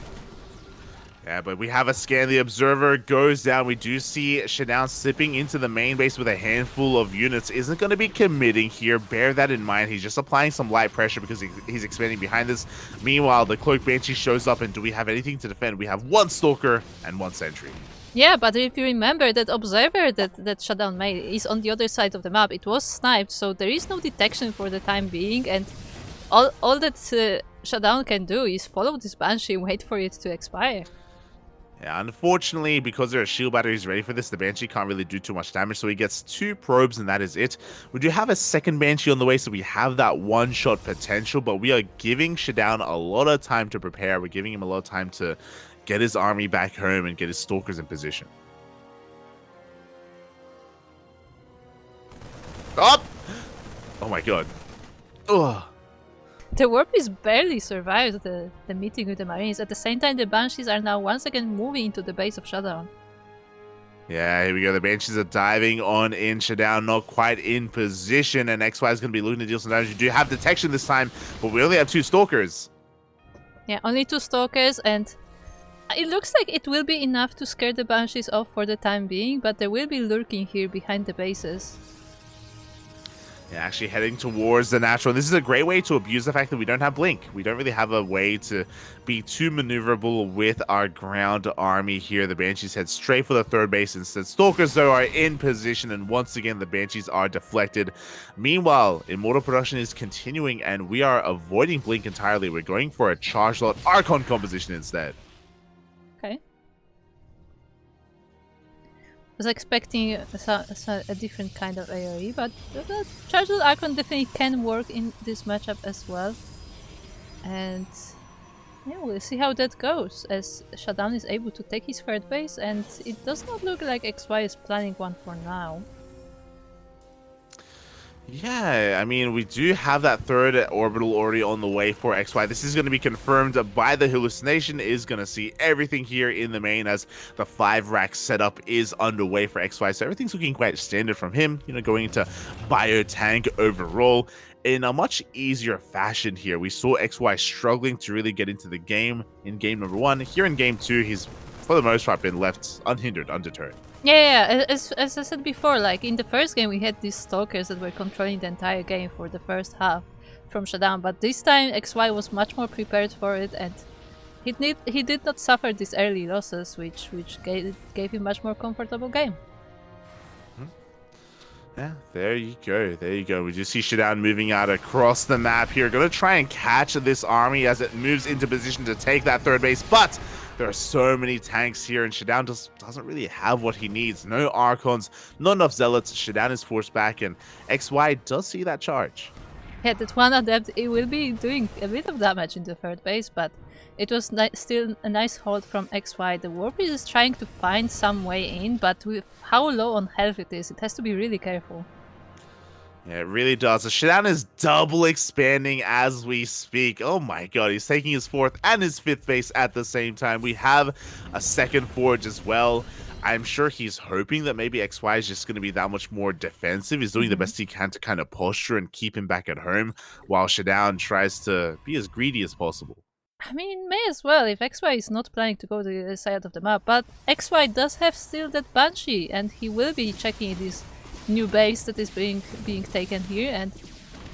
Yeah, but we have a scan. The observer goes down. We do see ShaDoWn slipping into the main base with a handful of units. Isn't going to be committing here. Bear that in mind. He's just applying some light pressure because he's expanding behind this. Meanwhile, the Cloak Banshee shows up, and do we have anything to defend? We have 1 Stalker and 1 Sentry. Yeah, but if you remember, that observer that ShaDoWn made is on the other side of the map. It was sniped, so there is no detection for the time being, and all that ShaDoWn can do is follow this Banshee and wait for it to expire. Yeah, unfortunately, because there are shield batteries ready for this, the Banshee can't really do too much damage, so he gets 2 probes, and that is it. We do have a second Banshee on the way, so we have that one-shot potential, but we are giving ShaDoWn a lot of time to prepare. We're giving him a lot of time to get his army back home and get his Stalkers in position. Up! Oh my god. Ugh. The Warpies barely survived the meeting with the Marines. At the same time, the Banshees are now once again moving into the base of ShaDoWn. Yeah, here we go. The Banshees are diving on in. ShaDoWn not quite in position, and XY is going to be looking to deal some damage. You do have detection this time, but we only have 2 Stalkers. Yeah, only 2 Stalkers, and it looks like it will be enough to scare the Banshees off for the time being, but they will be lurking here behind the bases. Yeah, actually heading towards the natural. And this is a great way to abuse the fact that we don't have Blink. We don't really have a way to be too maneuverable with our ground army here. The Banshees head straight for the 3rd base instead. Stalkers, though, are in position, and once again, the Banshees are deflected. Meanwhile, Immortal production is continuing, and we are avoiding Blink entirely. We're going for a Charge Lot Archon composition instead. Okay. Was expecting a different kind of AoE, but the Charged Archon definitely can work in this matchup as well. And yeah, we'll see how that goes, as ShaDoWn is able to take his 3rd base, and it does not look like XY is planning one for now. Yeah, I mean, we do have that 3rd orbital already on the way for XY. This is going to be confirmed by the hallucination. Is going to see everything here in the main as the 5-rack setup is underway for XY. So everything's looking quite standard from him, you know, going into bio tank overall. in a much easier fashion here. We saw XY struggling to really get into the game in game number 1. Here in game 2, he's for the most part been left unhindered, undeterred. Yeah, as I said before, like in the first game we had these stalkers that were controlling the entire game for the first half from ShaDoWn, but this time XY was much more prepared for it, and he did not suffer these early losses, which gave him much more comfortable game. Yeah, there you go. There you go. We just see ShaDoWn moving out across the map here. Going to try and catch this army as it moves into position to take that third base. But there are so many tanks here, and ShaDoWn just doesn't really have what he needs. No Archons, not enough Zealots. ShaDoWn is forced back, and XY does see that charge. Yeah, that one Adept, it will be doing a bit of damage in the third base, but it was still a nice hold from XY. The Warbeast is trying to find some way in, but with how low on health it is, it has to be really careful. Yeah, it really does. So ShaDoWn is double expanding as we speak. Oh my god, he's taking his 4th and his 5th base at the same time. We have a second forge as well. I'm sure he's hoping that maybe XY is just going to be that much more defensive. He's doing the best he can to kind of posture and keep him back at home, while ShaDoWn tries to be as greedy as possible. I mean, may as well if XY is not planning to go to the other side of the map, but XY does have still that Banshee, and he will be checking this new base that is being taken here, and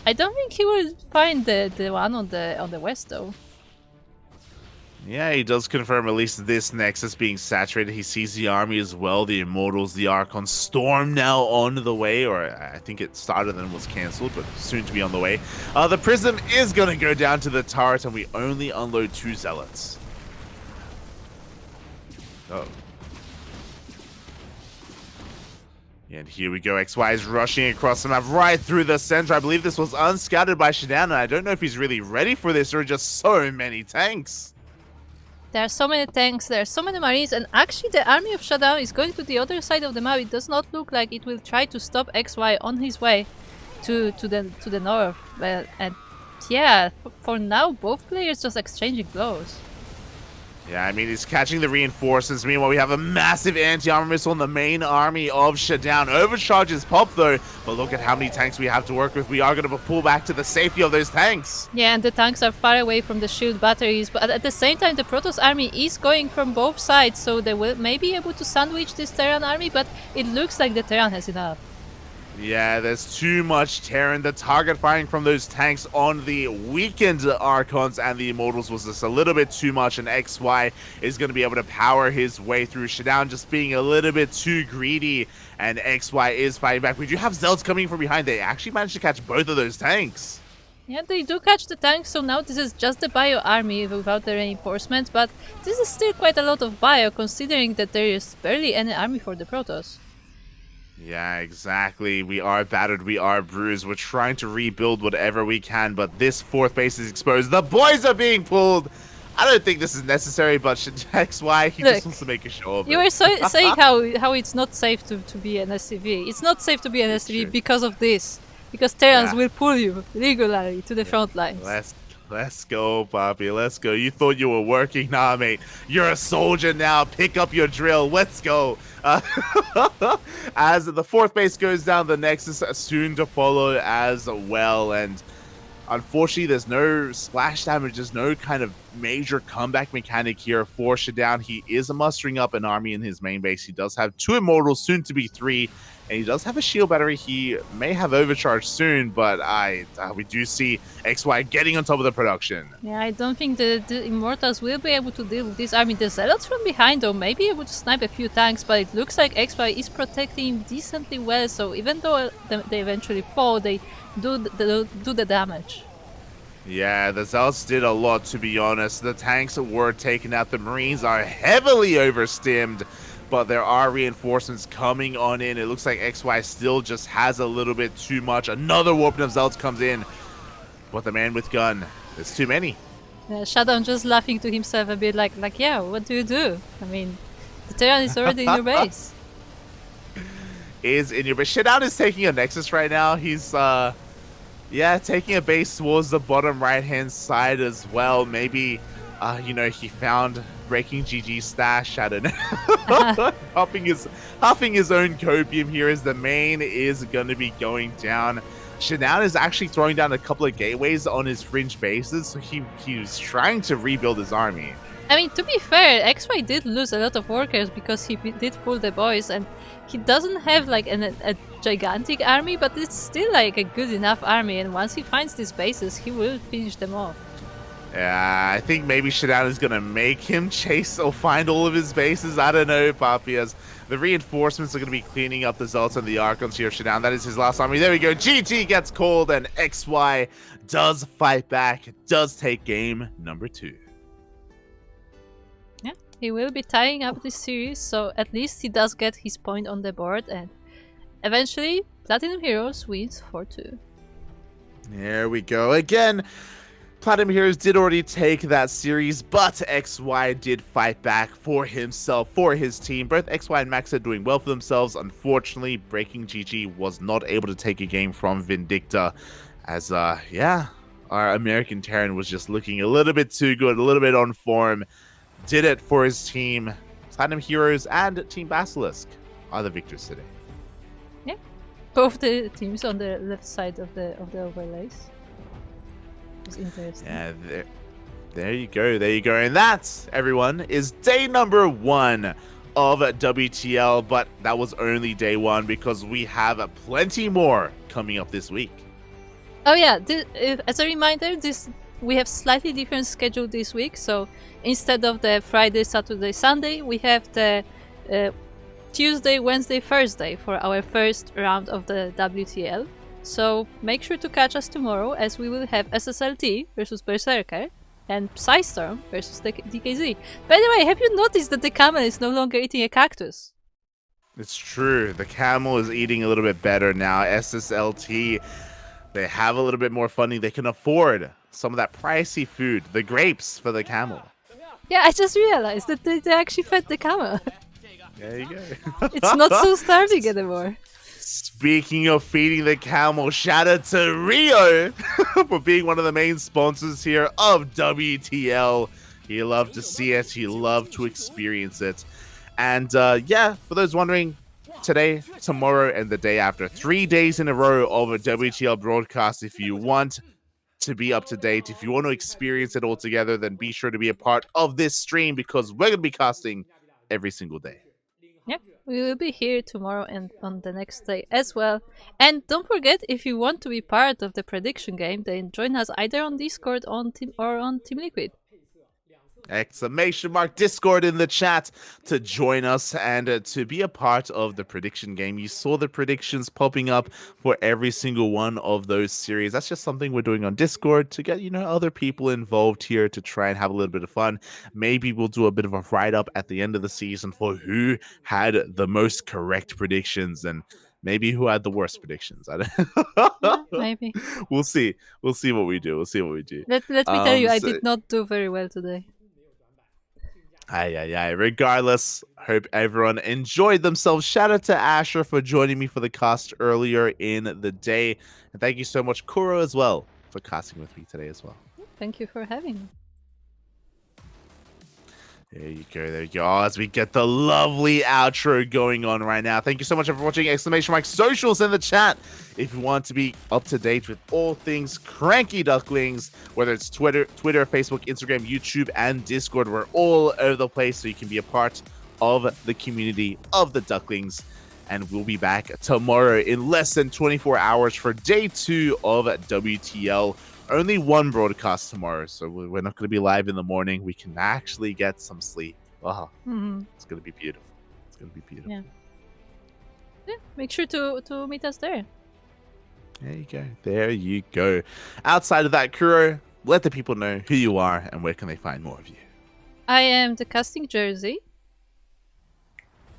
I don't think he will find the one on the west though. Yeah, he does confirm at least this Nexus being saturated. He sees the army as well, the Immortals, the Archon, Storm now on the way, or I think it started and was cancelled, but soon to be on the way. The Prism is going to go down to the turret, and we only unload 2 Zealots. Oh. And here we go, XY is rushing across the map right through the center. I believe this was unscouted by ShaDoWn, and I don't know if he's really ready for this. There are just so many tanks. There are so many tanks, there are so many marines, and actually the army of ShaDoWn is going to the other side of the map. It does not look like it will try to stop XY on his way to the north. Well, and yeah, for now both players just exchanging blows. Yeah, I mean, he's catching the reinforcements. Meanwhile, we have a massive anti-armor missile on the main army of ShaDoWn. Overcharges pop, though, but look at how many tanks we have to work with. We are going to pull back to the safety of those tanks. Yeah, and the tanks are far away from the shield batteries, but at the same time, the Protoss army is going from both sides, so they will may be able to sandwich this Terran army, but it looks like the Terran has enough. Yeah, there's too much Terran. The target firing from those tanks on the weakened Archons and the Immortals was just a little bit too much, and XY is going to be able to power his way through. ShaDoWn just being a little bit too greedy, and XY is fighting back. We do have Zealots coming from behind. They actually managed to catch both of those tanks. Yeah, they do catch the tanks, so now this is just the bio army without the reinforcements, but this is still quite a lot of bio, considering that there is barely any army for the Protoss. Yeah, exactly. We are battered, we are bruised. We're trying to rebuild whatever we can, but this 4th base is exposed. The boys are being pulled. I don't think this is necessary, but XY, he just wants to make a show of it. You were saying how it's not safe to be an SCV. It's not safe to be an SCV because of this. Because Terrans will pull you regularly to the front lines. Let's go, Poppy. Let's go. You thought you were working? Nah, mate. You're a soldier now. Pick up your drill. Let's go. As the 4th base goes down, the Nexus soon to follow as well. And unfortunately, there's no splash damage. There's no kind of major comeback mechanic here for ShaDoWn. He is mustering up an army in his main base. He does have 2 Immortals, soon to be 3. And he does have a shield battery. He may have overcharged soon, but we do see XY getting on top of the production. Yeah, I don't think the Immortals will be able to deal with this army. The Zealots from behind, though, may be able to snipe a few tanks, but it looks like XY is protecting him decently well, so even though they eventually fall, they do the damage. Yeah, the Zealots did a lot, to be honest. The tanks were taken out. The Marines are heavily overstimmed, but there are reinforcements coming on in. It looks like XY still just has a little bit too much. Another warping of Zealots comes in, but the man with gun, there's too many. Yeah, ShaDoWn just laughing to himself a bit like, yeah, what do you do? I mean, the Terran is already in your base. ShaDoWn is taking a Nexus right now. He's, taking a base towards the bottom right-hand side as well. Maybe, he found BreakingGG stash. I don't know. huffing his own copium here as the main is going to be going down. ShaDoWn is actually throwing down a couple of gateways on his fringe bases, so he's trying to rebuild his army. I mean, to be fair, XY did lose a lot of workers because he did pull the boys, and he doesn't have like a gigantic army, but it's still like a good enough army, and once he finds these bases, he will finish them off. Yeah, I think maybe ShaDoWn is going to make him chase or find all of his bases. I don't know, Papi, as the reinforcements are going to be cleaning up the Zealots and the Archons here. ShaDoWn, that is his last army. There we go. GG gets called, and XY does fight back, does take game number 2. Yeah, he will be tying up this series, so at least he does get his point on the board, and eventually Platinum Heroes wins 4-2. There we go. Again, Platinum Heroes did already take that series, but XY did fight back for himself, for his team. Both XY and MacSed doing well for themselves. Unfortunately, BreakingGG was not able to take a game from Vindicta, as, yeah, our American Terran was just looking a little bit too good, a little bit on form. Did it for his team. Platinum Heroes and Team Basilisk are the victors today. Yeah, both the teams on the left side of the overlays. Interesting. Yeah, there you go, there you go. And that, everyone, is day number 1 of WTL, but that was only day 1 because we have plenty more coming up this week. Oh yeah, as a reminder, we have slightly different schedule this week, so instead of the Friday, Saturday, Sunday, we have the Tuesday, Wednesday, Thursday for our first round of the WTL. So make sure to catch us tomorrow, as we will have SSLT versus Berserker and Psystorm versus DKZ. By the way, have you noticed that the camel is no longer eating a cactus? It's true. The camel is eating a little bit better now. SSLT, they have a little bit more funding. They can afford some of that pricey food, the grapes for the camel. Yeah, I just realized that they actually fed the camel. There you go. It's not so starving anymore. Speaking of feeding the camel, shout out to Rio for being one of the main sponsors here of WTL. He loved to see it. He loved to experience it. And yeah, for those wondering, today, tomorrow, and the day after, 3 days in a row of a WTL broadcast. If you want to be up to date, if you want to experience it all together, then be sure to be a part of this stream, because we're going to be casting every single day. Yep, we will be here tomorrow and on the next day as well. And don't forget, if you want to be part of the prediction game, then join us either on Discord or on Team Liquid. Exclamation mark Discord in the chat to join us and to be a part of the prediction game. You saw the predictions popping up for every single one of those series. That's just something we're doing on Discord to get, other people involved here to try and have a little bit of fun. Maybe we'll do a bit of a write-up at the end of the season for who had the most correct predictions and maybe who had the worst predictions. I don't Yeah, maybe. We'll see. We'll see what we do. We'll see what we do. Let me tell you, I did not do very well today. Regardless, hope everyone enjoyed themselves. Shout out to Asher for joining me for the cast earlier in the day. And thank you so much, Kuro, as well, for casting with me today as well. Thank you for having me. There you go, there you go. Oh, as we get the lovely outro going on right now. Thank you so much for watching. Exclamation mark socials in the chat if you want to be up to date with all things CranKy Ducklings, whether it's Twitter, Facebook, Instagram, YouTube, and Discord. We're all over the place, so you can be a part of the community of the Ducklings. And we'll be back tomorrow in less than 24 hours for day 2 of WTL. Only one broadcast tomorrow, so we're not going to be live in the morning. We can actually get some sleep. Oh, It's going to be beautiful. It's going to be beautiful. Yeah, make sure to meet us there. There you go. There you go. Outside of that, Kuro, let the people know who you are and where can they find more of you. I am the casting Jersey,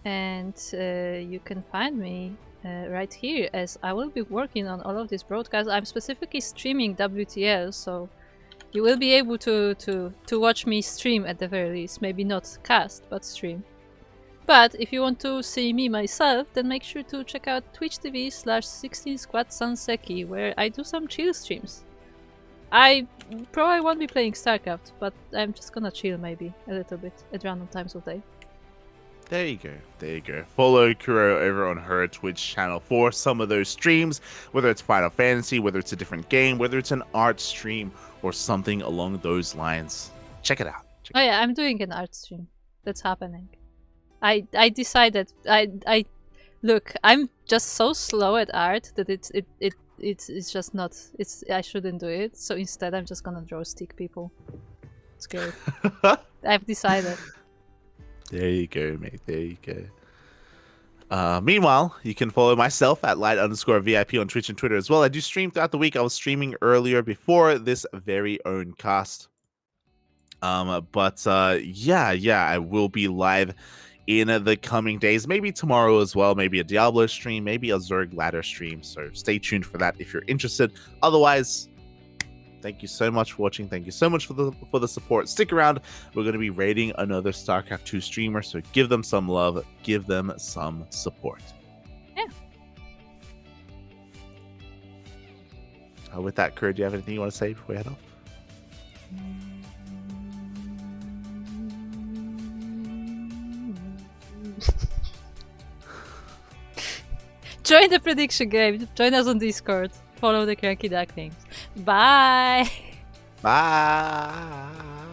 and you can find me right here, as I will be working on all of these broadcasts. I'm specifically streaming WTL, so you will be able to watch me stream at the very least. Maybe not cast, but stream. But if you want to see me myself, then make sure to check out twitch.tv/16squadsanseki, where I do some chill streams. I probably won't be playing StarCraft, but I'm just gonna chill maybe a little bit at random times of day. There you go. There you go. Follow Kuro over on her Twitch channel for some of those streams, whether it's Final Fantasy, whether it's a different game, whether it's an art stream, or something along those lines. Check it out. Oh yeah, I'm doing an art stream. That's happening. I decided I look, I'm just so slow at art that it's just not, I shouldn't do it. So instead I'm just gonna draw stick people. It's good. I've decided. There you go, mate. There you go. Meanwhile, you can follow myself at light_VIP on Twitch and Twitter as well. I do stream throughout the week. I was streaming earlier before this very own cast. Yeah, I will be live in the coming days, maybe tomorrow as well, maybe a Diablo stream, maybe a Zerg ladder stream. So stay tuned for that if you're interested. Otherwise, thank you so much for watching. Thank you so much for the support. Stick around. We're going to be raiding another StarCraft 2 streamer, so give them some love, give them some support. Yeah. With that, Kurt, do you have anything you want to say before we head off? Join the prediction game. Join us on Discord. Follow the CranKy Ducklings. Bye. Bye.